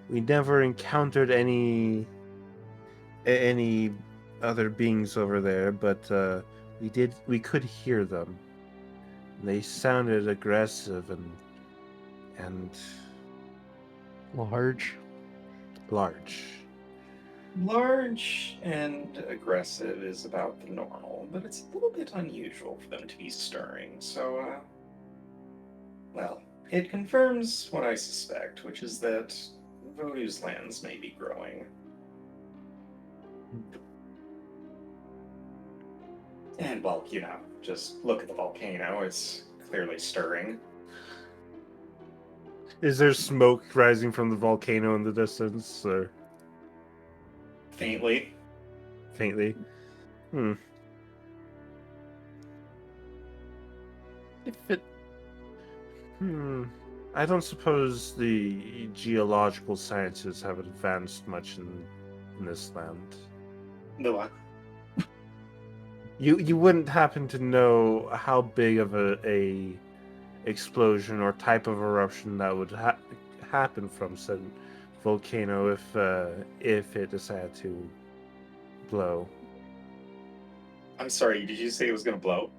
We never encountered any other beings over there, but we could hear them. They sounded aggressive and Large. large. Large and aggressive is about the normal, but it's a little bit unusual for them to be stirring, so, well, it confirms what I suspect, which is that Vodou's lands may be growing. And, well, just look at the volcano, it's clearly stirring. Is there smoke rising from the volcano in the distance, or Faintly. faintly? If it I don't suppose the geological sciences have advanced much in this land. The what? You wouldn't happen to know how big of a explosion or type of eruption that would happen from said volcano if it decided to blow. I'm sorry, did you say it was going to blow?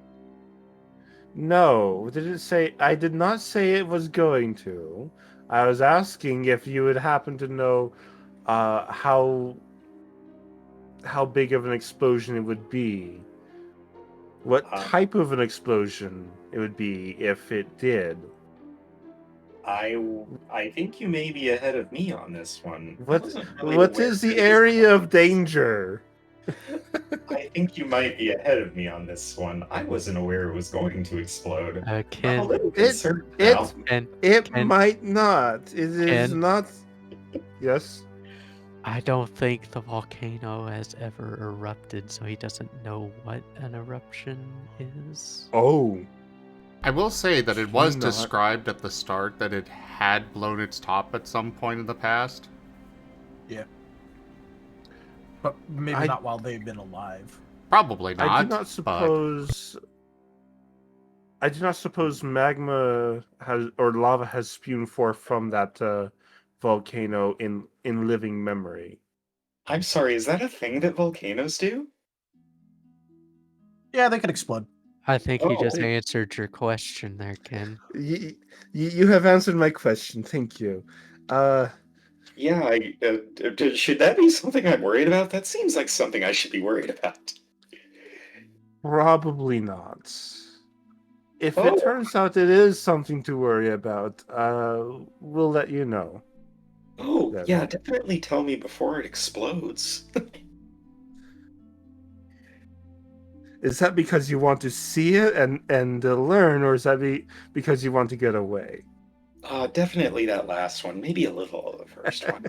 No, did it say? I did not say it was going to. I was asking if you would happen to know how big of an explosion it would be. What type of an explosion it would be if it did. I think you may be ahead of me on this one. What Really what aware is the that area of danger? I think you might be ahead of me on this one. I wasn't aware it was going to explode. I'm a Ken, little concerned now. It Ken- might not. It is Ken- not. Yes. I don't think the volcano has ever erupted, so he doesn't know what an eruption is. Oh. I will say that it was Not. described at the start that it had blown its top at some point in the past. Yeah. But maybe I- not while they've been alive. Probably not. I do not but suppose. I do not suppose magma has or lava has spewed forth from that volcano in living memory. I'm sorry, is that a thing that volcanoes do? Yeah, they could explode. I think he just Oh. answered your question there, Ken. You have answered my question. Thank you. Yeah, should that be something I'm worried about? That seems like something I should be worried about. Probably not. If Oh. it turns out it is something to worry about, we'll let you know. Oh, Then. yeah, definitely tell me before it explodes. Is that because you want to see it and learn, or is that because you want to get away? Definitely that last one. Maybe a little of the first one.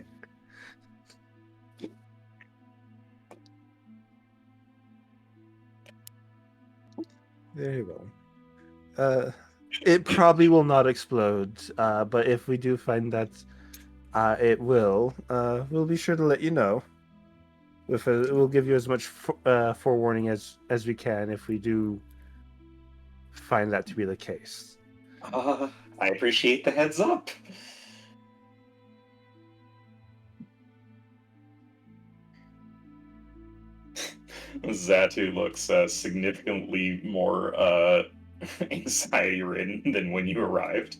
There you go. It probably will not explode, but if we do find that it will, we'll be sure to let you know. We'll give you as much forewarning as we can if we do find that to be the case. I appreciate the heads up. Zatu looks significantly more anxiety-ridden than when you arrived.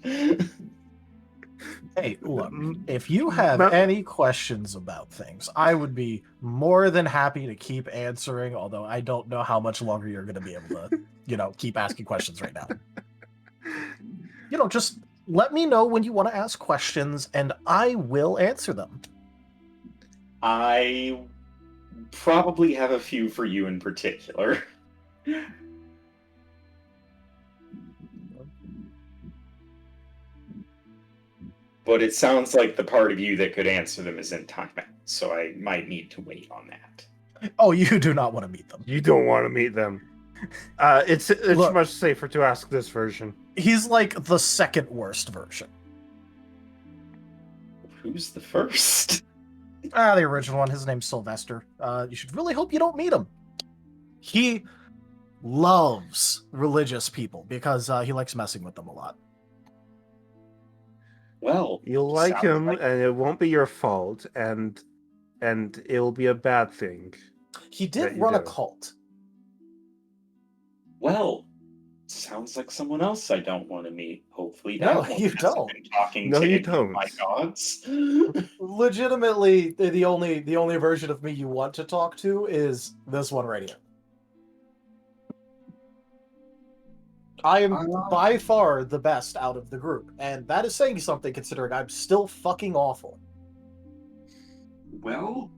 Hey, look, if you have any questions about things, I would be more than happy to keep answering, although I don't know how much longer you're going to be able to, keep asking questions right now. Just let me know when you want to ask questions, and I will answer them. I probably have a few for you in particular. But it sounds like the part of you that could answer them is in timeout, so I might need to wait on that. Oh, you do not want to meet them. You don't want to meet them. It's Look, much safer to ask this version. He's like the second worst version. Who's the first? The original one. His name's Sylvester. You should really hope you don't meet him. He loves religious people because he likes messing with them a lot. Well, You'll like sounds him, and it won't be your fault, and it'll be a bad thing. He that did you run a do. cult. Well, sounds like someone else I don't want to meet. Hopefully, No, that one you hasn't don't. been talking No, to you any of don't. my gods. Legitimately, the only version of me you want to talk to is this one right here. I am by far the best out of the group, and that is saying something considering I'm still fucking awful. Well,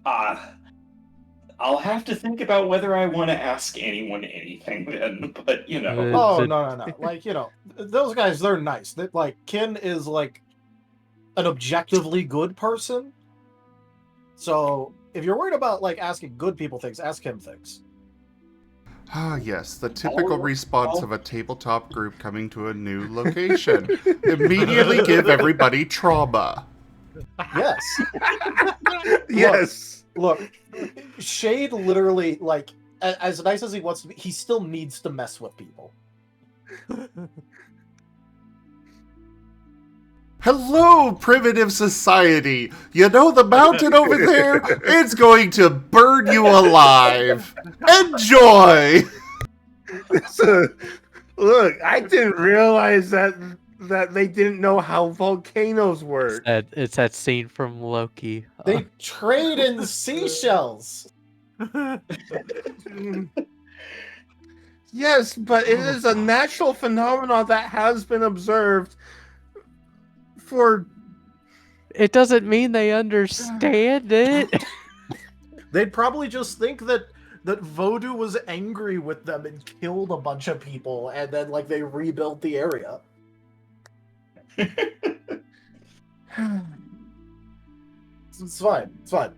I'll have to think about whether I want to ask anyone anything then, but Oh, no. Like, those guys, they're nice. Like, Ken is like an objectively good person. So if you're worried about like asking good people things, ask him things. Ah, yes, the typical response of a tabletop group coming to a new location. Immediately give everybody trauma. Yes. Yes. Look, Shade literally, like, as nice as he wants to be, he still needs to mess with people. Hello, primitive society! You know the mountain over there? It's going to burn you alive! Enjoy! Look, I didn't realize that they didn't know how volcanoes work. It's that scene from Loki. They trade in seashells! Yes, but it is a natural phenomenon that has been observed for... It doesn't mean they understand it. They'd probably just think that Vodou was angry with them and killed a bunch of people, and then, like, they rebuilt the area. It's fine. It's fine.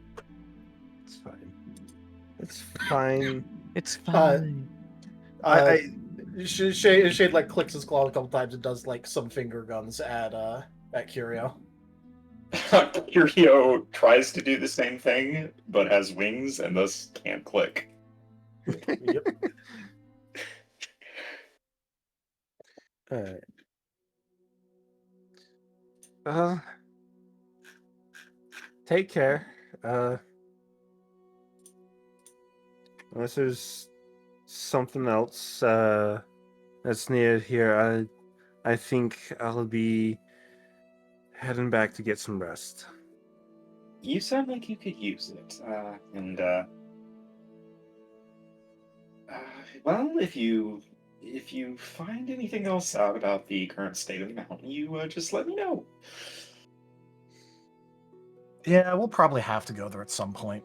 It's fine. It's fine. It's fine. Shade like clicks his claw a couple times and does like some finger guns at Curio. Curio tries to do the same thing, but has wings and thus can't click. Yep. Alright. Take care. Unless there's something else that's needed here, I think I'll be heading back to get some rest. You sound like you could use it. Well, if you find anything else out about the current state of the mountain, you just let me know. Yeah, we'll probably have to go there at some point.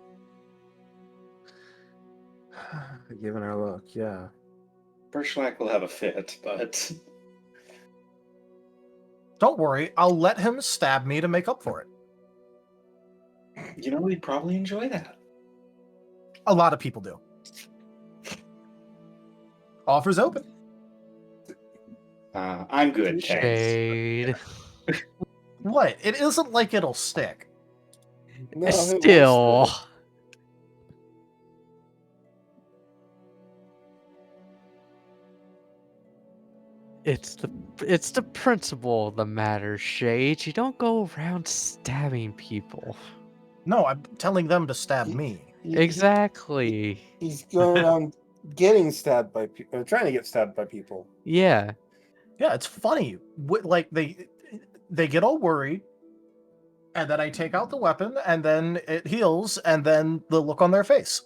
Given our luck, yeah. Berschlack will have a fit, but Don't worry, I'll let him stab me to make up for it. you know he'd probably enjoy that. A lot of people do. Offers open. I'm good, thanks. Shade. What? It isn't like it'll stick. No, it won't Still. stick. It's the principle of the matter, Shade. You don't go around stabbing people. No, I'm telling them to stab me. Exactly. He's going around getting stabbed by people, trying to get stabbed by people. Yeah. Yeah, it's funny. Like they get all worried, and then I take out the weapon, and then it heals, and then the look on their face.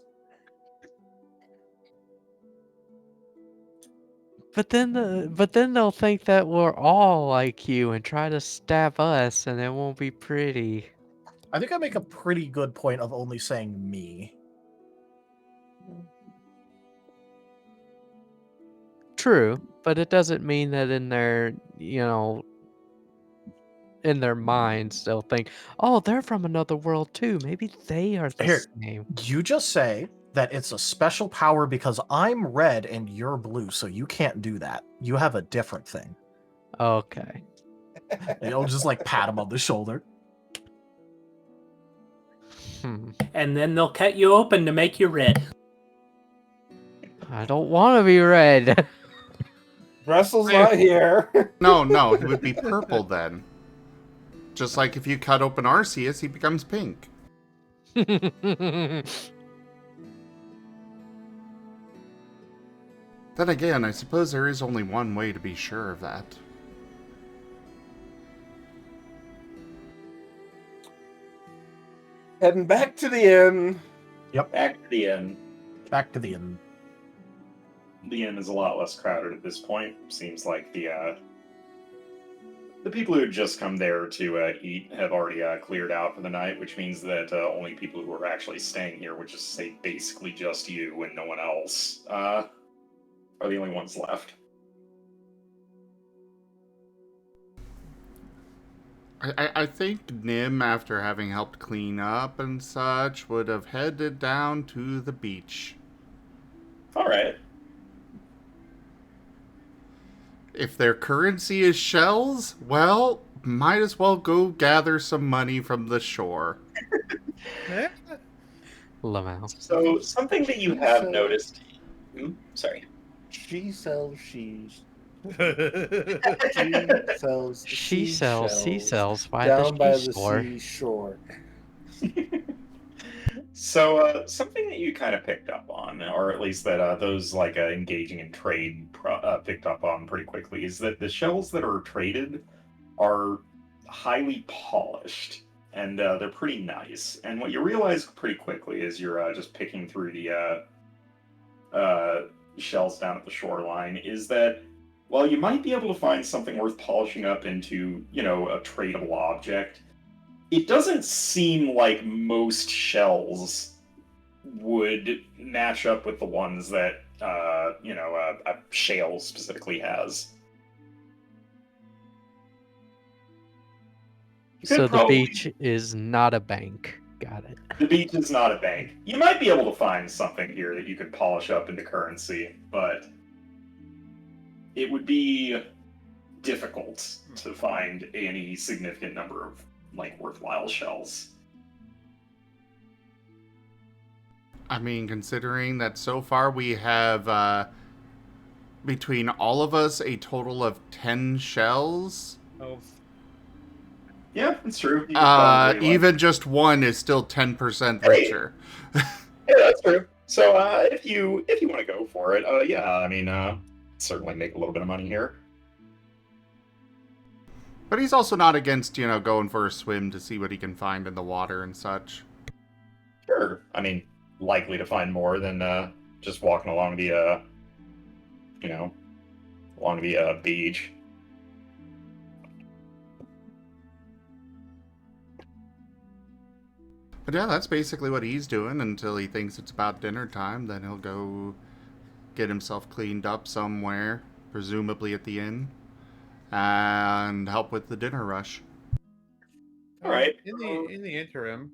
But then they'll think that we're all like you and try to stab us, and it won't be pretty. I think I make a pretty good point of only saying me. True, but it doesn't mean that in their, in their minds they'll think, oh, they're from another world too. Maybe they are the Here, same. you just say that it's a special power because I'm red and you're blue, so you can't do that. You have a different thing. Okay. And you'll just like pat him on the shoulder. And then they'll cut you open to make you red. I don't want to be red. Brussel's not here. No, he would be purple then. Just like if you cut open Arceus, he becomes pink. Then again, I suppose there is only one way to be sure of that. Heading back to the inn. Yep. Back to the inn. Back to the inn. The inn is a lot less crowded at this point. Seems like the people who had just come there to eat have already cleared out for the night, which means that only people who are actually staying here, which is say basically just you and no one else, are the only ones left. I think Nim, after having helped clean up and such, would have headed down to the beach. Alright. If their currency is shells, well, might as well go gather some money from the shore. Lamau. So, something that you have noticed... Sorry. She sells she's. She sells seashells by down by the the seashore. seashore. So, something that you kind of picked up on, or at least that those engaging in trade picked up on pretty quickly, is that the shells that are traded are highly polished, and they're pretty nice. And what you realize pretty quickly is you're just picking through the shells down at the shoreline, is that while you might be able to find something worth polishing up into, a tradable object, it doesn't seem like most shells would match up with the ones that, a shale specifically has. So the beach is not a bank. Got it. The beach is not a bank. You might be able to find something here that you could polish up into currency, but it would be difficult to find any significant number of like worthwhile shells. I mean, considering that so far we have, between all of us, a total of 10 shells. Yeah, that's true. You could probably, Even just one is still 10% Hey! richer. Yeah, that's true. So if you want to go for it, yeah, I mean, certainly make a little bit of money here. But he's also not against, going for a swim to see what he can find in the water and such. Sure. I mean, likely to find more than just walking along the beach. But yeah, that's basically what he's doing until he thinks it's about dinner time. Then he'll go get himself cleaned up somewhere, presumably at the inn, and help with the dinner rush. All right. In the interim,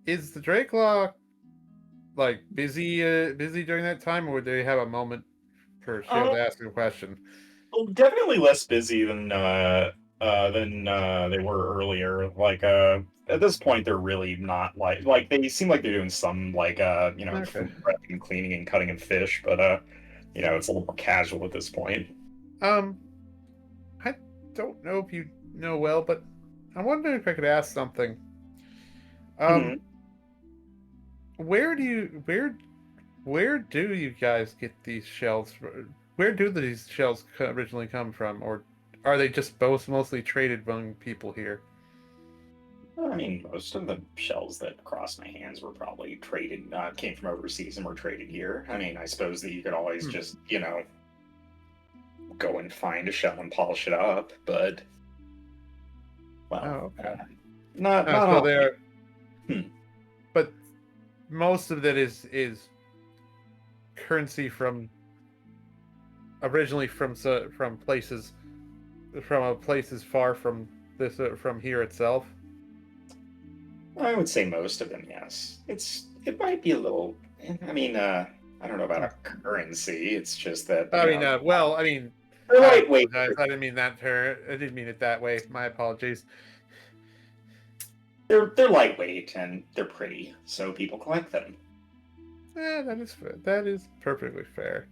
is the Dracelaw like busy during that time, or would they have a moment for Shield to ask a question? Well, definitely less busy than they were earlier. Like at this point, they're really not like they seem like they're doing some like food prepping and cleaning and cutting of fish, but it's a little more casual at this point. I don't know if you know well, but I'm wondering if I could ask something. Where do you guys get these shells? Where do these shells originally come from, or are they just both mostly traded among people here? I mean, most of the shells that crossed my hands were probably traded, came from overseas and were traded here. I mean, I suppose that you could always just, go and find a shell and polish it up, but not so all. there. But most of that is currency originally from places far from this from here itself. I would say most of them, yes. It might be a little. I mean, I don't know about a currency. It's just that. They're lightweight. I didn't mean that. I didn't mean it that way. My apologies. They're lightweight and they're pretty, so people collect them. Yeah, that is fair. That is perfectly fair.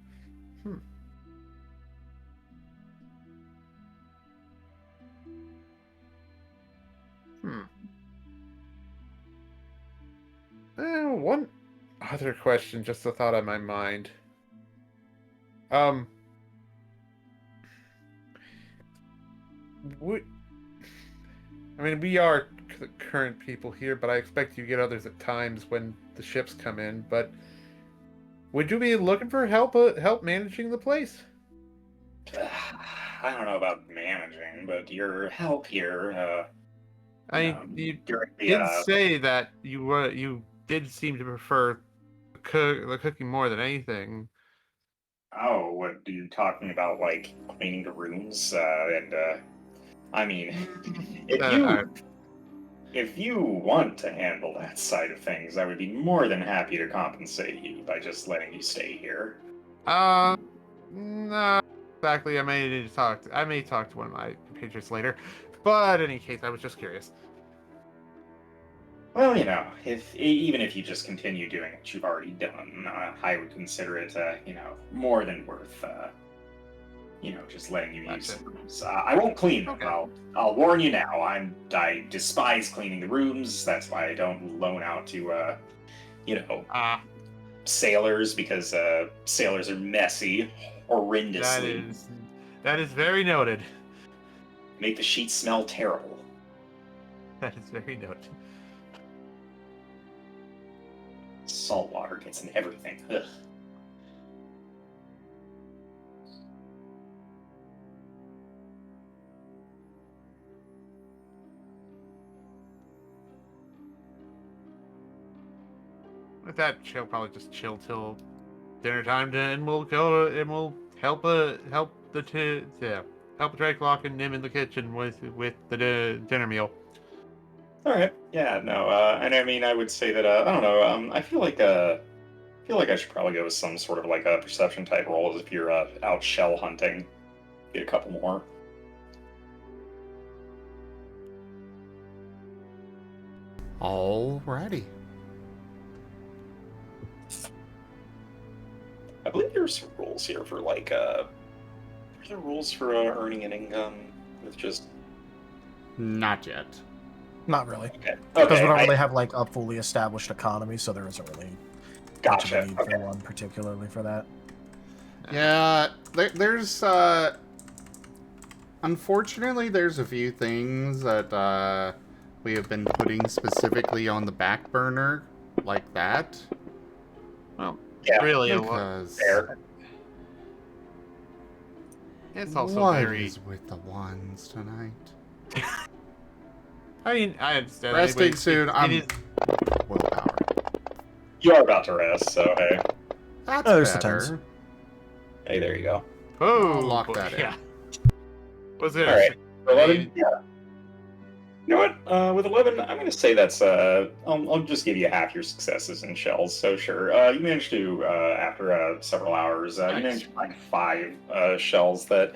One other question, just a thought on my mind. We are the current people here, but I expect you get others at times when the ships come in. But would you be looking for help managing the place? I don't know about managing, but your help here. You did say that you did seem to prefer the cooking more than anything. Oh, what are you talking about? Like cleaning the rooms I mean, if you want to handle that side of things, I would be more than happy to compensate you by just letting you stay here. No, exactly. I may talk to one of my compatriots later, but in any case, I was just curious. Well, even if you just continue doing what you've already done, I would consider it, more than worth, just letting you use the rooms. I won't clean them. Okay. I'll warn you now. I despise cleaning the rooms. That's why I don't loan out to, sailors, because sailors are messy, horrendously. That is very noted. Make the sheets smell terrible. That is very noted. Salt water gets in everything. Ugh. With that, she'll probably just chill till dinner time, and we'll go and we'll help Drakelock and Nim in the kitchen with the dinner meal. All right. Yeah. No. And I mean, I would say that I don't know. I feel like feel like I should probably go with some sort of like a perception type roll as if you're out shell hunting. Get a couple more. Alrighty. I believe there's some rules here for like are there rules for earning an income with just Not yet. Not really. okay. Because Okay, we don't I- really have like a fully established economy, so there isn't really much of gotcha. a need Okay. for one particularly for that. Yeah, there's unfortunately there's a few things that we have been putting specifically on the back burner, like that. Well, Yeah, really, Because fair. it's also what very. is with the ones tonight? I mean, I understand. Resting Anyways, soon. it I'm is- willpower. You are about to rest, so hey. That's Oh, there's the better. tens. Hey, there you go. Oh, I'll lock boy, that in. yeah. Was it? All right. 11? Yeah. You know what? With 11, I'm going to say that's, I'll just give you half your successes in shells. So sure, you managed to, after several hours, you Nice. managed to find 5 shells that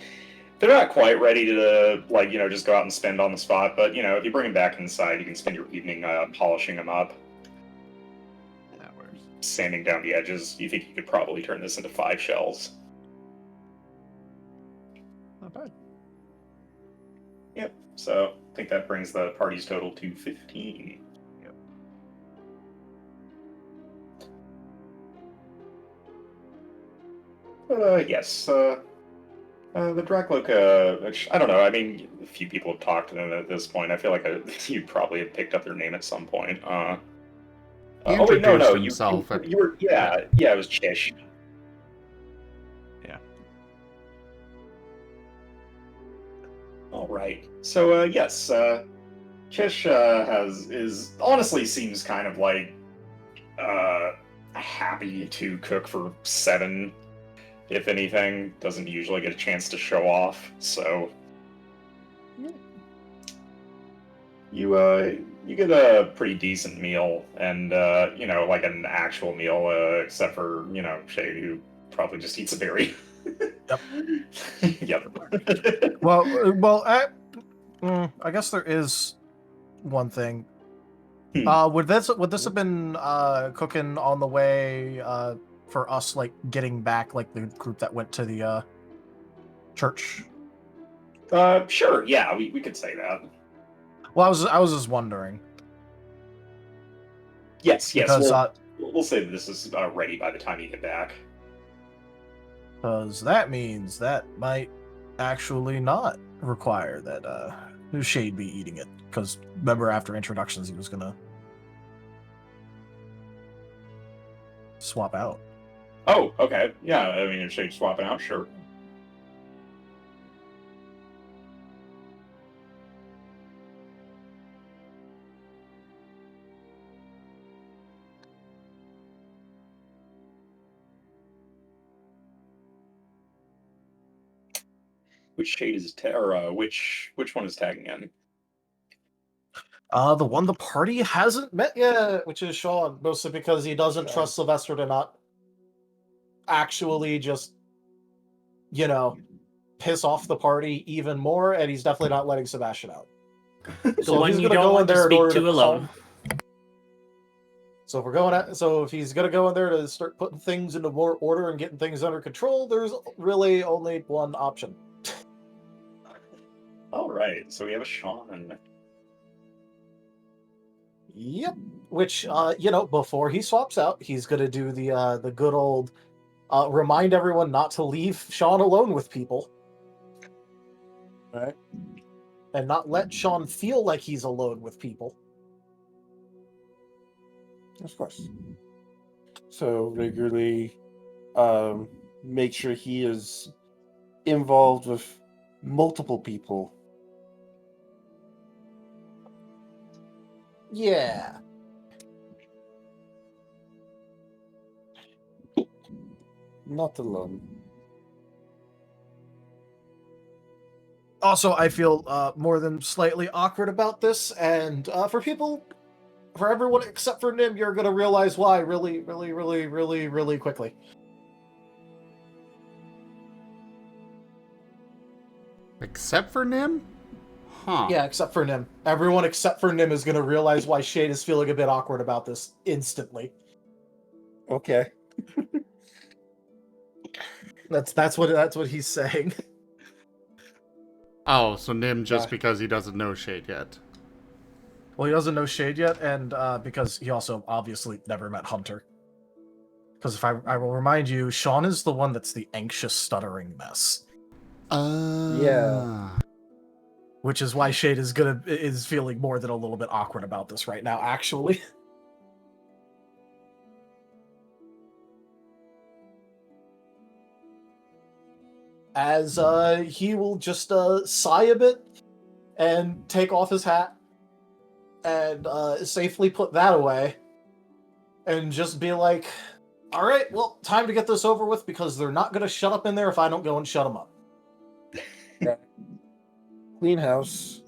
they're not quite ready to, like, just go out and spend on the spot. But, if you bring them back inside, you can spend your evening polishing them up, That works. sanding down the edges. You think you could probably turn this into 5 shells. Not bad. Yep. So I think that brings the party's total to 15. Yes. The Dracloka, which, I don't know, I mean, a few people have talked to them at this point. I feel like you probably have picked up their name at some point. He Oh, wait, no, introduced you himself at- were, yeah, it was Chish. Yeah. All right. So, yes, Chish honestly seems kind of like happy to cook for 7. If anything, doesn't usually get a chance to show off. So you get a pretty decent meal, and like an actual meal, except for Shay, who probably just eats a berry. Yep. Yep. Well, I guess there is one thing. Would this have been cooking on the way for us, like getting back, like the group that went to the church? Sure. Yeah, we could say that. Well, I was just wondering. Yes. Because We'll say that this is ready by the time you get back. Because that means that might actually not require that Shade be eating it. Because remember, after introductions, he was gonna swap out. Oh, okay. Yeah, I mean, if Shade's swapping out, sure. Which Shade is which one is tagging in? The one the party hasn't met yet, which is Sean, mostly because he doesn't trust Sylvester to not actually just, piss off the party even more, and he's definitely not letting Sebastian out. The one you don't want to speak to alone. So if he's gonna go in there to start putting things into more order and getting things under control, there's really only one option. All right, so we have a Sean. Yep. Which, before he swaps out, he's gonna do the good old remind everyone not to leave Sean alone with people. Right. And not let Sean feel like he's alone with people. Of course. So regularly make sure he is involved with multiple people. Yeah. Not alone. Also, I feel more than slightly awkward about this, and for people for everyone except for Nim, you're gonna realize why really, really, really, really, really quickly. Except for Nim? Huh. Yeah, except for Nim. Everyone except for Nim is gonna realize why Shade is feeling a bit awkward about this instantly. Okay. That's what he's saying. Oh, so Nim just Yeah. because he doesn't know Shade yet. Well, he doesn't know Shade yet, and because he also obviously never met Hunter. Because if I will remind you, Sean is the one that's the anxious, stuttering mess. Yeah. Which is why Shade is feeling more than a little bit awkward about this right now, actually. As he will just sigh a bit and take off his hat and safely put that away and just be like, all right, well, time to get this over with because they're not going to shut up in there if I don't go and shut them up. Clean house.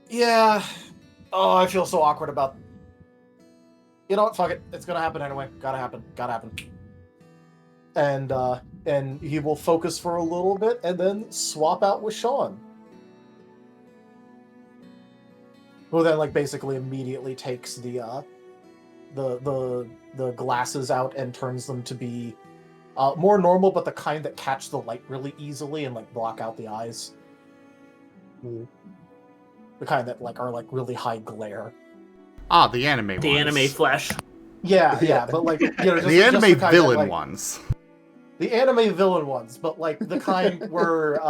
Yeah. Oh, I feel so awkward about... You know what? Fuck it. It's going to happen anyway. Gotta happen. And he will focus for a little bit and then swap out with Sean. Who then like basically immediately takes the glasses out and turns them to be more normal, but the kind that catch the light really easily and like block out the eyes. The kind that like are like really high glare. Ah, the anime The ones. anime flesh. Yeah, but like, you know, just, the anime just the kind villain that, like, ones. The anime villain ones, but like the kind where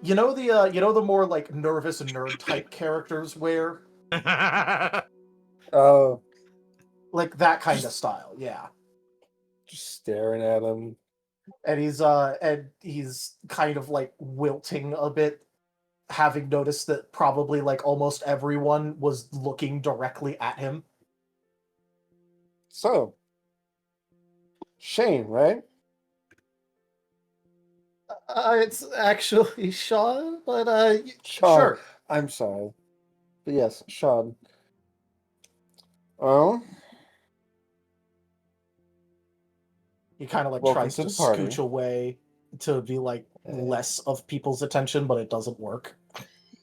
you know the more like nervous and nerd type characters wear, Oh, like that kind of style, yeah. just staring at him. And he's kind of like wilting a bit, having noticed that probably like almost everyone was looking directly at him. So, Shane, right? It's actually Sean, but Sean. sure. I'm sorry. But yes, Sean. Well, He kind of like welcome tries to to the party. scooch away to be like less of people's attention, but it doesn't work.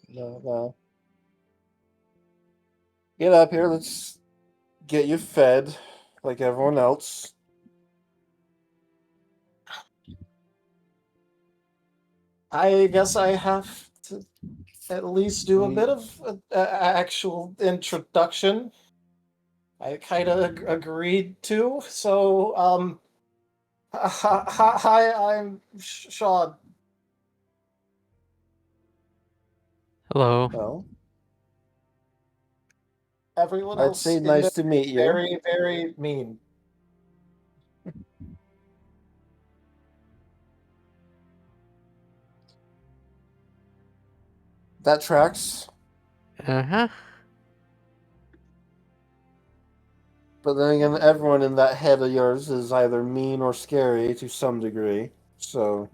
No. Get up here. Let's get you fed like everyone else. I guess I have to at least do a bit of actual introduction. I kind of agreed to. So, hi, I'm Sean. Hello. Well, Everyone I'd else say in nice there to meet you. very, very mean. That tracks. Uh-huh. But then again, everyone in that head of yours is either mean or scary to some degree. So.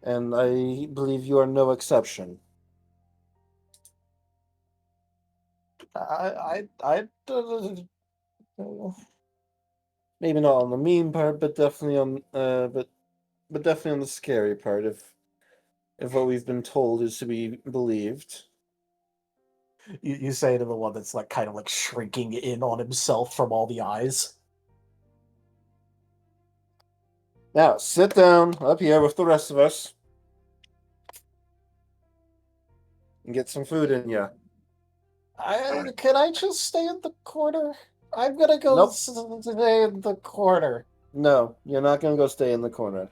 And I believe you are no exception. Maybe not on the mean part, but definitely on but definitely on the scary part if what we've been told is to be believed. You say to the one that's like kind of like shrinking in on himself from all the eyes. Now sit down up here with the rest of us and get some food in you. Can I just stay in the corner? I'm gonna go Nope. stay in the corner. No, you're not gonna go stay in the corner.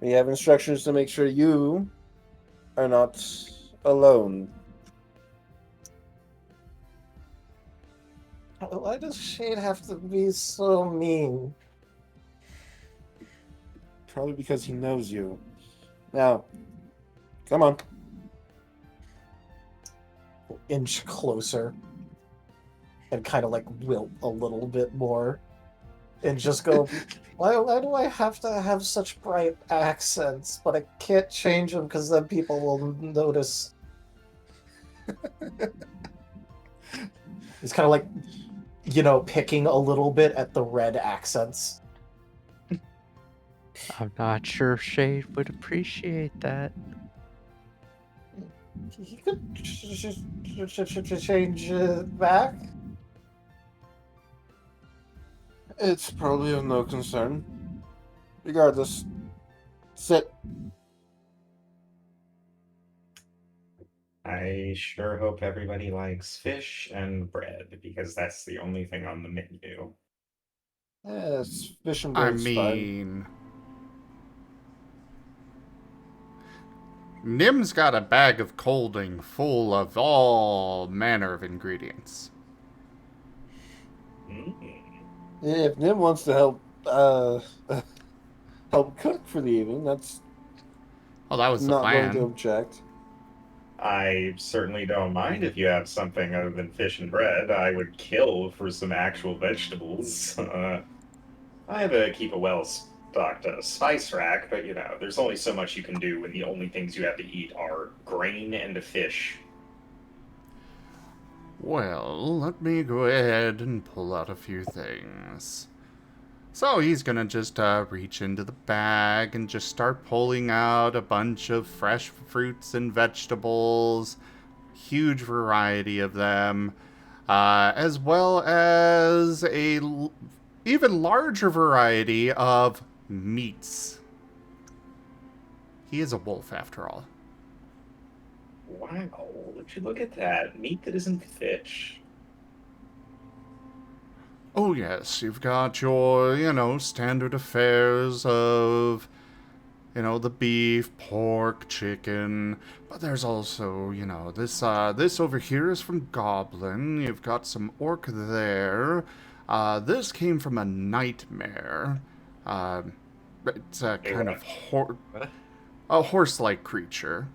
We have instructions to make sure you are not alone. Why does Shade have to be so mean? Probably because he knows you. Now, come on. Inch closer. And kind of like wilt a little bit more. and just go, why do I have to have such bright accents? But I can't change them because then people will notice. It's kind of like, picking a little bit at the red accents. I'm not sure Shade would appreciate that. He could change it back. It's probably of no concern. Regardless, sit. I sure hope everybody likes fish and bread, because that's the only thing on the menu. Yes, fish and I bread's fine. mean, Nim's got a bag of colding full of all manner of ingredients. If Nim wants to help help cook for the evening, that's Well, that was the not going to plan. object. I certainly don't mind if you have something other than fish and bread. I would kill for some actual vegetables. I have to keep a well-stocked spice rack, but there's only so much you can do when the only things you have to eat are grain and fish. Well, let me go ahead and pull out a few things. So he's gonna just reach into the bag and just start pulling out a bunch of fresh fruits and vegetables, huge variety of them, as well as even larger variety of meats. He is a wolf, after all. Wow, would you look at that? Meat that isn't fish. Oh yes, you've got your, standard affairs of, the beef, pork, chicken, but there's also, this over here is from Goblin. You've got some orc there. This came from a nightmare. It's a kind of a horse-like creature.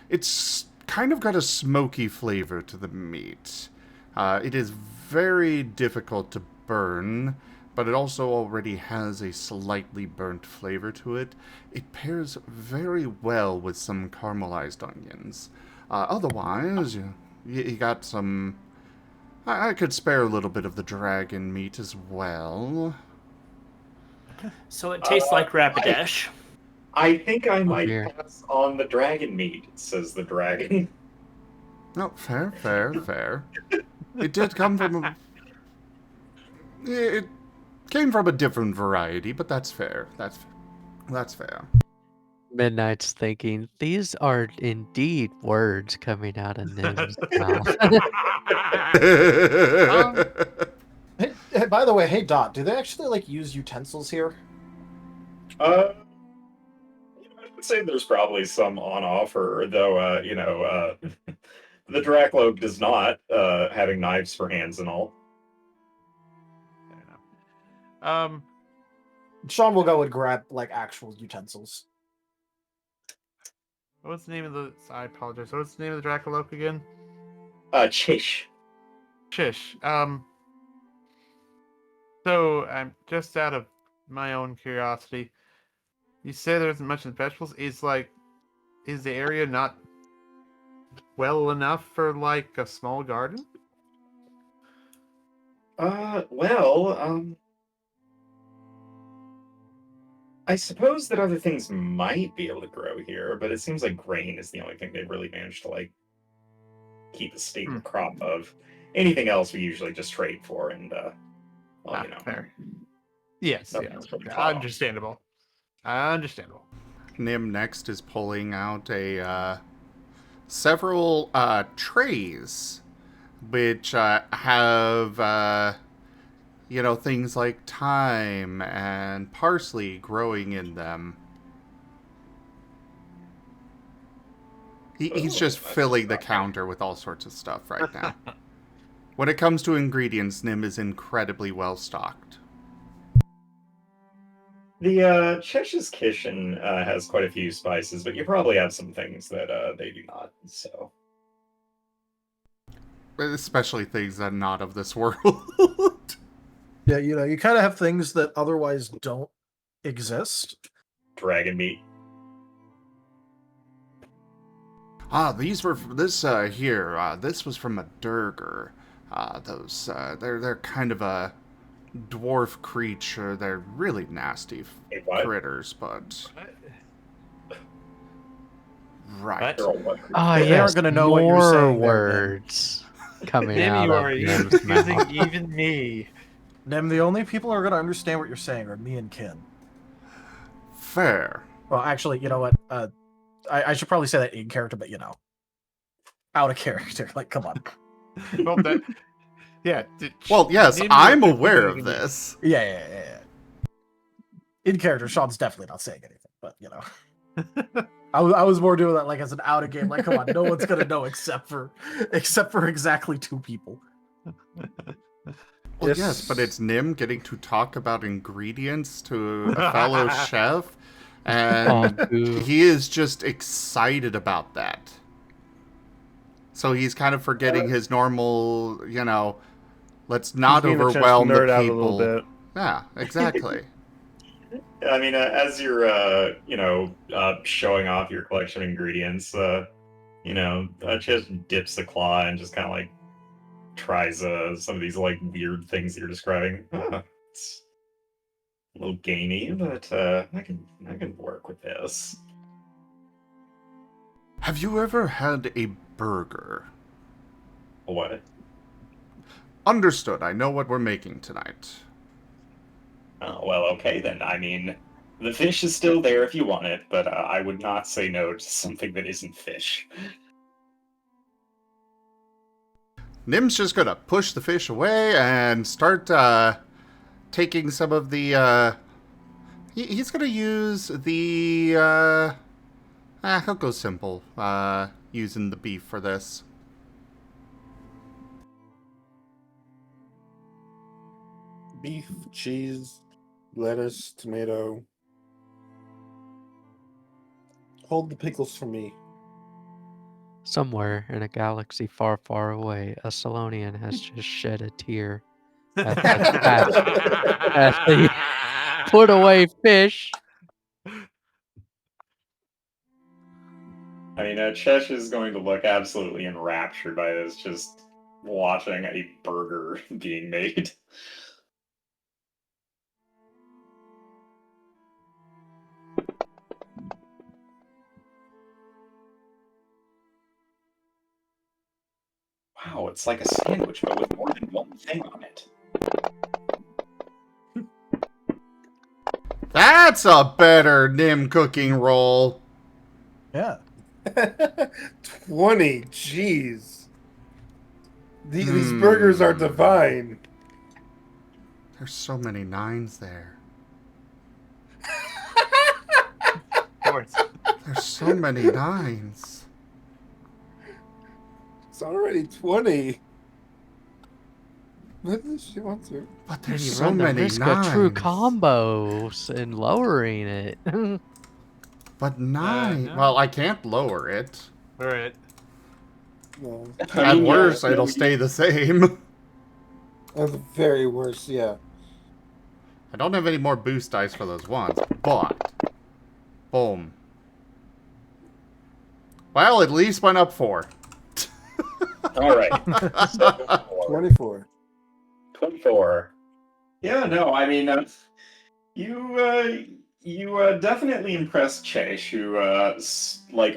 It's kind of got a smoky flavor to the meat. It is very difficult to burn, but it also already has a slightly burnt flavor to it. It pairs very well with some caramelized onions. Otherwise, you got some... I could spare a little bit of the dragon meat as well. So it tastes like Rapidash. I think I might dear. pass on the dragon meat, says the dragon. No, fair. It did come from a... It came from a different variety, but that's fair. That's fair. Midnight's thinking, these are indeed words coming out of Nim's mouth. Hey, by the way, hey Dot, do they actually use utensils here? I would say there's probably some on offer, though. The Dracloak does not, having knives for hands and all. Sean will go and grab actual utensils. What's the name of the? I apologize. What's the name of the Dracoloak again? Chish. Chish. So I'm just out of my own curiosity. You say there isn't much in vegetables. Is the area not well enough for a small garden? I suppose that other things might be able to grow here, but it seems like grain is the only thing they've really managed to keep a stable crop of. Anything else we usually just trade for, and Fair. Yes, understandable. Understandable. Nim next is pulling out several trays, which have things like thyme and parsley growing in them. He's just filling the counter with all sorts of stuff right now. When it comes to ingredients, Nim is incredibly well stocked. The Chesh's kitchen has quite a few spices, but you probably have some things that they do not. So especially things that are not of this world. Yeah, you kind of have things that otherwise don't exist. Dragon meat. These were this here. This was from a Durger. They're kind of a dwarf creature. They're really nasty Wait, what? critters, but right. They're all what? Ah, They yes, aren't gonna know what you're more saying there, Nim. words coming Nim, out you of are Nim's mouth. using even me. Nim, the only people who are going to understand what you're saying are me and Kin. Fair. Well, actually, you know what? I should probably say that in character, but out of character. Like, come on. Well, yeah. Well, yes, Nim, I'm you're aware using of me. this. Yeah. In character, Sean's definitely not saying anything, but I was more doing that like as an out of game. Like, come on, no one's gonna know except for exactly 2 people. Well, yes, but it's Nim getting to talk about ingredients to a fellow chef, and dude. he is just excited about that. So he's kind of forgetting his normal, let's not He's getting a chance to overwhelm the nerd people. out a little bit. Yeah, exactly. I mean, as you're, showing off your collection of ingredients, just dips the claw and just kind of like tries some of these like weird things that you're describing. It's a little gamey, but I can work with this. Have you ever had a burger? What? Understood. I know what we're making tonight. Oh, well, okay then. I mean, the fish is still there if you want it, but I would not say no to something that isn't fish. Nim's just gonna push the fish away and start taking some of the. He's gonna use the. He'll go simple. Using the beef for this. Beef, cheese, lettuce, tomato. Hold the pickles for me. Somewhere in a galaxy far, far away, a Salonian has just shed a tear as they put away fish. I mean, Chesh is going to look absolutely enraptured by this, just watching a burger being made. Wow, it's like a sandwich, but with more than one thing on it. That's a better Nim cooking roll. Yeah. 20, jeez. These burgers are divine. There's so many 9s there. Of course. There's so many 9s. It's already 20. What does she want to? But And there's you so run the many risk 9s. of true combos and lowering it. But 9. no. Well, I can't lower it. All right. No. At worst, it'll stay the same. At the very worst, yeah. I don't have any more boost dice for those ones, but boom. Well, at least went up 4. All right. 24. 24. Yeah, no, I mean, you definitely impressed Chesh, who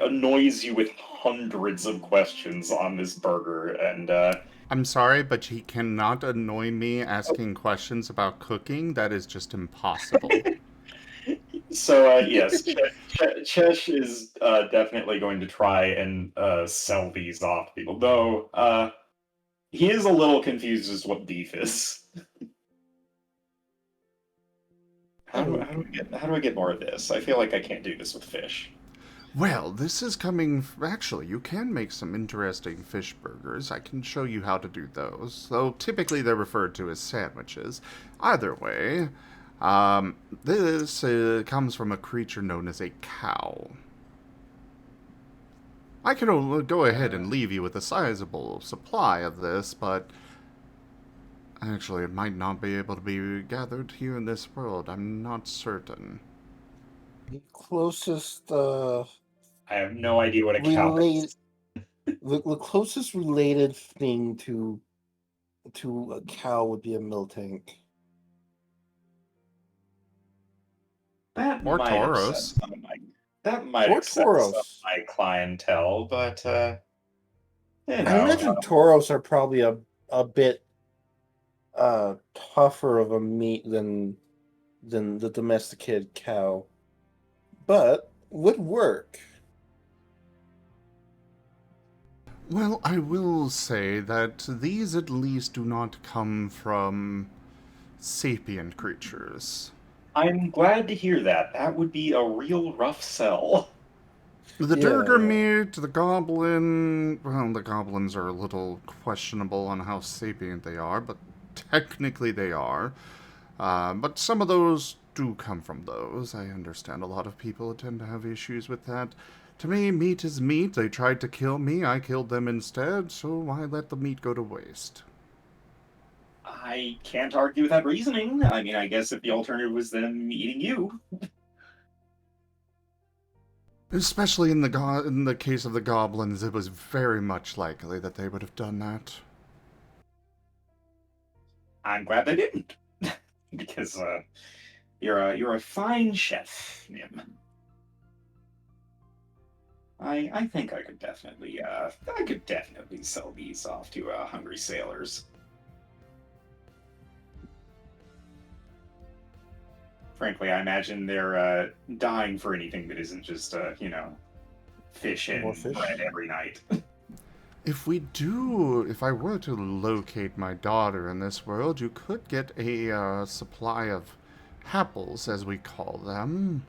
annoys you with hundreds of questions on this burger, and I'm sorry, but he cannot annoy me asking questions about cooking. That is just impossible. so yes, Chesh is definitely going to try and sell these off to people, though he is a little confused as to what beef is. How do I get more of this? I feel like I can't do this with fish. Well, this is coming... Actually, you can make some interesting fish burgers. I can show you how to do those. Though typically they're referred to as sandwiches. Either way, this comes from a creature known as a cow. I could go ahead and leave you with a sizable supply of this, but actually it might not be able to be gathered here in this world. I'm not certain. The closest I have no idea what a cow relate is. the closest related thing to a cow would be a milk tank. That Or might upset Tauros. some of my that might Or upset some of Tauros. my clientele, but you I know, imagine Tauros are probably a bit tougher of a meat than the domesticated cow, but would work. Well, I will say that these at least do not come from sapient creatures. I'm glad to hear that. That would be a real rough sell. The Yeah. Durgamir, the Goblin... Well, the Goblins are a little questionable on how sapient they are, but technically they are. But some of those do come from those. I understand a lot of people tend to have issues with that. To me, meat is meat. They tried to kill me. I killed them instead, so why let the meat go to waste? I can't argue with that reasoning. I mean, I guess if the alternative was them eating you. Especially in the case of the goblins, it was very much likely that they would have done that. I'm glad they didn't. Because you're a fine chef, Nim. I think I could definitely sell these off to hungry sailors. Frankly, I imagine they're dying for anything that isn't just fish More and fish? bread every night. If I were to locate my daughter in this world, you could get a supply of happles, as we call them.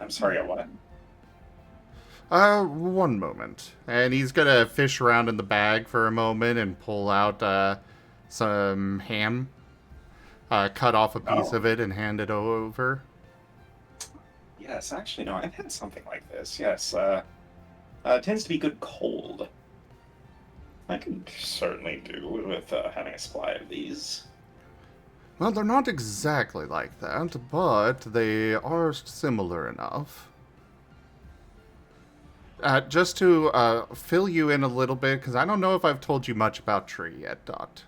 I'm sorry, a what? One moment. And he's gonna fish around in the bag for a moment and pull out some ham. Cut off a piece of it and hand it over. Yes, actually, no, I've had something like this. Yes, tends to be good cold. I can certainly do with having a supply of these. Well, they're not exactly like that, but they are similar enough. Just to fill you in a little bit, because I don't know if I've told you much about Tree yet, Dott.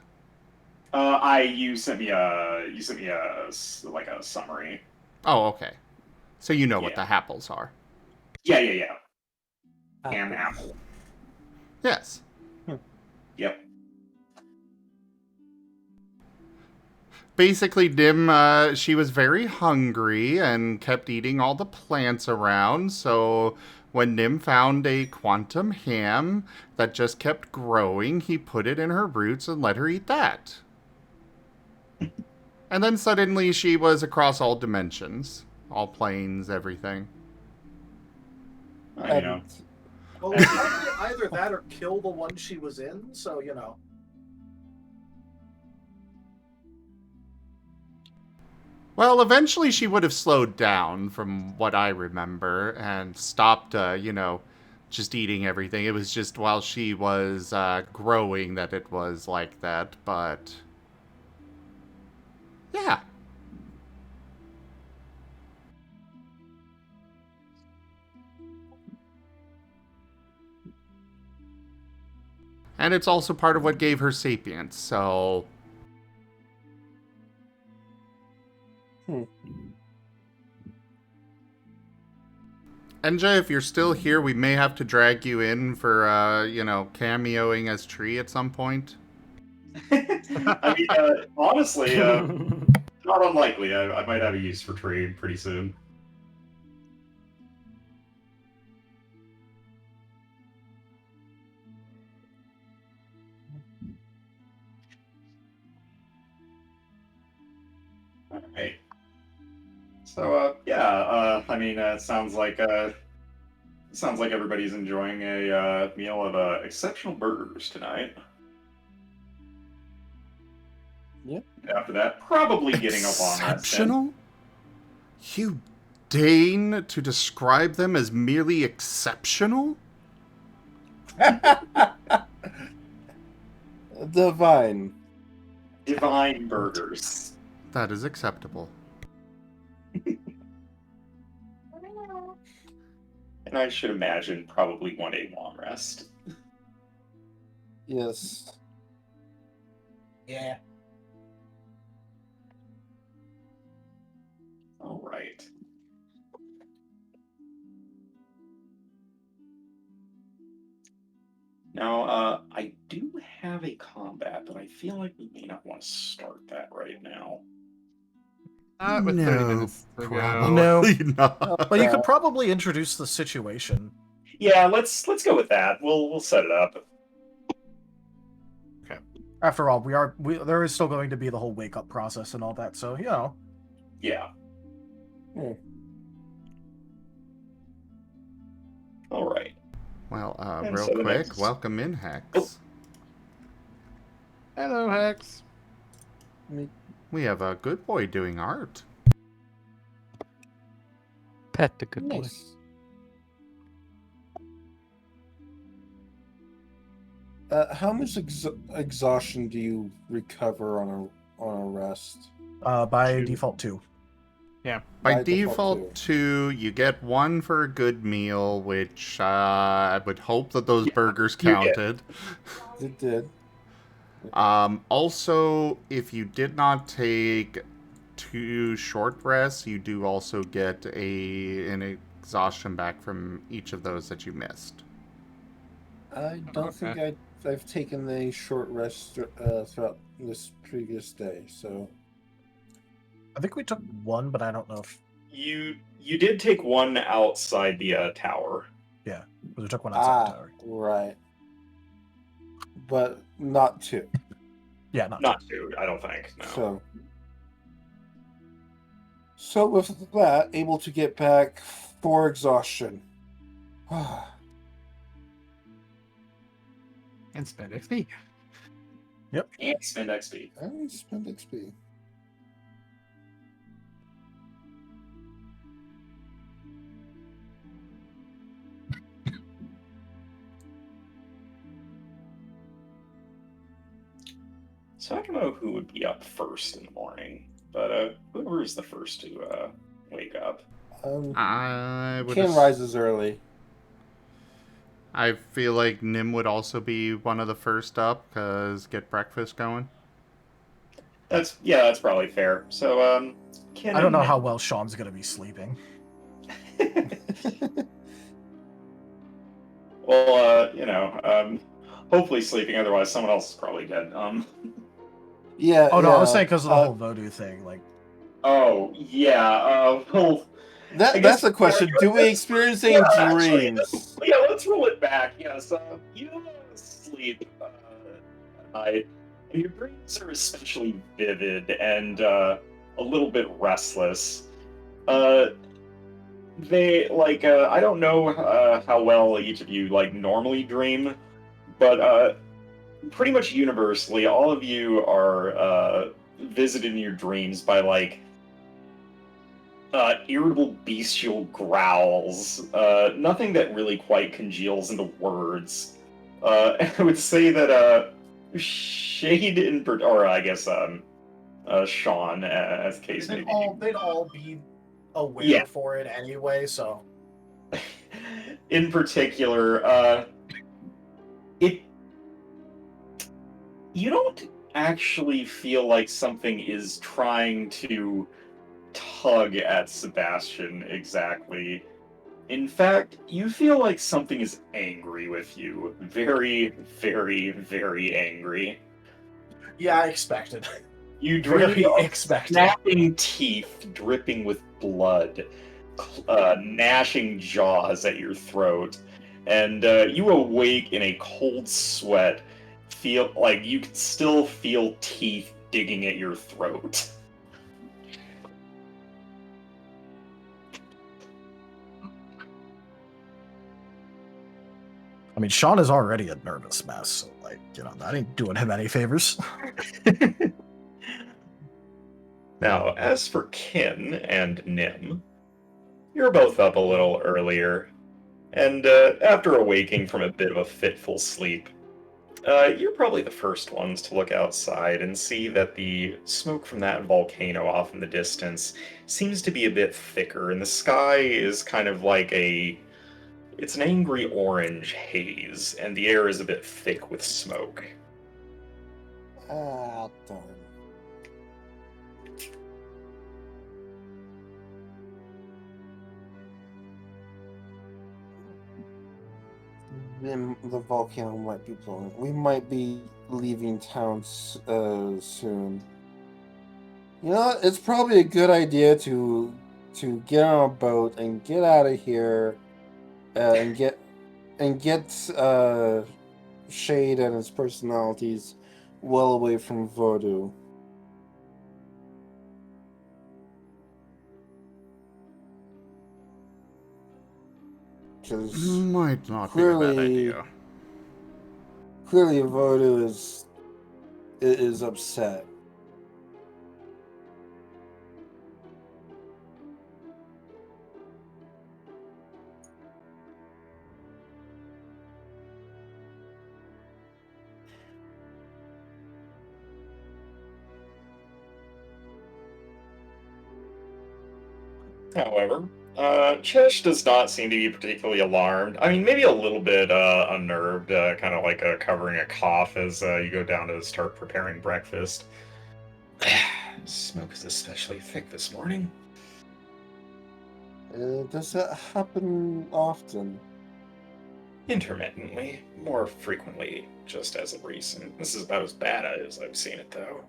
You sent me a like a summary. Oh, okay. So you know what Yeah. the happles are. Yeah. Ham apple. Yes. Yep. Basically, Dim, she was very hungry and kept eating all the plants around, so when Nim found a quantum ham that just kept growing, he put it in her roots and let her eat that. And then suddenly she was across all dimensions, all planes, everything. You know. Well, it's either that or kill the one she was in, so, you know. Well, eventually she would have slowed down, from what I remember, and stopped, just eating everything. It was just while she was growing that it was like that, but... yeah. And it's also part of what gave her sapience, so... Enja, if you're still here, we may have to drag you in for, cameoing as Tree at some point. I mean, honestly, not unlikely. I might have a use for Tree pretty soon. Alright. So, I mean, it sounds like everybody's enjoying a meal of exceptional burgers tonight. Yep. After that, probably getting up on that. Exceptional? You deign to describe them as merely exceptional? Divine. Divine burgers. That is acceptable. And I should imagine probably want a long rest. Yes. Yeah. All right. Now, I do have a combat, but I feel like we may not want to start that right now. Not with 30 minutes to go. Probably not. But you could probably introduce the situation. Yeah, let's go with that. We'll set it up. After all, there is still going to be the whole wake up process and all that, so you know. Yeah. Hmm. All right. Well, And real so the quick, next- welcome in, Hex. Oh. Hello, Hex. We have a good boy doing art. Pet the good boy. Nice. How much exhaustion do you recover on a rest? By 2. default 2. By default, 2, you get 1 for a good meal, which I would hope that those burgers you did. counted. It did. Also, if you did not take 2 short rests, you do also get an exhaustion back from each of those that you missed. I don't think I've taken a short rest throughout this previous day, so I think we took 1, but I don't know if You did take 1 outside the tower. we took 1 outside the tower. right, but not 2. Yeah, Not 2, I don't think. No. So with that, able to get back 4 exhaustion. And spend XP. And spend XP. I spend XP. So I don't know who would be up first in the morning, but whoever is the first to wake up. I would. Ken rises early. I feel like Nim would also be one of the first up, cause get breakfast going. That's probably fair. So Ken I don't know and- how well Sean's going to be sleeping. Well, hopefully sleeping. Otherwise, someone else is probably dead. Yeah. Oh no, I was yeah. saying because of the whole Vodou thing. Like, Oh yeah. Well, I guess- That's the question. Do we experience any actually, dreams? yeah, let's roll it back. Yes, you sleep at night, and your dreams are especially vivid and a little bit restless. They I don't know how well each of you normally dream, but pretty much universally, all of you are visited in your dreams by irritable bestial growls. Nothing that really quite congeals into words. I would say that Shade or I guess Sean, as the case may be. they'd all be aware Yeah. for it anyway. So In particular, you don't actually feel like something is trying to tug at Sebastian exactly. In fact, you feel like something is angry with you. Very, very, very angry. yeah, I expected. You dream Very of expected. snapping teeth dripping with blood, gnashing jaws at your throat, and you awake in a cold sweat. Feel like you can still feel teeth digging at your throat. I mean, Sean is already a nervous mess, so that ain't doing him any favors. Now, as for Kin and Nim, You're both up a little earlier, and after awaking from a bit of a fitful sleep, you're probably the first ones to look outside and see that the smoke from that volcano off in the distance seems to be a bit thicker, and the sky is kind of like it's an angry orange haze, and the air is a bit thick with smoke. Ah, darn. Then the volcano might be blowing. We might be leaving town soon. You know what? It's probably a good idea to get on a boat and get out of here, and get Shade and his personalities well away from Voodoo. Because Might not be a bad idea. clearly Voodoo is upset. However, Chesh does not seem to be particularly alarmed. I mean, maybe a little bit unnerved, kind of like covering a cough as you go down to start preparing breakfast. Smoke is especially thick this morning. Does that happen often? Intermittently, more frequently, just as of recent. This is about as bad as I've seen it, though.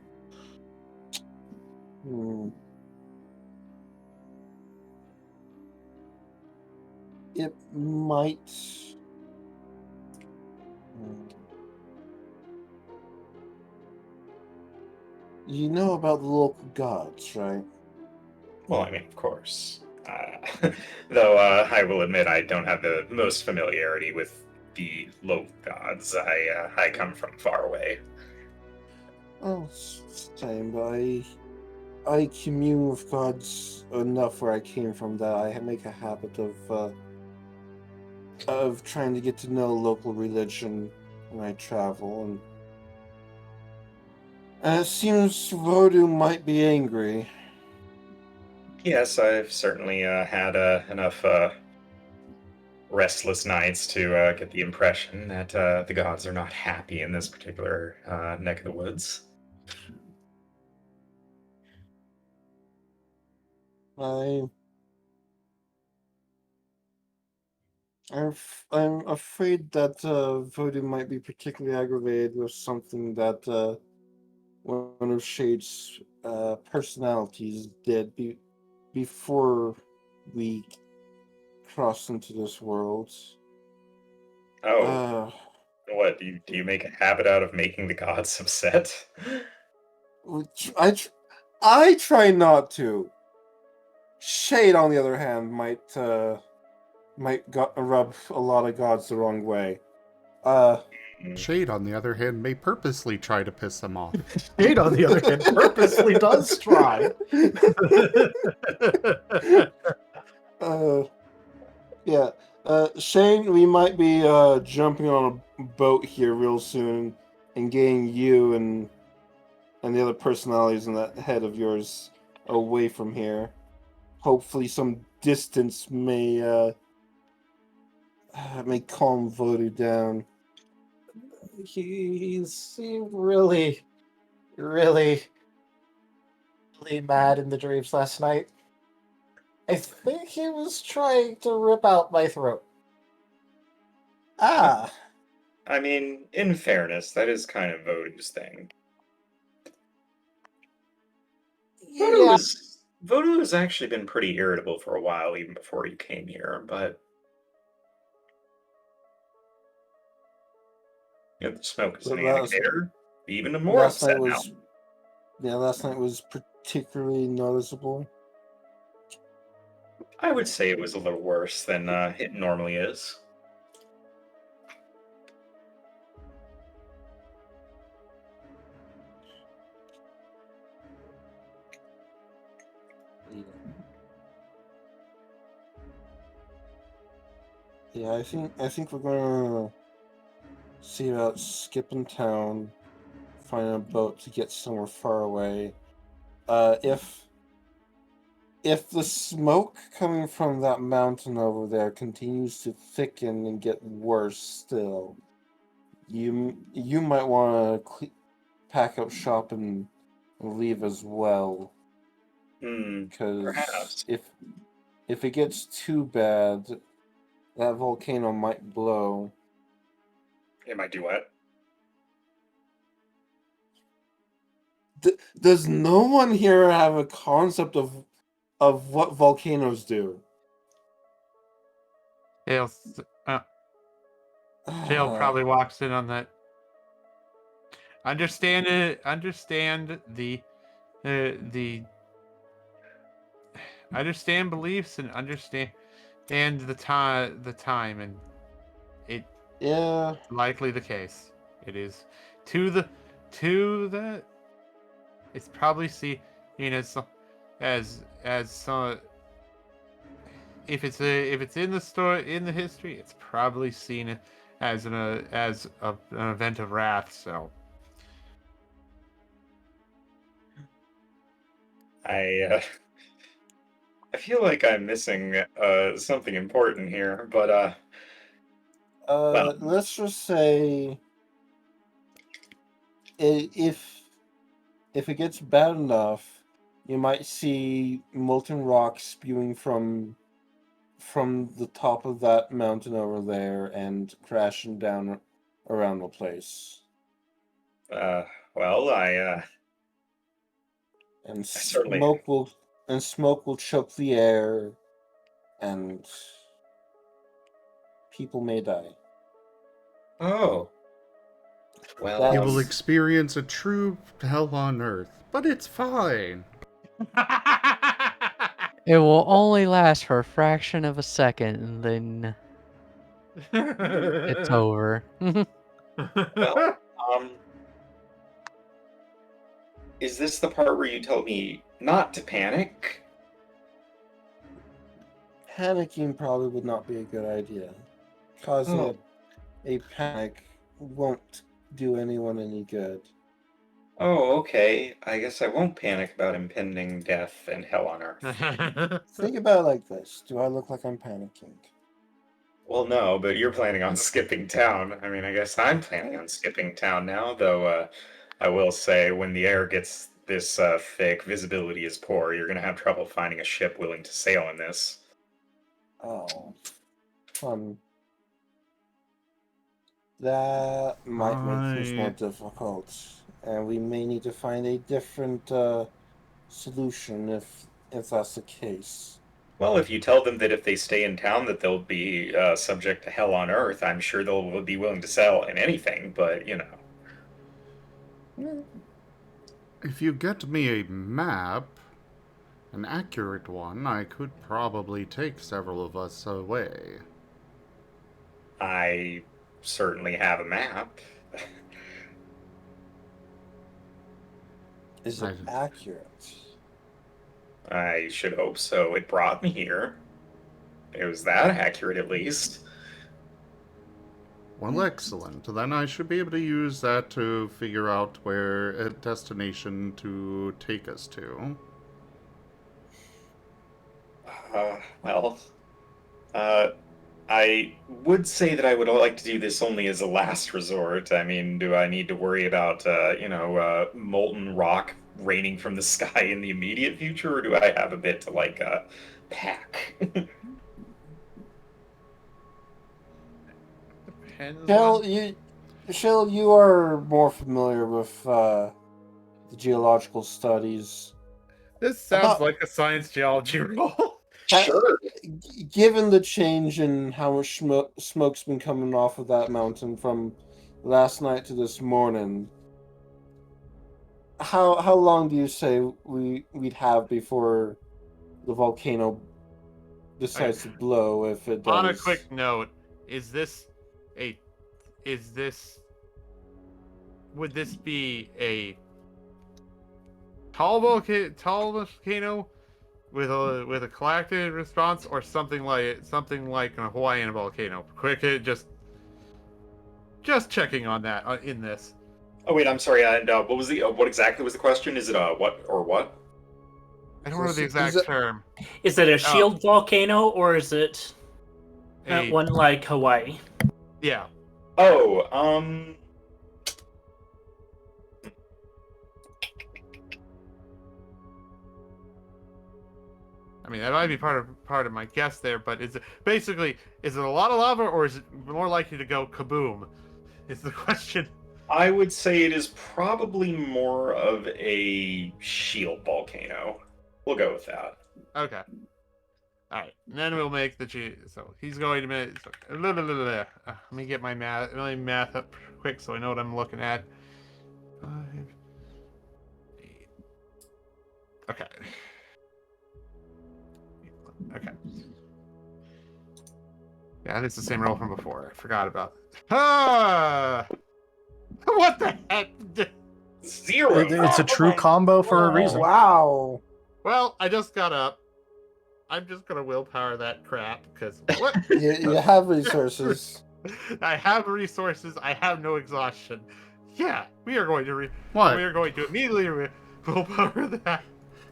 It might. You know about the local gods, right? Well, I mean, of course. Though I will admit I don't have the most familiarity with the local gods. I come from far away. Oh, same, but I commune with gods enough where I came from that I make a habit of trying to get to know local religion when I travel, and it seems Voodoo might be angry. Yes, I've certainly had enough restless nights to get the impression that the gods are not happy in this particular neck of the woods. I'm afraid that Voodoo might be particularly aggravated with something that one of Shade's personalities did before we crossed into this world. Oh, what do you make a habit out of making the gods upset? I try not to. Shade, on the other hand, might rub a lot of gods the wrong way. Shade, on the other hand, may purposely try to piss him off. Shade, on the other hand, purposely does try. Yeah. Shane, we might be jumping on a boat here real soon and getting you and the other personalities in that head of yours away from here. Hopefully some distance may calm Voodoo down. He seemed really, really, really mad in the dreams last night. I think he was trying to rip out my throat. Ah. I mean, in fairness, that is kind of Voodoo's thing. Voodoo has actually been pretty irritable for a while, even before you came here, but the smoke is an indicator. Even more upset now. Yeah, last night was particularly noticeable. I would say it was a little worse than it normally is. Yeah, I think we're gonna see about skipping town, finding a boat to get somewhere far away. If the smoke coming from that mountain over there continues to thicken and get worse still, you might want to pack up shop and leave as well. Because Perhaps. if it gets too bad, that volcano might blow. It might do what? Does no one here have a concept of what volcanoes do? Shale probably walks in on that. Understand it. Understand the understand beliefs and understand the time and it Yeah. likely the case. It is to the it's probably seen as some if it's in the story in the history, it's probably seen as an event of wrath. So I feel like I'm missing something important here, but well, Let's just say if it gets bad enough, you might see molten rock spewing from the top of that mountain over there and crashing down around the place. well, And I certainly. smoke will choke the air, and people may die. Oh. Well, You will experience a true hell on earth, but it's fine. It will only last for a fraction of a second, and then it's over. well, is this the part where you tell me not to panic? Panicking probably would not be a good idea. Causing a panic won't do anyone any good. Oh, okay. I guess I won't panic about impending death and hell on earth. Think about it like this. Do I look like I'm panicking? Well, no, but you're planning on skipping town. I mean, I guess I'm planning on skipping town now, though I will say when the air gets this thick, visibility is poor, you're going to have trouble finding a ship willing to sail in this. Oh. Fun. That might make things more difficult. And we may need to find a different solution if that's the case. Well, if you tell them that if they stay in town that they'll be subject to hell on earth, I'm sure they'll be willing to sell in anything, but, you know. If you get me a map, an accurate one, I could probably take several of us away. I certainly have a map. Is it accurate? I should hope so. It brought me here. It was that accurate, at least. Well, excellent. Then I should be able to use that to figure out where a destination to take us to. Well, I would say that I would like to do this only as a last resort. I mean, do I need to worry about, molten rock raining from the sky in the immediate future, or do I have a bit to, pack? Shell, you are more familiar with the geological studies. This sounds like a science geology role. Sure. Given the change in how much smoke's been coming off of that mountain from last night to this morning, how long do you say we'd have before the volcano decides to blow, if it does? On a quick note, would this be a tall volcano with a collected response, or something like a Hawaiian volcano. Quick, just checking on that in this. Oh wait, I'm sorry. And what was what exactly was the question? Is it what or what? I don't know the exact term. Is it a shield volcano, or is it one like Hawaii? Yeah. Oh, I mean, that might be part of my guess there, but is it a lot of lava, or is it more likely to go kaboom? Is the question. I would say it is probably more of a shield volcano. We'll go with that. Okay. All right, and then we'll make the so he's going to make. Let me get my math up quick so I know what I'm looking at. 5, 8. Okay. Okay. Yeah, it's the same roll from before. I forgot about it. Ah! What the heck? 0. It's a true combo for a reason. Wow. Well, I just got up. I'm just gonna willpower that crap because what? You have resources. I have resources. I have no exhaustion. Yeah, we are going to What? we are going to immediately willpower that.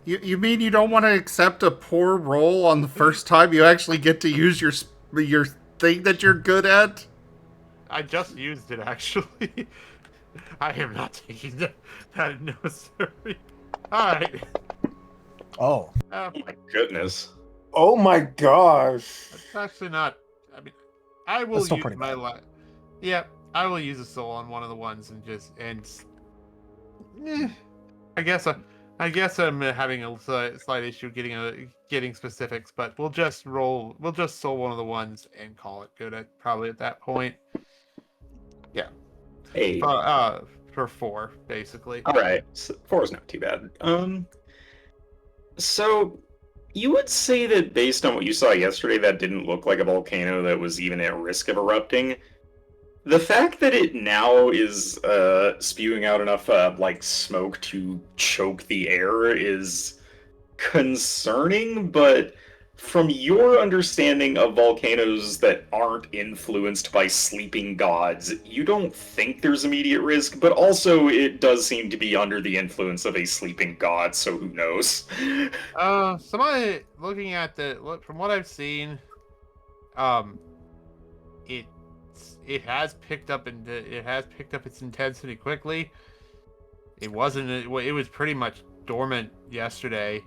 You mean you don't want to accept a poor roll on the first time you actually get to use your thing that you're good at? I just used it actually. I am not taking that no sorry. All right. Oh. Oh my goodness. Oh my gosh. That's actually not. I mean, I will That's still use pretty my bad. Yeah, I will use a soul on one of the ones and just I guess I'm having a slight issue getting specifics, but we'll just soul one of the ones and call it good probably at that point. Yeah. Hey. For 4 basically. All right. So 4 is not too bad. So you would say that based on what you saw yesterday, that didn't look like a volcano that was even at risk of erupting. The fact that it now is spewing out enough like smoke to choke the air is concerning, but from your understanding of volcanoes that aren't influenced by sleeping gods, you don't think there's immediate risk, but also it does seem to be under the influence of a sleeping god, so who knows? Somebody looking at from what I've seen, it has picked up its intensity quickly. It was pretty much dormant yesterday.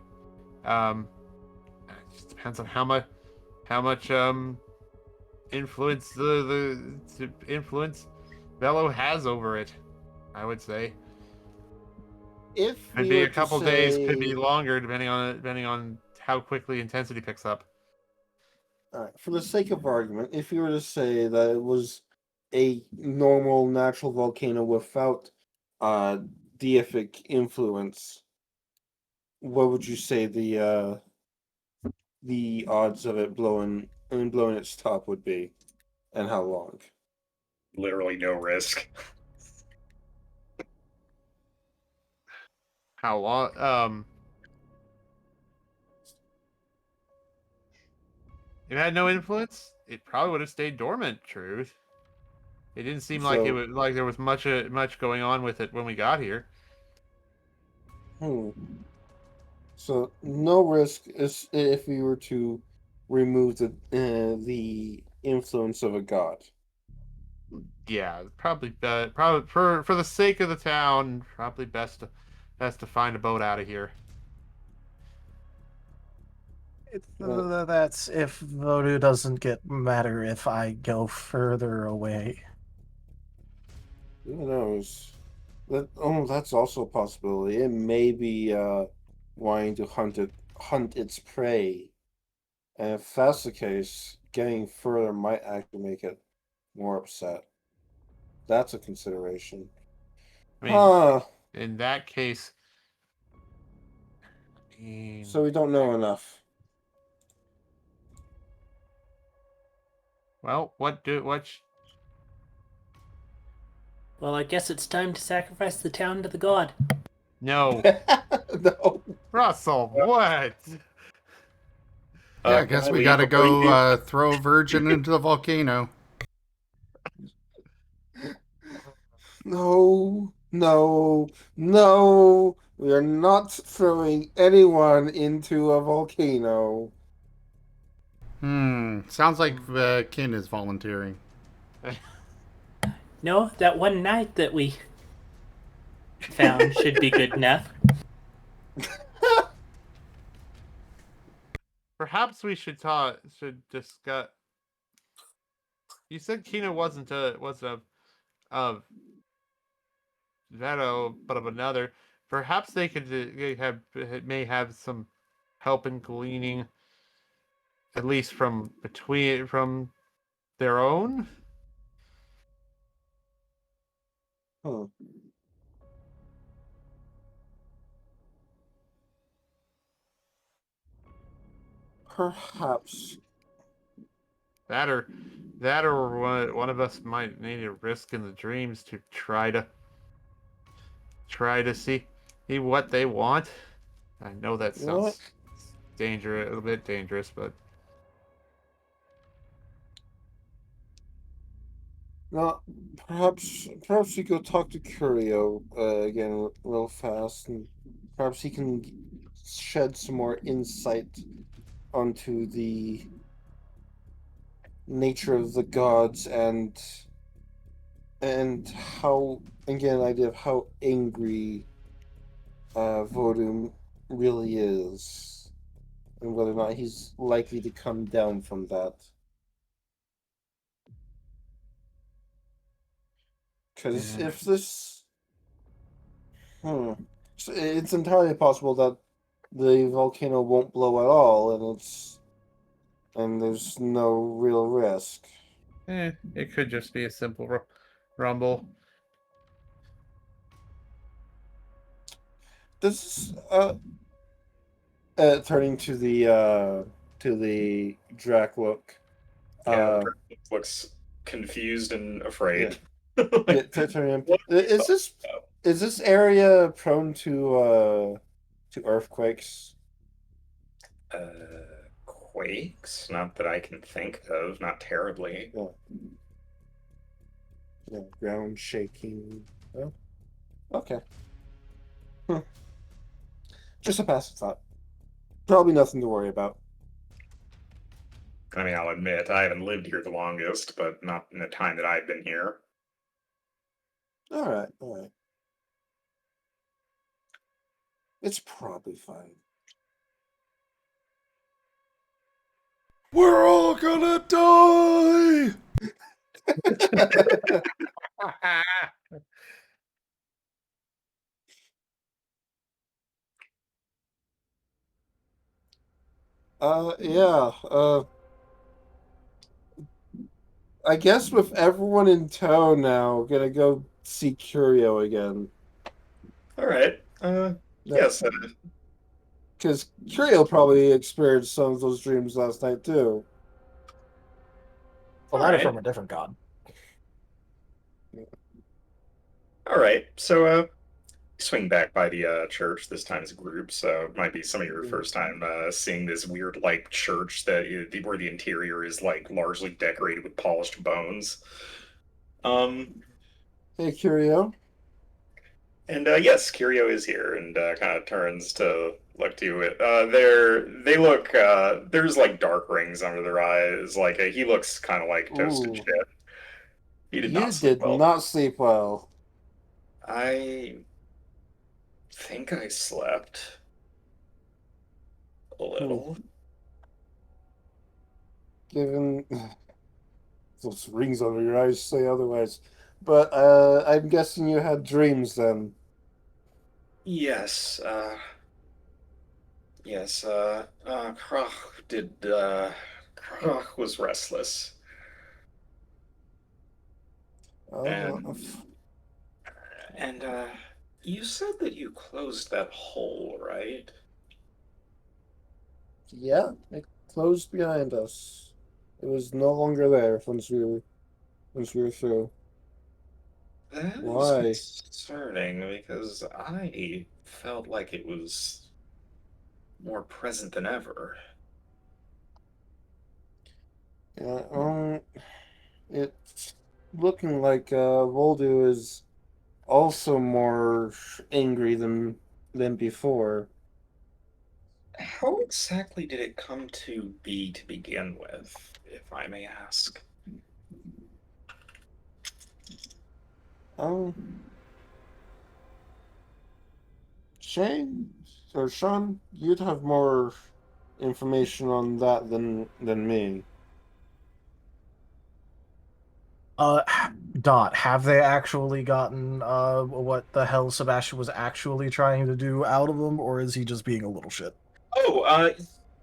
It just depends on how much influence the influence Velo has over it, I would say. If Could be a couple days, could be longer, depending on how quickly intensity picks up. All right, for the sake of argument, if you were to say that it was a normal natural volcano without deific influence, what would you say the odds of it blowing its top would be, and how long? Literally no risk. How long? If it had no influence, it probably would have stayed dormant. Truth. It didn't seem like there was much going on with it when we got here. So no risk if we were to remove the influence of a god. Yeah, probably for the sake of the town, probably best to find a boat out of here. That's if Voodoo doesn't matter if I go further away. Who knows? That's also a possibility. It may be wanting to hunt its prey, and if that's the case, getting further might actually make it more upset. That's a consideration. I mean, in that case, so we don't know enough. Well, Well, I guess it's time to sacrifice the town to the god. No. No. Russell, what? Yeah, I guess Can we leave gotta before you do? go throw a virgin into the volcano. No, no, no. We are not throwing anyone into a volcano. Sounds like Kin is volunteering. No, that one night that we found should be good enough. Perhaps we should discuss. You said Kina wasn't of Veto, but of another. Perhaps they could may have some help in gleaning, at least from their own. Huh. Perhaps. That or one of us might need a risk in the dreams to try to see what they want. I know that What? sounds dangerous, a little bit dangerous, but No, perhaps we go talk to Curio again real fast, and perhaps he can shed some more insight onto the nature of the gods and how again an idea of how angry Vodum really is, and whether or not he's likely to come down from that. Because if this, it's entirely possible that the volcano won't blow at all, and there's no real risk. it could just be a simple rumble. This turning to the Drac look. Yeah, the looks confused and afraid. Turning. Is this area prone to earthquakes? Quakes? Not that I can think of. Not terribly. Yeah, ground shaking. Oh, okay. Just a passive thought. Probably nothing to worry about. I mean, I'll admit, I haven't lived here the longest, but not in the time that I've been here. All right. It's probably fine. We're all gonna die! Yeah. I guess with everyone in tow now, gonna go see Curio again. All right. Yes. Because Curio probably experienced some of those dreams last night too. Well, that is from a different god. All right. So, swing back by the church this time as a group. So it might be some of your first time seeing this weird like church where the interior is like largely decorated with polished bones. Hey, Curio. And yes, Curio is here and kind of turns to look to it. They look. There's like dark rings under their eyes. Like he looks kind of like toasted shit. He did not sleep well. not sleep well. I think I slept a little. Given those rings under your eyes say otherwise. But I'm guessing you had dreams then. Yes, yes, Krach was restless. And you said that you closed that hole, right? Yeah, it closed behind us. It was no longer there once we were through. That Why? is concerning because I felt like it was more present than ever. Yeah, it's looking like Voldu is also more angry than before. How exactly did it come to be to begin with, if I may ask? Um, Shane or Sean, you'd have more information on that than me. Uh, Dot, have they actually gotten what the hell Sebastian was actually trying to do out of them, or is he just being a little shit? Oh,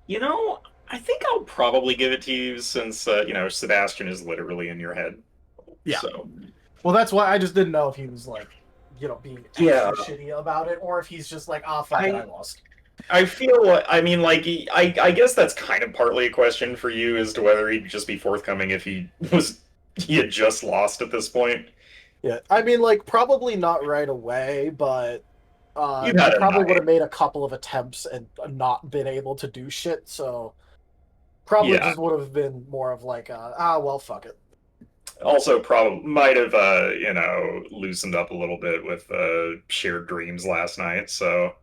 you know, I think I'll probably give it to you since, Sebastian is literally in your head. Yeah. So, Well, that's why I just didn't know if he was like, being yeah, extra shitty about it, or if he's just like, ah, fuck it, I I lost. I feel like, I mean, like, I guess that's kind of partly a question for you as to whether he'd just be forthcoming if he had just lost at this point. Yeah, I mean, like, probably not right away, but You've he had a probably would night. have made a couple of attempts and not been able to do shit, so probably Yeah. just would have been more of like, ah, well, fuck it. Also, probably might have, loosened up a little bit with shared dreams last night. So,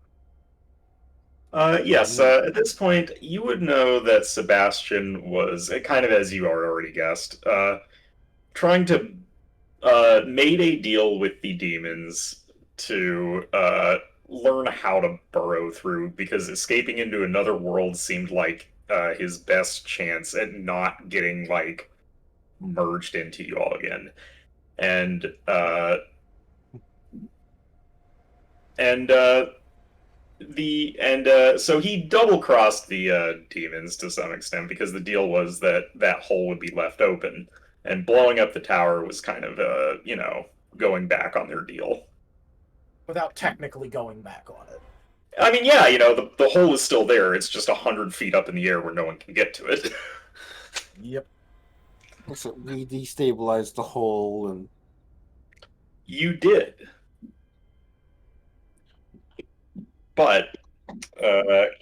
yes, Mm. at this point, you would know that Sebastian was, kind of as you are already guessed, trying to made a deal with the demons to learn how to burrow through because escaping into another world seemed like his best chance at not getting like merged into you all again. And and so he double crossed the demons to some extent because the deal was that that hole would be left open, and blowing up the tower was kind of going back on their deal. Without technically going back on it. I mean, yeah, the hole is still there. It's just 100 feet up in the air where no one can get to it. Yep. So we destabilized the hole, and You did, but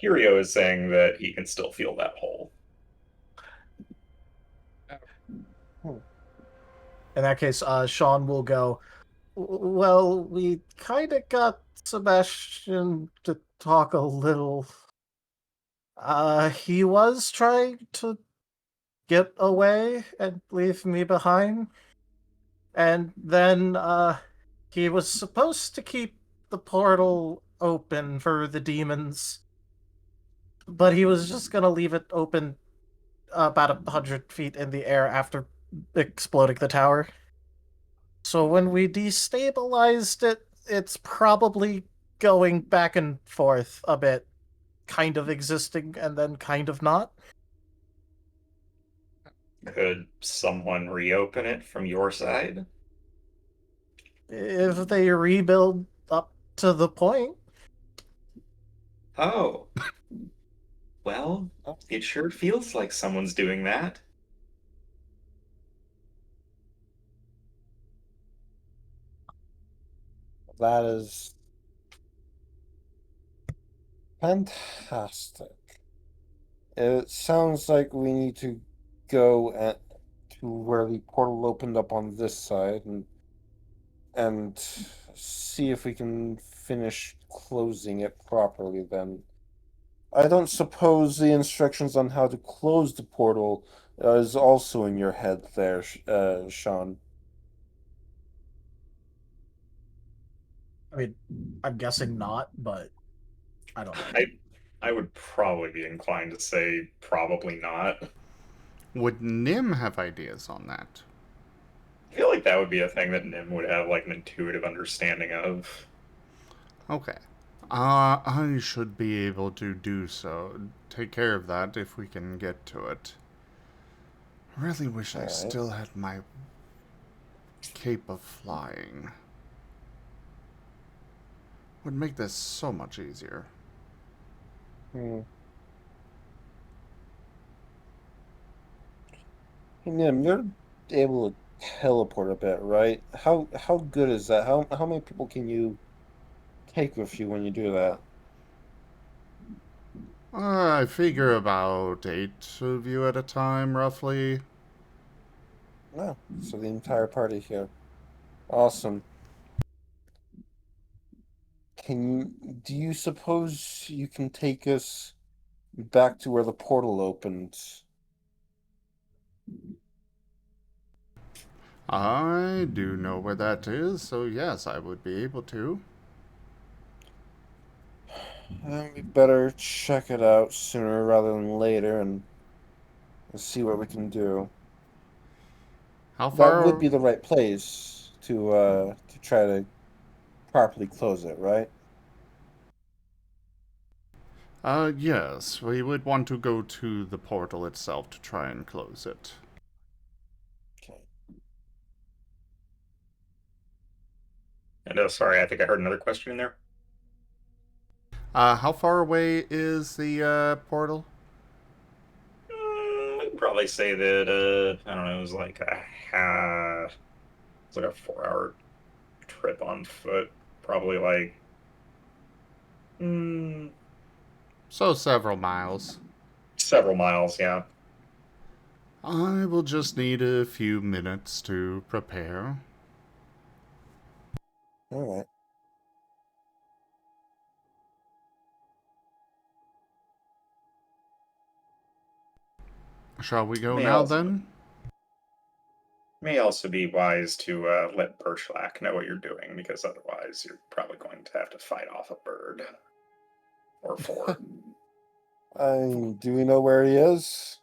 Kirio is saying that he can still feel that hole. In that case, Sean will go, well, we kind of got Sebastian to talk a little. He was trying to get away and leave me behind. And then, he was supposed to keep the portal open for the demons, but he was just gonna leave it open about 100 feet in the air after exploding the tower. So when we destabilized it, it's probably going back and forth a bit, kind of existing and then kind of not. Could someone reopen it from your side? If they rebuild up to the point, Oh, well, it sure feels like someone's doing that. that is fantastic. It sounds like we need to go to where the portal opened up on this side and see if we can finish closing it properly then. I don't suppose the instructions on how to close the portal is also in your head there, Sean. I mean, I'm guessing not, but I don't know. I would probably be inclined to say probably not. Would Nim have ideas on that? I feel like that would be a thing that Nim would have like an intuitive understanding of. Okay. I should be able to do so. Take care of that if we can get to it. I really wish I Alright. still had my cape of flying. Would make this so much easier. Hmm. Hey, Nim, you're able to teleport a bit, right? How good is that? How many people can you take with you when you do that? I figure about 8 of you at a time, roughly. Oh, so the entire party here. Awesome. Do you suppose you can take us back to where the portal opened? I do know where that is, so yes, I would be able to. We better check it out sooner rather than later and see what we can do. How That far? would be the right place to try to properly close it, right? Yes, we would want to go to the portal itself to try and close it. Okay. And sorry, I think I heard another question in there. How far away is the portal? I'd probably say that I don't know. It was like it's like a 4-hour trip on foot. Probably like So several miles. several miles. Yeah. I will just need a few minutes to prepare. All right. Shall we go May now also, then? may also be wise to let Birchlack know what you're doing, because otherwise you're probably going to have to fight off a bird or four. Do we know where he is?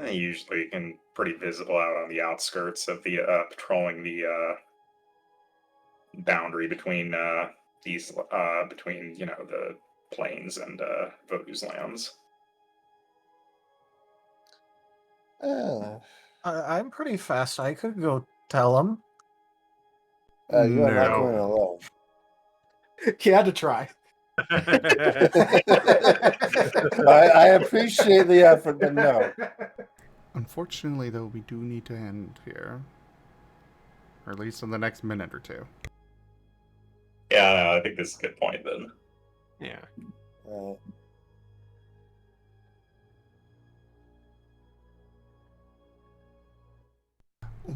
Usually can pretty visible out on the outskirts of the patrolling the boundary between these between the plains and Vodu's lands. I'm pretty fast. I could go tell him. You're not No. going alone. He had to try. I appreciate the effort, but no. Unfortunately, though, we do need to end here. Or at least in the next minute or two. Yeah, no, I think this is a good point then. Yeah.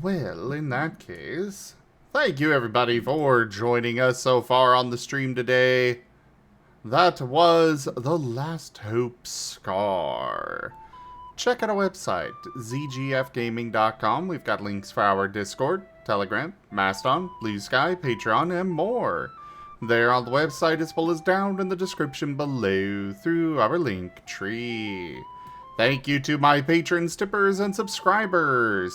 Well, in that case, thank you everybody for joining us so far on the stream today. That was The Last Hope Scar. Check out our website, zgfgaming.com. We've got links for our Discord, Telegram, Mastodon, Blue Sky, Patreon, and more. There on the website as well as down in the description below through our link tree. Thank you to my patrons, tippers, and subscribers.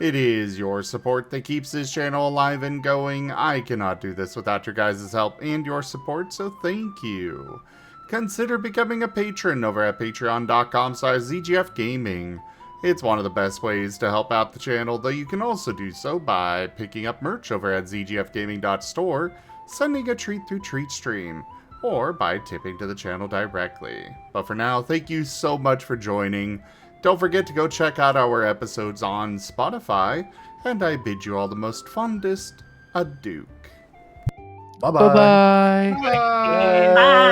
It is your support that keeps this channel alive and going. I cannot do this without your guys' help and your support, so thank you. Consider becoming a patron over at patreon.com/zgfgaming. It's one of the best ways to help out the channel, though you can also do so by picking up merch over at zgfgaming.store, sending a treat through TreatStream, or by tipping to the channel directly. But for now, thank you so much for joining. Don't forget to go check out our episodes on Spotify, and I bid you all the most fondest adieu. Bye-bye. Bye bye. Bye. Bye.